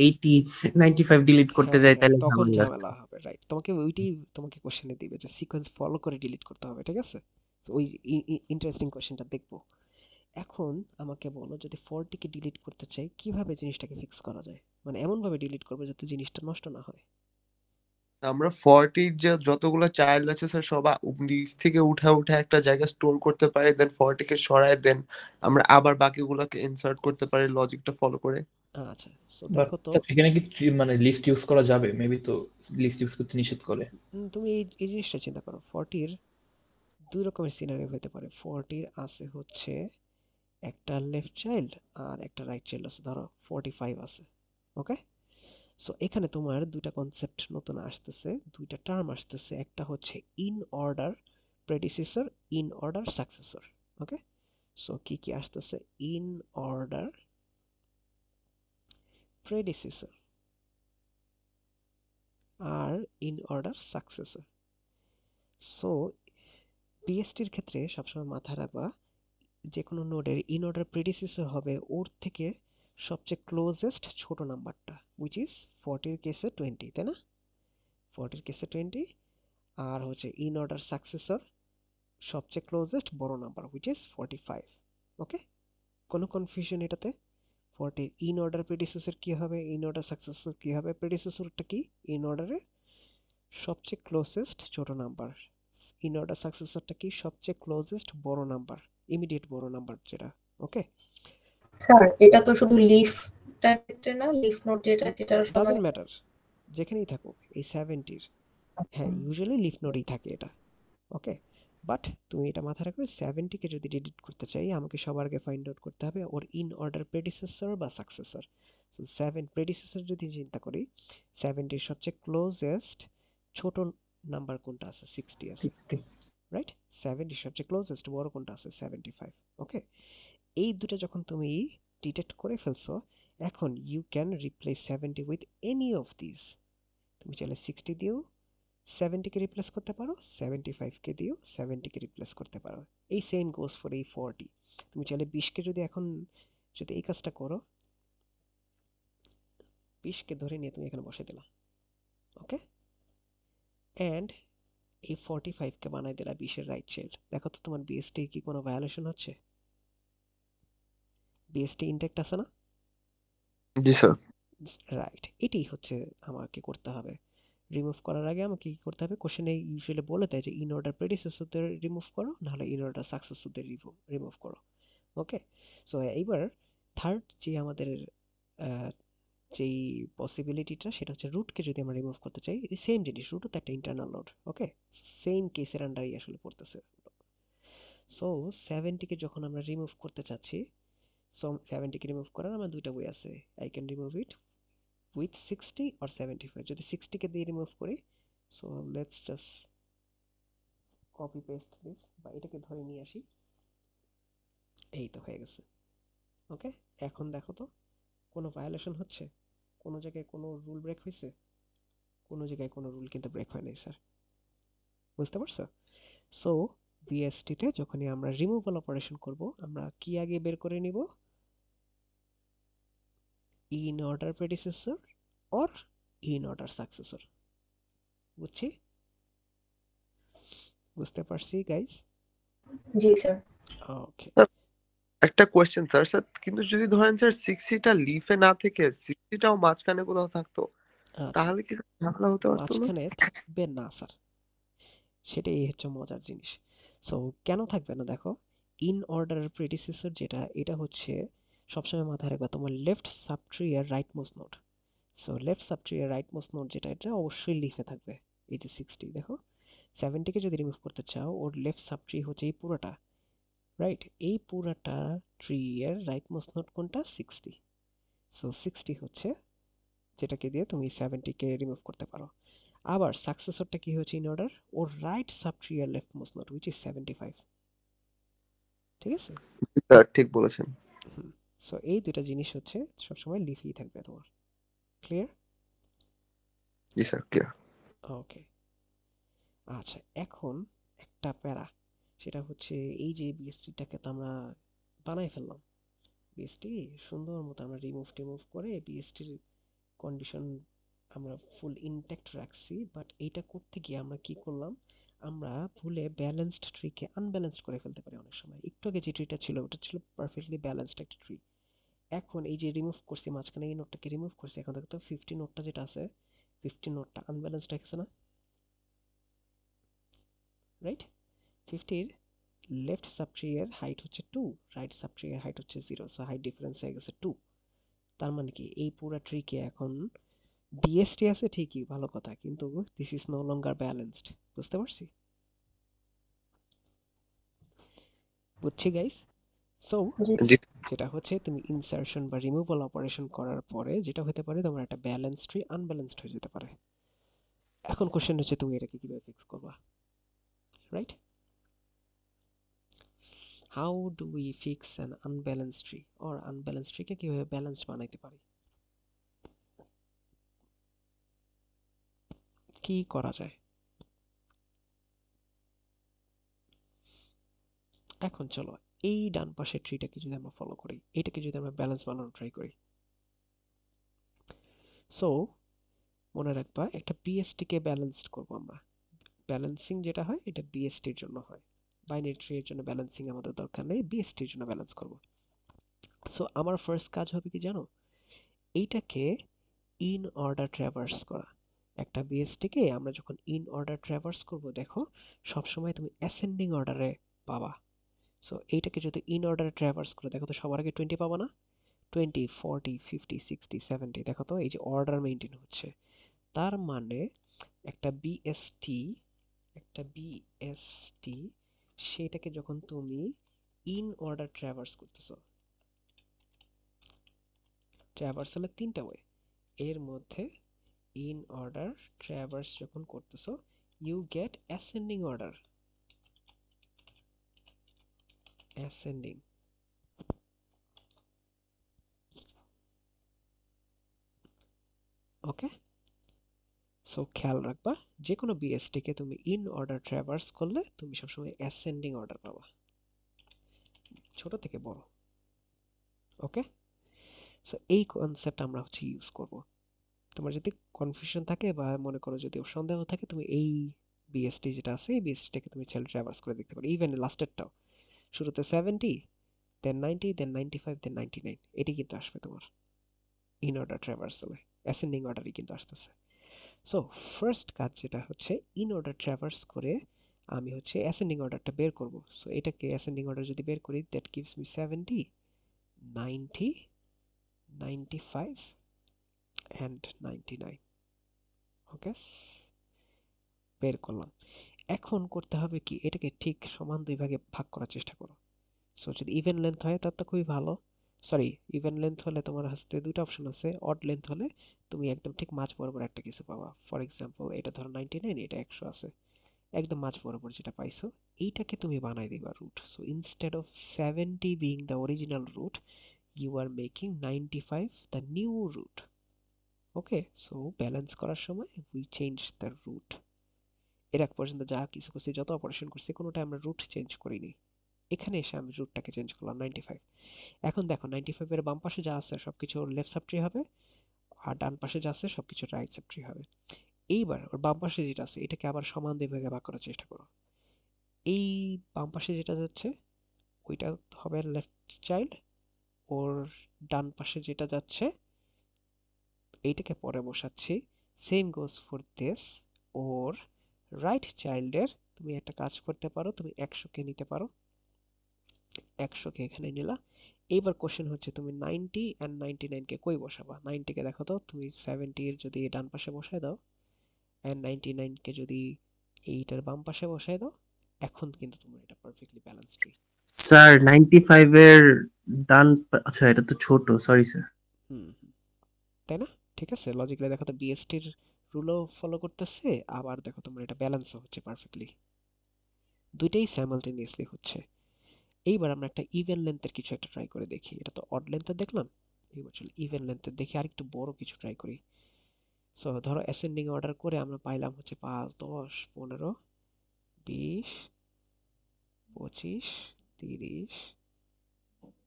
80, 95 ডিলিট করতে যাই তাহলে তখন ঝামেলা আছে। ঝামেলা হবে। রাইট, তোমাকে ওইটাই তোমাকে কোশ্চেনে দিবে যে সিকোয়েন্স ফলো করে ডিলিট করতে হবে। ঠিক আছে, তো ওই ইন্টারেস্টিং কোশ্চেনটা দেখবো। এখন আমাকে বলো, যদি 40 কে ডিলিট করতে চাই কিভাবে জিনিসটাকে ফিক্স করা যায়? মানে এমন ভাবে ডিলিট করবো যাতে জিনিসটা নষ্ট না হয়। আমরা 40 যে যতগুলো চাইল্ড আছে স্যার সব নিচ থেকে উঠে একটা জায়গায় স্টোর করতে পারি, দেন 40 কে সরায় দেন আমরা আবার বাকিগুলোকে ইনসার্ট করতে পারি লজিকটা ফলো করে। আচ্ছা, সো দেখো তো এখানে কি মানে লিস্ট ইউজ করা যাবে? মেবি তো লিস্ট ইউজ করতে নিষেধ করে। তুমি এই জিনিসটা চিন্তা করো, 40 এর দুই রকমের সিনারিও হতে পারে। 40 এর আছে হচ্ছে একটা লেফট চাইল্ড আর একটা রাইট চাইল্ড আছে, ধরো 45 আছে। ওকে, সো এখানে তোমার দুইটা কনসেপ্ট নতুন আসতেছে, দুইটা টার্ম আসতেছে। একটা হচ্ছে in order predecessor, in order successor. Okay, so কি কি আসতেছে? ইন অর্ডার প্রেডিসেসর আর ইন অর্ডার সাকসেসর। সো বিএসটির ক্ষেত্রে সবসময় মাথায় রাখবা, যে কোনো নোডের ইন অর্ডার প্রেডিসেসর হবে ওর থেকে সবচেয়ে ক্লোজেস্ট ছোট নাম্বারটা, উইচ ইজ 40 কেসে 20, তাই না? 40 কেসে 20। আর হচ্ছে ইন অর্ডার সাকসেসর সবচেয়ে ক্লোজেস্ট বড় নাম্বার, উইচ ইজ 45। ওকে, কোনো কনফিউশন এটাতে? 40 ইন অর্ডার প্রেডিসেসর কি হবে, ইন অর্ডার সাকসেসর কি হবে? প্রেডিসেসরটা কি? ইন অর্ডারের সবচেয়ে ক্লোজেস্ট ছোট নাম্বার। ইন অর্ডার সাকসেসরটা কি? সবচেয়ে ক্লোজেস্ট বড় নাম্বার, ইমিডিয়েট বড় নাম্বার যেটা। ওকে, স্যার এটা তো শুধু লিফটার ক্ষেত্রে না, লিফ নোট যেটা সেটার সবাই ডাজন্ট ম্যাটার, যেখানেই থাকুক এই 70-র, হ্যাঁ ইউজুয়ালি লিফ নোডেই থাকে এটা। ওকে, বাট তুমি এটা মাথায় রাখবে, 70-কে যদি ডিলিট করতে চাই আমাকে সবার আগে ফাইন্ড আউট করতে হবে ওর ইন অর্ডার প্রেডিসেসর বা সাকসেসর। সো 7 প্রেডিসেসর যদি চিন্তা করি, 70-র সবচেয়ে ক্লোজেস্ট ছোট নাম্বার কোনটা আছে? 60 আছে, 60 রাইট? 70 সবচেয়ে ক্লোজেস্ট বড় কোনটা আছে? 75। ওকে, এই দুটো যখন তুমি ডিটেক্ট করে ফেলছো, এখন you can replace 70 with any of this. তুমি চাইলে 60 দিয়েও 70-কে রিপ্লেস করতে পারো, 75-কে দিয়েও 70-কে রিপ্লেস করতে পারো। এই সেম গোস ফর এই 40। তুমি চাইলে 20-কে যদি এখন যদি এই কাজটা করো, 20-কে ধরে নিয়ে তুমি এখানে বসে দিলা। ওকে, অ্যান্ড এই 45-কে বানাই দিলা 20-এর রাইট চাইল্ড। দেখো তো তোমার বিএসটি কি কোনো ভায়োলেশন হচ্ছে? বিএসটি ইনটেক্ট আছে না? জি স্যার। রাইট, এটাই হচ্ছে আমাকে করতে হবে। রিমুভ করার আগে আমাকে কি করতে হবে? কোশ্চেনে ইউজুয়ালি বলে দেয় যে ইন অর্ডার প্রেডিসেসরদের রিমুভ করো, নাহলে ইন অর্ডার সাকসেসরদের রিমুভ করো। ওকে, সো এইবার থার্ড যে আমাদের যেই পসিবিলিটিটা, সেটা হচ্ছে রুটকে যদি আমরা রিমুভ করতে চাই, সেম জিনিস, রুটও তো একটা ইন্টারনাল নোড। ওকে, সেম কেসের আন্ডারই আসলে পড়তেছে। সো 70-কে যখন আমরা রিমুভ করতে চাচ্ছি, সো 70-কে রিমুভ করার আমার দুইটা ওয়ে আছে। I can remove it with 60 or 75। যদি 60-কে দিয়ে রিমুভ করি, so let's just copy paste this, বা এটাকে ধরে নিয়ে আসি। এই তো হয়ে গেছে। ওকে, এখন দেখো তো কোনো ভায়োলেশন হচ্ছে? কোনো জায়গায় কোনো রুল ব্রেক হয়েছে? কোনো জায়গায় কোনো রুল কিন্তু ব্রেক হয় নাই স্যার, বুঝতে পারছো? সো বিএসটিতে যখনই আমরা রিমুভাল অপারেশন করব, আমরা কি আগে বের করে নিব? In order predecessor or in order successor. বুঝছি? বুঝতে পারছি গাইস? জি স্যার। ওকে, একটা কোয়েশ্চেন স্যার। স্যার কিন্তু যদি ধরেন স্যার 60টা লিফে না থেকে 60টাও মাঝখানে কোথাও থাকতো, আচ্ছা, তাহলে কি ঝামেলা হতে পারতো না? মাঝখানে থাকবে না স্যার, সেটাই হচ্ছে মজার জিনিস। সো কেন থাকবে না দেখো, ইন অর্ডার প্রেডিসেসর যেটা, এটা হচ্ছে সবসময় মাথায় রাখবে তোমার লেফট সাবট্রি এর right most node. So left subtree এর রাইট মোস্ট নোড যেটা, এটা অবশ্যই লিফে থাকবে। এই যে 60, দেখো 70-কে যদি রিমুভ করতে চাও, ওর লেফট সাবট্রি হচ্ছে এই পুরোটা, রাইট? এই পুরাটা ট্রি এর রাইট মোস্ট নোড কোনটা? 60। সো 60 হচ্ছে যেটাকে দিয়ে তুমি 70-কে রিমুভ করতে পারো। আবার সাকসেসরটা কি হচ্ছে ইন অর্ডার? ওর রাইট সাবট্রি এর left most node, which is 75। ঠিক আছে? স্যার ঠিক বলেছেন। সো এই দুটা জিনিস হচ্ছে সবসময় লিফেই থাকবে তোমার। ক্লিয়ার? জি স্যার, ক্লিয়ার। ওকে, আচ্ছা এখন একটা প্যারা, সেটা হচ্ছে এই যে বিএসটিটাকে তো আমরা বানাই ফেললাম, বিএসটি সুন্দর মতো আমরা রিমুভ করে বিএসটির কন্ডিশন আমরা ফুল ইনট্যাক্ট রাখছি। বাট এইটা করতে গিয়ে আমরা কি করলাম? আমরা ভুলে ব্যালেন্সড ট্রিকে আনব্যালেন্সড করে ফেলতে পারি অনেক সময়। একটু আগে যে ট্রিটা ছিল ওটা ছিল পারফেক্টলি ব্যালেন্সড একটা ট্রি। এখন এই যে রিমুভ করছি মাঝখানে, এই নোটটাকে রিমুভ করছি, এখন দেখো তো 50 নোটটা যেটা আছে, 50 নোটটা আনব্যালেন্সড হয়েছে না? রাইট? 50-র লেফট সাবট্রি এর হাইট হচ্ছে 2, রাইট সাবট্রি এর হাইট হচ্ছে 0, সো হাইট ডিফারেন্স হয়ে গেছে 2। তার মানে কি এই পুরো ট্রিকে এখন বিএসটি আছে ঠিকই, ভালো কথা, কিন্তু this is no longer balanced. বুঝতে পারছি? বুঝছি গাইস? সো জি জি যেটা হচ্ছে তুমি ইনসারশন বা রিমুভাল অপারেশন করার পরে যেটা হতে পারে তোমার একটা ব্যালেন্স ট্রি আনব্যালেন্সড হয়ে যেতে পারে। এখন কোশ্চেন হচ্ছে তুমি এটাকে কিভাবে ফিক্স করবা, right? How do we fix an unbalanced tree, or unbalanced ট্রিকে কিভাবে ব্যালেন্সড বানাইতে পারি? কি করা যায়? এখন চলো এই ডান পাশের ট্রিটাকে যদি আমরা ফলো করি, এটাকে যদি আমরা ব্যালেন্স বানানোর ট্রাই করি, সো মনে রাখবা একটা বিএসটিকে ব্যালেন্সড করবো আমরা। ব্যালেন্সিং যেটা হয় এটা বিএসটির জন্য হয়, বাইনারি ট্রি এর জন্য ব্যালেন্সিং আমাদের দরকার নেই, বিএসটির জন্য ব্যালেন্স করব। সো আমার ফার্স্ট কাজ হবে কি জানো, এইটাকে ইন অর্ডার ট্র্যাভার্স করা। একটা বিএসটিকে আমরা যখন ইন অর্ডার ট্র্যাভার্স করব, দেখো সবসময় তুমি অ্যাসেন্ডিং অর্ডারে পাবা। সো এইটাকে যদি ইন অর্ডারে ট্র্যাভার্স করে দেখো তো সবার আগে 20 পাবা না? 20, 40, 50, 60, 70, দেখো তো এই যে অর্ডার মেইনটেইন হচ্ছে। তার মানে একটা বিএসটি সেটাকে যখন তুমি ইন অর্ডার ট্র্যাভার্স করতেছো, ট্র্যাভার্স হলে তিনটা ওয়ে, এর মধ্যে ইন অর্ডার ট্র্যাভার্স যখন করতেছো you get ascending order, ascending. Okay, so খেয়াল রাখবা যে কোনো বিএসটিকে তুমি ইন অর্ডার ট্র্যাভার্স করলে তুমি সবসময় অ্যাসেন্ডিং অর্ডার পাবা, ছোট থেকে বড়। ওকে, সো এই কনসেপ্ট আমরা হচ্ছে ইউজ করব। তোমার যদি কনফিউশন থাকে বা মনে করো যদি সন্দেহ থাকে, তুমি এই বিএসটি যেটা আছে এই বিএসটিটাকে তুমি চাইলে ট্র্যাভার্স করে দেখতে পারো। ইভেন লাস্টেরটাও শুরুতে 70, দেন 90, দেন 95, দেন 99, এটি কিন্তু আসবে তোমার ইন অর্ডার ট্র্যাভার্সালে, অ্যাসেন্ডিং অর্ডারই কিন্তু আসতেছে। সো ফার্স্ট কাজ যেটা হচ্ছে ইন অর্ডার ট্র্যাভার্স করে আমি হচ্ছে অ্যাসেন্ডিং অর্ডারটা বের করব। সো এটাকে অ্যাসেন্ডিং অর্ডার যদি বের করি, দ্যাট গিভস মি 70, 90, 95 and 99। ওকে, বের করলাম। এখন করতে হবে কি, এটাকে ঠিক সমান দুই ভাগে ভাগ করার চেষ্টা করো। সো যদি ইভেন লেন্থ হয় তার তো খুবই ভালো, সরি ইভেন লেন্থ হলে তোমার হাতে দুটো অপশন আছে, অড লেন্থ হলে তুমি একদম ঠিক মাঝ বরাবর একটা কিছু পাবা। ফর এক্সাম্পল এটা ধরো 99, এটা 100 আছে, একদম মাঝ বরাবর যেটা পাইছো এইটাকে তুমি বানাই দিবা root. So instead of 70 being the original root, you are making 95 the new root. Okay, so balance করার সময় উই চেঞ্জ দ্য রুট। এর আগ পর্যন্ত যা কিছু করছি, যত অপারেশন করছি, কোনোটা আমরা রুট চেঞ্জ করিনি। এখানে এসে আমি রুটটাকে চেঞ্জ করলাম 95। এখন দেখো 95 এর বাম পাশে যা আছে সবকিছু ওর লেফট সাবট্রি হবে, আর ডান পাশে যা আছে সবকিছু রাইট সাবট্রি হবে। এইবার ওর বাম পাশে যেটা আছে এটাকে আবার সমান দুই ভাগে ভাগ করার চেষ্টা করো। এই বাম পাশে যেটা যাচ্ছে ওইটা হবে লেফট চাইল্ড, ওর ডান পাশে যেটা যাচ্ছে এইটাকে পরে বসাচ্ছি। সেম গোজ ফর দিস, ওর রাইট চাইল্ডের তুমি একটা কাজ করতে পারো, তুমি 100কে নিতে পারো, 100কে এখানে নিলা। এইবার কোশ্চেন হচ্ছে তুমি 90 and 99কে কই বসাবা? 90কে দেখো তো তুমি 70 এর যদি ডান পাশে বসায় দাও, and 99কে যদি এইটার বাম পাশে বসায় দাও, এখন কিন্তু তোমার এটা পারফেক্টলি ব্যালেন্স ট্রি। স্যার 95 এর আচ্ছা এটা তো ছোট, সরি স্যার। তাই না? ঠিক আছে, লজিক্যালি দেখো তো বিএসটির রুলও ফলো করতেছে, আবার দেখো তোমার এটা ব্যালেন্সও হচ্ছে পারফেক্টলি, দুইটাই সাইমালটেনিয়াসলি হচ্ছে। এইবার আমরা একটা ইভেন লেন্থের কিছু একটা ট্রাই করে দেখি। এটা তো অড লেন্থের দেখলাম, এইবার চলো ইভেন লেন্থের দেখি আরেকটু বড় কিছু ট্রাই করি। সো ধরো অ্যাসেন্ডিং অর্ডার করে আমরা পাইলাম হচ্ছে 5, 10, 15, 20, 25, 30,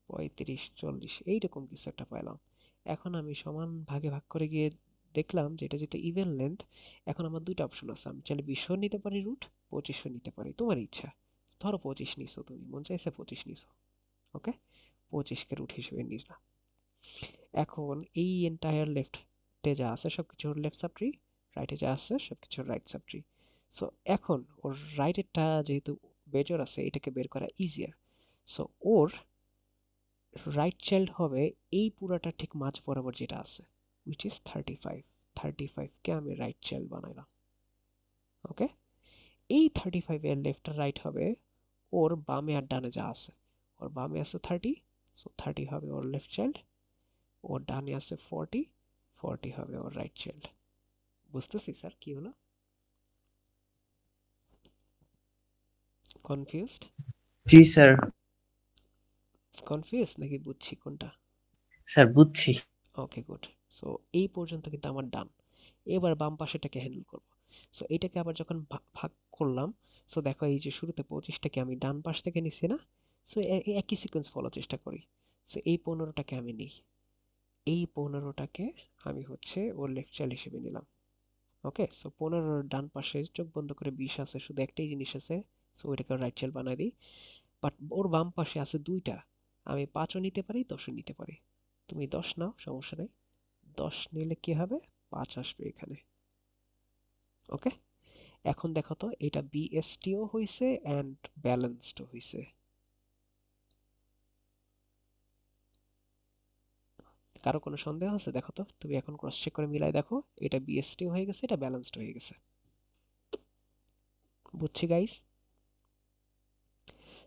35, 40, এইরকম কিছু একটা পাইলাম। এখন আমি সমান ভাগে ভাগ করে গিয়ে দেখলাম যে এটা যেটা ইভেন লেন্থ, এখন আমার দুইটা অপশন আছে, আমি চাইলে 20 নিতে পারি রুট, 25 নিতে পারি, তোমার ইচ্ছা। ধরো 25 নিছো, তুমি মন চাইছে 25 নিছো, ওকে, 25কে রুট হিসেবে নিলাম। এখন এই এন্টায়ার লেফটে যা আছে সবকিছু লেফট সাবট্রি, রাইটে যা আছে সবকিছু রাইট সাবট্রি। সো এখন ওর রাইটেরটা যেহেতু বেজর আছে এটাকে বের করা ইজিয়ার। সো ওর রাইট চাইল্ড হবে এই পুরাটা ঠিক মাঝ বরাবর যেটা আছে, উইচ ইজ 35। 35কে আমি রাইট চাইল্ড বানাইলাম। ওকে, এই 35 এর লেফট আর রাইট হবে ওর বামে আর ডানে যা আছে। ওর বামে আছে 30, সো 30 হবে ওর লেফট চাইল্ড, ওর ডানে আছে 40, 40 হবে ওর রাইট চাইল্ড। বুঝতেছি স্যার কি হলো? কনফিউজড? জি স্যার। কনফিউজ নাকি বুঝছি কোনটা? স্যার বুঝছি। Okay good. সো এই পর্যন্ত কিন্তু আমার ডান। এবার বাম পাশেটাকে হ্যান্ডেল করব। সো এটাকে আবার যখন ভাগ করলাম, সো দেখো এই যে শুরুতে 25টাকে আমি ডান পাশ থেকে নিছি না? সো একই সিকোয়েন্স ফলো চেষ্টা করি। সো এই 15টাকে আমি নিই, এই 15টাকে আমি হচ্ছে ওর লেফট চাইল্ড হিসেবে নিলাম। ওকে, সো 15 ডান পাশে চোখ বন্ধ করে 20 আছে, শুধু একটাই জিনিস আছে, সো ওইটাকে রাইট চাইল্ড বানাই দিই। বাট ওর বাম পাশে আছে 2টা, আমি 5ও নিতে পারি 10ও নিতে পারি। তুমি 10 নাও, সমস্যা নেই। 10 নিলে কি হবে? 5 আসবে এখানে। ওকে, এখন দেখো তো এটা বিএসটিও হইছে অ্যান্ড ব্যালেন্সডও হইছে। কারো কোনো সন্দেহ আছে? দেখো তো, তুমি এখন ক্রস চেক করে মিলাই দেখো, এটা বিএসটি হয়ে গেছে, এটা ব্যালেন্সড হয়ে গেছে। বুঝছি গাইস?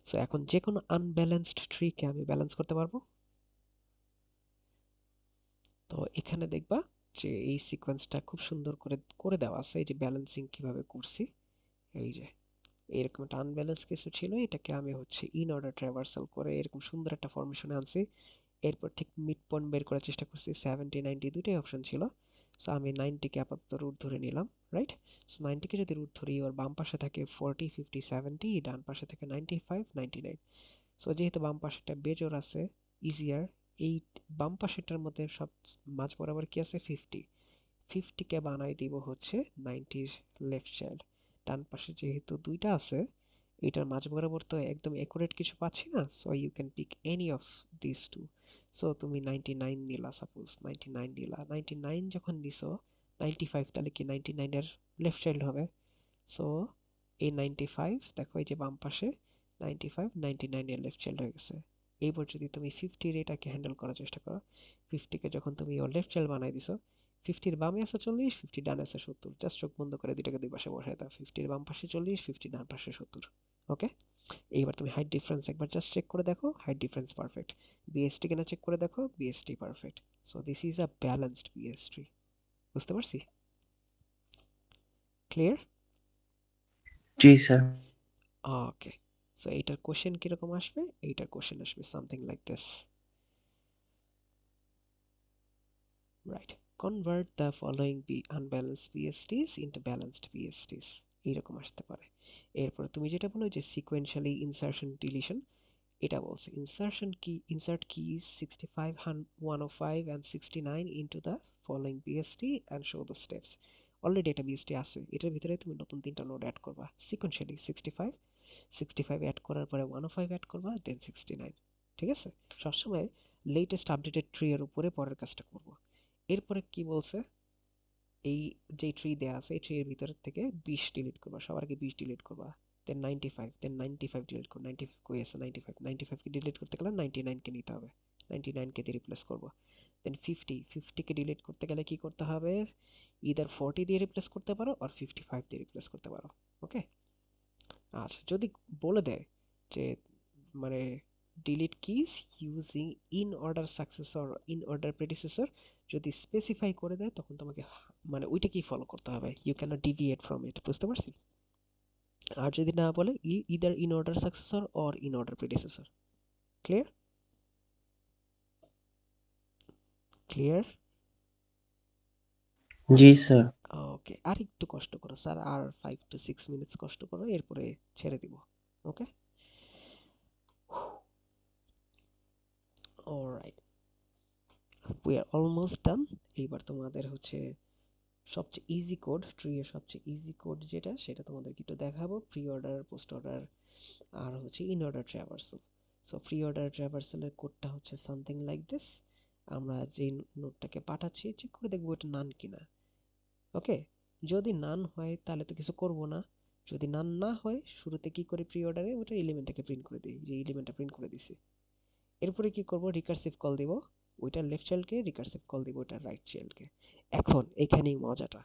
সো এখন যে কোনো আনব্যালেন্সড ট্রিকে আমি ব্যালেন্স করতে পারবো। তো এখানে দেখবা যে এই সিকোয়েন্সটা খুব সুন্দর করে করে দেওয়া আছে, এই যে ব্যালেন্সিং কিভাবে করছি। এই যে এরকম একটা আনব্যালেন্স কিছু ছিল, এটাকে আমি হচ্ছে ইন অর্ডার ট্রাভার্সাল করে এরকম সুন্দর একটা ফরমেশনে আনছি। এরপর ঠিক মিড পয়েন্ট বের করার চেষ্টা করছি। 70 90 দুটোই অপশন ছিল। সো আমি 90কে আপাতত রুট ধরে নিলাম, রাইট? সো 90কে যদি রুট ধরি, ওর বাম পাশে থাকে 40 50 70, ডান পাশে থাকে 95 99। সো যেহেতু বাম পাশেটা বেজোর আছে, ইজিয়ার, এই বাম পাশেটার মধ্যে সব মাঝ বরাবর কি আছে? 50। 50কে বানাই দিব হচ্ছে 90-র লেফট চাইল্ড। ডান পাশে যেহেতু 2টা আছে, এটার মাঝ বরাবর তো একদম একুরেট কিছু পাচ্ছি না, so you can pick any of this two. So তুমি 99 নিলা, সাপোজ 99 নিলা। 99 যখন নিছো, 95 তাহলে কি 99-এর লেফট চাইল্ড হবে। সো এই 95 দেখো, এই যে বাম পাশে 95 99-এর লেফট চাইল্ড হয়ে গেছে। এইবার যদি তুমি 50-র এটাকে হ্যান্ডেল করার চেষ্টা করো, 50কে যখন তুমি ওর লেফট চাইল্ড বানাই দিছো, 50-র বামে আছে 40, 50 ডানে আছে 70। জাস্ট চোখ বন্ধ করে দুইটাকে দুই পাশে বসাই দাও। 50-র বাম পাশে 40, 50 ডান পাশে 70। ওকে, এইবার তুমি হাইট ডিফারেন্স একবার জাস্ট চেক করে দেখো, হাইট ডিফারেন্স পারফেক্ট। বিএসটি কিনা চেক করে দেখো, BST perfect. So this is a balanced BST. বুঝতে পারছি? ক্লিয়ার? জি স্যার। ওকে, সো এইটার কোশ্চেন কিরকম আসবে? এইটার কোশ্চেন আসবে something like this, right? Convert the following unbalanced BSTs into balanced BSTs, এইরকম আসতে পারে। এরপর তুমি যেটা বলো যে সিকোয়েন্সিয়ালি ইনসারশন ডিলিশন, এটা বলছে ইনসারশন কি, insert keys 65 105 and 69 into the following BST and show the steps। Already এটা BST আছে, এটার ভিতরে তুমি নতুন 3টা নোড অ্যাড করবা সিকোয়েন্সিয়ালি। 65 অ্যাড করার পরে 105 অ্যাড করবা, দেন 69। ঠিক আছে, সবসময় লেটেস্ট আপডেটেড ট্রি এর উপরে পরের কাজটা করব। এরপরে কি বলছে, এই যে ট্রি দেয়া আছে, এই ট্রি এর ভিতর থেকে 20 ডিলিট করবা, সবার আগে 20 ডিলিট করবা। দেন 95, দেন 95 ডিলিট করো। 95 কই আছে? 95 কে ডিলিট করতে গেলে 99 কে নিতে হবে, 99 কে দিয়ে রিপ্লেস করব। দেন 50 কে ডিলিট করতে গেলে কি করতে হবে? ইদার 40 দিয়ে রিপ্লেস করতে পারো আর 55 দিয়ে রিপ্লেস করতে পারো। ওকে, আচ্ছা যদি বলে দেয় যে মানে delete keys using in order successor, in order predecessor, যদি স্পেসিফাই করে দেয়, তখন তোমাকে মানে ওইটা কি ফলো করতে হবে, you can't deviate from it. বুঝতে পারছি? আর যদি না বলে either in order successor or in order predecessor. Clear? Clear? জি স্যার। ওকে, আর একটু কষ্ট করো স্যার, আর 5 to 6 মিনিটস কষ্ট করো, এরপরে ছেড়ে দিব। Okay, alright, we are almost done. এইবার তোমাদের হচ্ছে সবচেয়ে ইজি কোড, ট্রি এর সবচেয়ে ইজি কোড যেটা, সেটা তোমাদেরকে একটু দেখাবো। প্রি অর্ডার, পোস্ট অর্ডার, আর হচ্ছে in order traversal. So pre order ট্রাভার্সালের কোডটা হচ্ছে সামথিং লাইক দিস। আমরা যে নোটটাকে পাঠাচ্ছি, চেক করে দেখবো এটা নান কিনা। ওকে, যদি নান হয় তাহলে তো কিছু করব না। যদি নান না হয়, শুরুতে কি করে প্রি অর্ডারে ওটা এলিমেন্টটাকে প্রিন্ট করে দিই, যে এলিমেন্টটা প্রিন্ট করে দিছি। এরপরে কি করব? রিকার্সিভ কল দিব, ওইটার লেফট চাইল্ডকে, রিকার্সিভ কল দিব ওইটার রাইট চাইল্ডকে। এখন এখানেই মজাটা,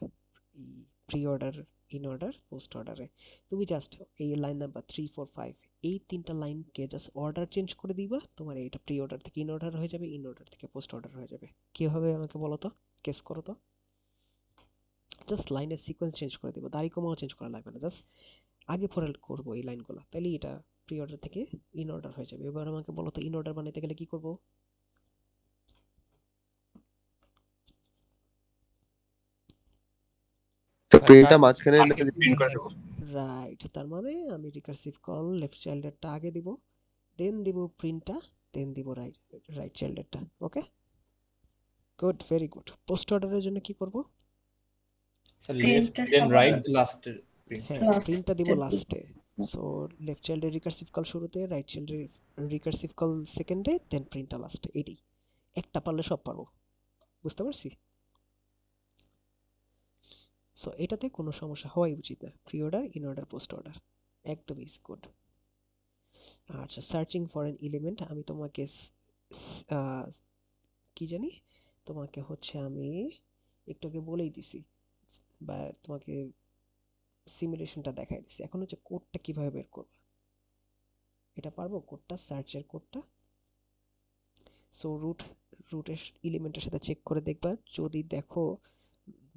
pre order, in order, post অর্ডারে তুমি জাস্ট এই লাইন নাম্বার 3 4 5 এই 3টা লাইনকে জাস্ট অর্ডার চেঞ্জ করে দিবা, তোমার এটা প্রি অর্ডার থেকে ইন অর্ডার হয়ে যাবে, ইন অর্ডার থেকে পোস্ট অর্ডার হয়ে যাবে। কিভাবে আমাকে বলো তো, গেস করো তো। জাস্ট লাইনের সিকোয়েন্স চেঞ্জ করে দিব, দাড়ি কমাও চেঞ্জ করা লাগবে না, জাস্ট আগে পরে করবো এই লাইনগুলো, তাইলে এটা প্রি অর্ডার থেকে ইন অর্ডার হয়ে যাবে। এবার আমাকে বলো তো ইন অর্ডার বানাইতে গেলে কি করব? তো প্রিন্টটা মাঝখানে এনে প্রিন্ট করে দেবো। রাইট, তার মানে আমি রিকার্সিভ কল লেফট চাইল্ডেরটা আগে দিব, দেন দিব প্রিন্টটা, দেন দিব রাইট চাইল্ডেরটা। ওকে, গুড, ভেরি গুড। পোস্ট অর্ডারের জন্য কি করব? স্যার লেফট দেন রাইট লাস্টের প্রিন্ট। হ্যাঁ, প্রিন্টটা দিব লাস্টে। সো লেফট চাইল্ডের রিকার্সিভ কল শুরুতে, রাইট চাইল্ডের রিকার্সিভ কল সেকেন্ডে, দেন প্রিন্টটা লাস্টে। এটাই, একটা পারলে সব পারবো, বুঝতে পারছি? সো এটাতে কোনো সমস্যা হওয়াই উচিত না। Pre order, in order, post order, একদম ইজ গুড। আচ্ছা, সার্চিং ফর অ্যান এলিমেন্ট, আমি তোমাকে কি জানি, তোমাকে হচ্ছে আমি একটু আগে বলেই দিছি, বা তোমাকে সিমুলেশনটা দেখাই দিছি। এখন হচ্ছে কোডটা কিভাবে বের করবা, এটা পারবো কোডটা, সার্চের কোডটা। সো রুটের এলিমেন্টের সাথে চেক করে দেখবা, যদি দেখো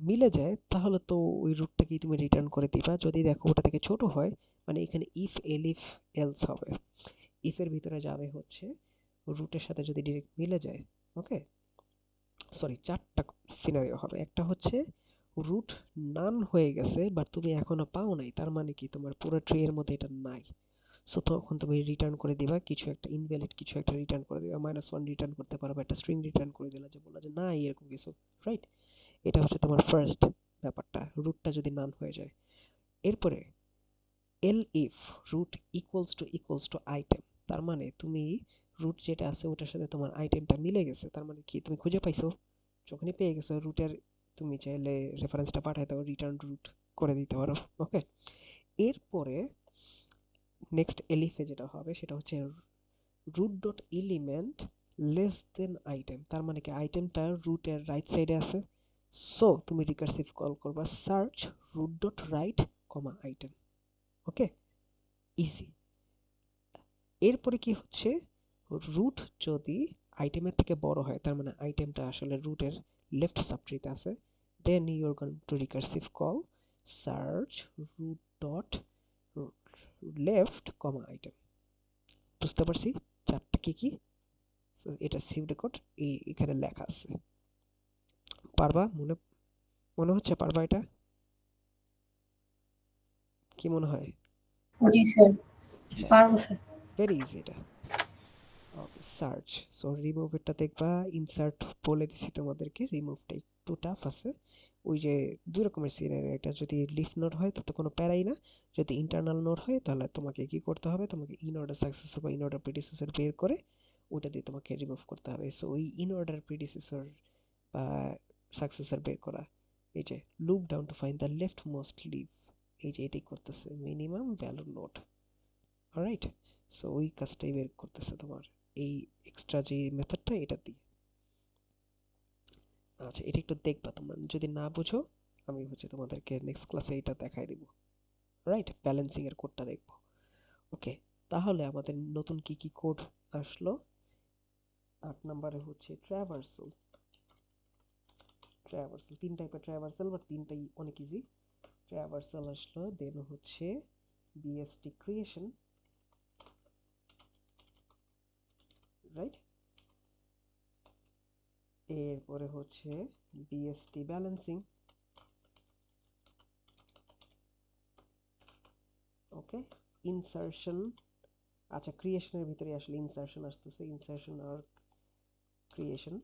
মিলে যায় তাহলে তো ওই রুটটাকেই তুমি রিটার্ন করে দিবা। যদি দেখো ওটা থেকে ছোট হয়, মানে এখানে ইফ এলিফ এলস হবে। ইফের ভিতরে যাবে হচ্ছে রুটের সাথে যদি ডিরেক্ট মিলে যায়, ওকে, সরি 4টা সিনারিও হবে। একটা হচ্ছে রুট নান হয়ে গেছে বাট তুমি এখনো পাও নাই, তার মানে কি তোমার পুরো ট্রি এর মধ্যে এটা নাই। সো তখন তুমি রিটার্ন করে দিবা কিছু একটা, ইনভ্যালিড কিছু একটা রিটার্ন করে দিবা, -1 রিটার্ন করতে পারো, একটা স্ট্রিং রিটার্ন করে দিলা যে বললা যে না এরকম কিছু, রাইট? এটা হচ্ছে তোমার ফার্স্ট ব্যাপারটা, রুটটা যদি নান হয়ে যায়। এরপরে এলইফ রুট ইকুয়ালস টু আইটেম, তার মানে তুমি রুট যেটা আছে ওটার সাথে তোমার আইটেমটা মিলে গেছে, তার মানে কি তুমি খুঁজে পাইছো। যখনই পেয়ে গেছো রুটের, তুমি চাইলে রেফারেন্সটা পাঠাই দাও, রিটার্ন রুট করে দিতে পারো। ওকে, এরপরে নেক্সট এলিফে যেটা হবে সেটা হচ্ছে root dot element less than item, তার মানে কি আইটেমটা রুটের রাইট সাইডে আছে। সো তুমি রিকার্সিভ কল করবা সার্চ রুট ডট রাইট কমা আইটেম। ওকে, ইজি। এরপরে কি হচ্ছে, রুট যদি আইটেমের থেকে বড় হয়, তার মানে আইটেমটা আসলে রুটের লেফট সাবট্রিতে আছে, then you are going to recursive call search root dot left comma item. বুঝতে পারছি চারটা কি কি? সো এটা সিউড কোড এখানে লেখা আছে। পারবা? মনে হচ্ছে পারবা এটা? কি মনে হয়? জি স্যার, পারবো স্যার। ভেরি ইজি এটা। ওকে, সার্চ। সো রিমুভ এটা দেখবা, ইনসার্ট বলে দিছি তোমাদেরকে, রিমুভটা একটু টাফ আছে। ওই যে দুই রকমের সিনারি, এটা যদি লিফ নোড হয় তাতে কোনো প্যারাই না, যদি ইন্টারনাল নোড হয় তাহলে তোমাকে কি করতে হবে, তোমাকে ইন অর্ডার সাকসেসর বা ইন অর্ডার প্রিডিসেসর বের করে ওটা দিয়ে তোমাকে রিমুভ করতে হবে। সো ওই ইন অর্ডার প্রিডিসেসর বা সাকসেসর বের করা, এই যে loop down to find the left most leaf, এই যে এটাই করতেছে minimum value node. Alright, so ওই কাজটাই বের করতেছে তোমার এই এক্সট্রা যে মেথডটা এটা দিয়ে। আচ্ছা, এটা একটু দেখবা, তোমরা যদি না বুঝো আমি হচ্ছে তোমাদেরকে নেক্সট ক্লাসে এটা দেখাই দিব, রাইট? ব্যালেন্সিং এর কোডটা দেখবো। ওকে, তাহলে আমাদের নতুন কি কি কোড আসলো? 8 নম্বরে হচ্ছে ট্র্যাভার্সাল। 3 টাইপের ট্র্যাভার্সাল, বাট তিনটাই অনেক ইজি। ট্র্যাভার্সাল আসলো, দেন হচ্ছে বিএসটি ক্রিয়েশন, রাইট? এরপরে হচ্ছে বিএসটি ব্যালেন্সিং। ওকে, ইনসারশন। আচ্ছা, ক্রিয়েশনের ভিতরে আসলে ইনসারশন আসতেছে, ইনসারশন আর ক্রিয়েশন।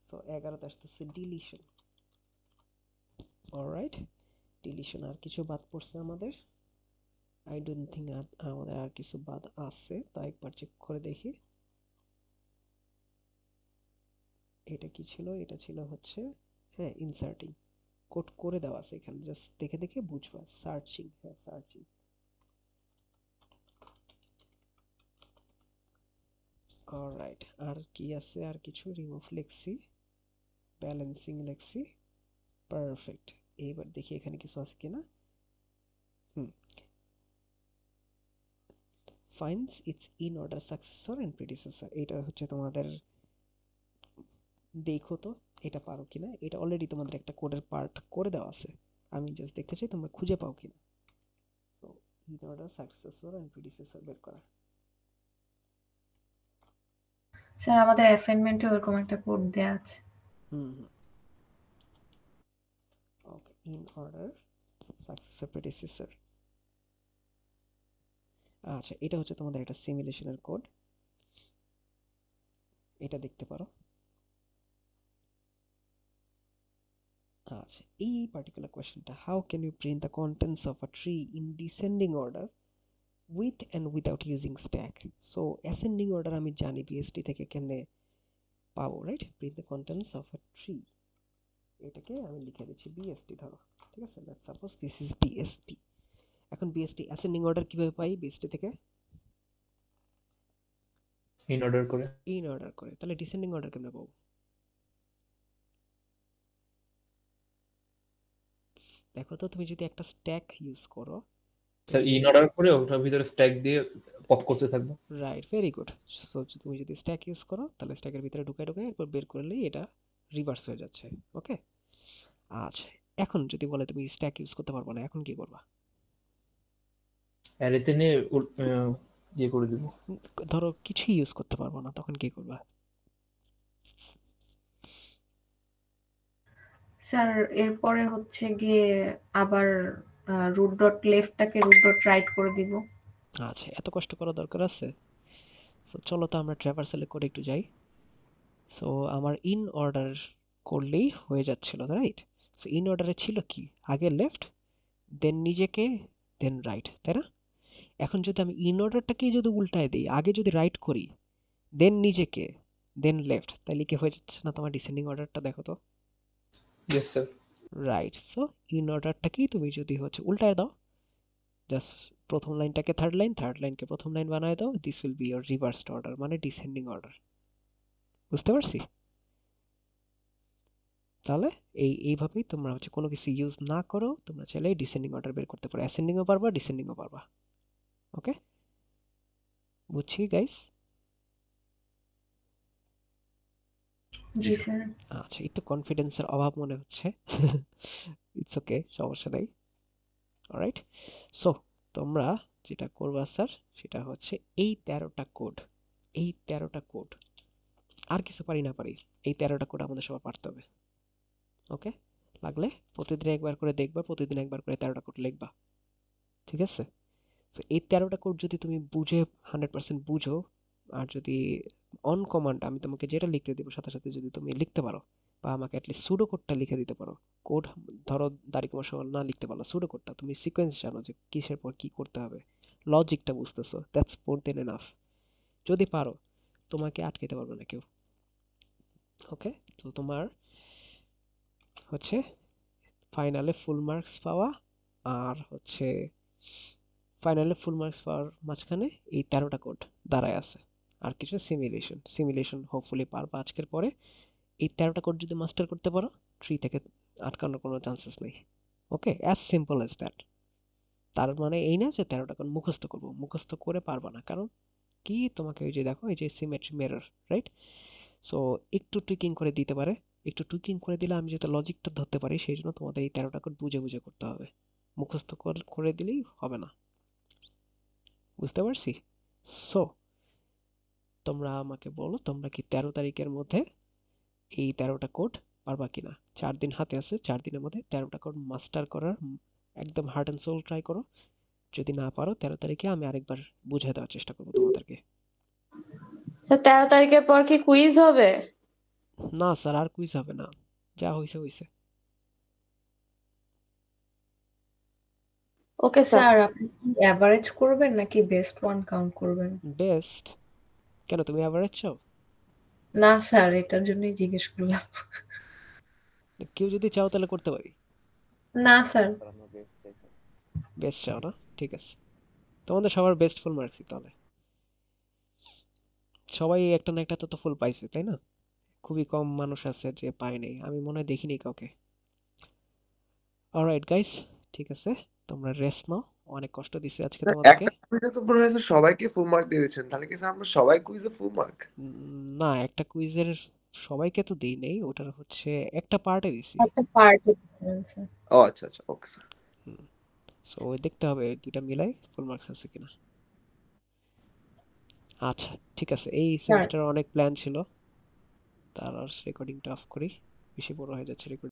সো 11তে আসতেছে ডিলিশন। Alright, deletion. আর কিছু বাদ পড়ছে আমাদের? আই ডোন্ট থিঙ্ক আমাদের আর কিছু বাদ আছে, তাই একবার চেক করে দেখি। এটা কি ছিল? এটা ছিল হচ্ছে, হ্যাঁ, ইনসার্টিং। কোড করে দেওয়া আছে এখানে, জাস্ট দেখে দেখে বুঝবা। সার্চিং, হ্যাঁ সার্চিং। অলরাইট, আর কি আছে? আর কিছু রিমুভ লিখছি, ব্যালেন্সিং লিখছি, পারফেক্ট। এইবার দেখি এখানে কিছু আছে কিনা। finds its in order successor and predecessor. এটা হচ্ছে তোমাদের, দেখো তো এটা পারো কিনা। এটা অলরেডি তোমাদের একটা কোডের পার্ট করে দেওয়া আছে, আমি জাস্ট দেখতে চাই তোমরা খুঁজে পাও কিনা। তো in order successor and predecessor বের করা। স্যার আমাদের অ্যাসাইনমেন্টে ওরকম একটা কোড দেয়া আছে। ওকে, in order successor predecessor। আচ্ছা, এটা হচ্ছে তোমাদের একটা সিমুলেশনের কোড, এটা দেখতে পারো। আচ্ছা, এই পার্টিকুলার কোয়েশ্চেনটা, how can you print the contents of a tree in descending order with and without using stack. So ascending order আমি জানি বিএসটি থেকে কেমনে পাবো, right? Print the contents of a tree, এটাকে আমি লিখে দিচ্ছি বিএসটি ধরো, ঠিক আছে? Let's suppose this is BST. এখন বিএসটি অ্যাসেন্ডিং অর্ডার কিভাবে পাই বিএসটি থেকে? ইন অর্ডার করে। ইন অর্ডার করে। তাহলে ডিসেন্ডিং অর্ডার কেমনে পাবো? দেখো তো, তুমি যদি একটা স্ট্যাক ইউজ করো, স্যার ইন অর্ডার করে ওটার ভিতরে স্ট্যাক দিয়ে পপ করতে থাকবো। Right, very good. সো তুমি যদি স্ট্যাক ইউজ করো তাহলে স্ট্যাকের ভিতরে ঢুকায় এরপর বের করলেই এটা রিভার্স হয়ে যাচ্ছে। ওকে, আচ্ছা, এখন যদি বলে তুমি স্ট্যাক ইউজ করতে পারবো না, এখন কি করবা? অ্যারেতে নিয়ে ইয়ে করে দিব। ধরো কিছুই ইউজ করতে পারবো না, তখন কি করবা? স্যার এরপরে হচ্ছে গিয়ে আবার রুট ডট লেফটটাকে রুট ডট রাইট করে দিব। আচ্ছা, এত কষ্ট করার দরকার আছে? সো চলো তো আমরা ট্র্যাভার্সালে করে একটু যাই। সো আমার ইন অর্ডার করলেই হয়ে যাচ্ছিল, রাইট? সো ইন অর্ডারে ছিল কি, আগে লেফট, দেন নিজেকে, দেন রাইট, তাই না? এখন যদি আমি ইন অর্ডারটাকেই যদি উল্টায় দিই, আগে যদি রাইট করি, দেন নিজেকে, দেন লেফট, তাহলে কি হয়ে যাচ্ছে না তোমার ডিসেন্ডিং অর্ডারটা? দেখো তো। Yes sir. Right, so in অর্ডারটাকেই তুমি যদি হচ্ছে উল্টায় দাও, জাস্ট প্রথম লাইনটাকে থার্ড লাইন, থার্ড লাইনকে প্রথম লাইন বানায় দাও, this will be your reversed order, মানে ডিসেন্ডিং অর্ডার। বুঝতে পারছি? তাহলে এইভাবেই তোমরা হচ্ছে কোনো কিছু ইউজ না করো, তোমরা চাইলে ডিসেন্ডিং অর্ডার বের করতে পারো, অ্যাসেন্ডিংও পারবা, ডিসেন্ডিংও পারবা। ওকে, বুঝছি গাইস? জি স্যার। আচ্ছা, একটু কনফিডেন্সের অভাব মনে হচ্ছে। ইটস ওকে, সমস্যা নাই। অলরাইট, সো তোমরা যেটা করবা স্যার, সেটা হচ্ছে এই 13টা কোড, এই 13টা কোড, আর কিছু পারি না পারি, এই 13টা কোড আমাদের সবার পারতে হবে। ওকে, লাগলে প্রতিদিন একবার করে দেখবা, প্রতিদিন একবার করে 13টা কোড লিখবা, ঠিক আছে? সো এই 13টা কোড যদি তুমি বুঝে 100% বুঝো, আর যদি অন কমান্ড আমি তোমাকে যেটা লিখতে দেবো সাথে সাথে যদি তুমি লিখতে পারো, বা আমাকে অ্যাটলিস্ট সুডো কোডটা লিখে দিতে পারো, কোড ধরো দাঁড়িয়ে সহ না লিখতে পারো, সুডো কোডটা তুমি সিকোয়েন্স জানো যে কিসের পর কি করতে হবে, লজিকটা বুঝতেছো, দ্যাটস মোর দেন এনাফ। যদি পারো, তোমাকে আটকাতে পারবে না কেউ। ওকে, তো তোমার হচ্ছে ফাইনালে ফুল মার্কস পাওয়া, আর হচ্ছে ফাইনালে ফুল মার্কস পাওয়ার মাঝখানে এই 13টা কোড দাঁড়ায় আছে, আর কিছু সিমুলেশন হোপফুলি পারবা আজকের পরে। এই 13টা কোড যদি মাস্টার করতে পারো, ট্রি থেকে আটকানোর কোনো চান্সেস নেই। ওকে, অ্যাজ সিম্পল অ্যাজ দ্যাট। তার মানে এই না যে 13টা কোড মুখস্থ করবো, মুখস্থ করে পারবা না, কারণ কি, তোমাকে ওই যে দেখো এই যে সিমেট্রি মিরর, রাইট? সো একটু টুইকিং করে দিতে পারে, একটু টুইকিং করে দিলে আমি যাতে লজিকটা ধরতে পারি, সেই জন্য তোমাদের এই 13টা কোড বুঝে বুঝে করতে হবে, মুখস্থ করে দিলেই হবে না। বুঝতে পারছি? সো তোমরা আমাকে বলো, তোমরা কি 13 তারিখের মধ্যে এই 13টা কোড পারবা কিনা? 4 দিন হাতে আছে, 4 দিনের মধ্যে 13টা কোড মাস্টার করার একদম হার্ট অ্যান্ড সোল ট্রাই করো। যদি না পারো, 13 তারিখে আমি আরেকবার বুঝিয়ে দেওয়ার চেষ্টা করবো তোমাদেরকে। স্যার 13 তারিখের পর কি কুইজ হবে? না স্যার, আর কুইজ হবে না, যা হইছে হইছে। Okay sir. স্যার আপনি এভারেজ করবেন নাকি বেস্ট ওয়ান কাউন্ট করবেন? বেস্ট? কেন, তুমি অ্যাভারেজ চাও? না স্যার, এটার জন্যই জিজ্ঞেস করলাম। কেউ যদি চাও তাহলে করতে পারি। না স্যার। বেস্ট চাও না? ঠিক আছে, তোমাদের সবার বেস্ট ফুল মার্কসই তাহলে। সবাই একটা না একটা তো ফুল পাইছে, তাই না? খুবই কম মানুষ আছে যে পায় নাই, আমি মনে হয় দেখিনি কাউকে। অলরাইট গাইস, ঠিক আছে, তোমরা রেস্ট নাও, অনেক কষ্ট দিছি আজকে স্যার তোমাদেরকে। একটা কুইজে তো মনে হয় স্যার সবাইকে ফুল মার্ক দিয়ে দিচ্ছেন, তাহলে কি স্যার আমরা সবাই কুইজে ফুল মার্ক? না, একটা কুইজের সবাইকে তো দেই নাই, ওটার হচ্ছে একটা পার্টে দিছি। একটা পার্ট স্যার। ও আচ্ছা আচ্ছা, ওকে স্যার। সো দেখতে হবে দুইটা মিলাই ফুল মার্কস আছে কিনা। আচ্ছা ঠিক আছে, এই স্যার সেমিস্টারে অনেক প্ল্যান ছিল, তার রেকর্ডিংটা অফ করি, বেশি বড় হয়ে যাচ্ছে রেকর্ডিং।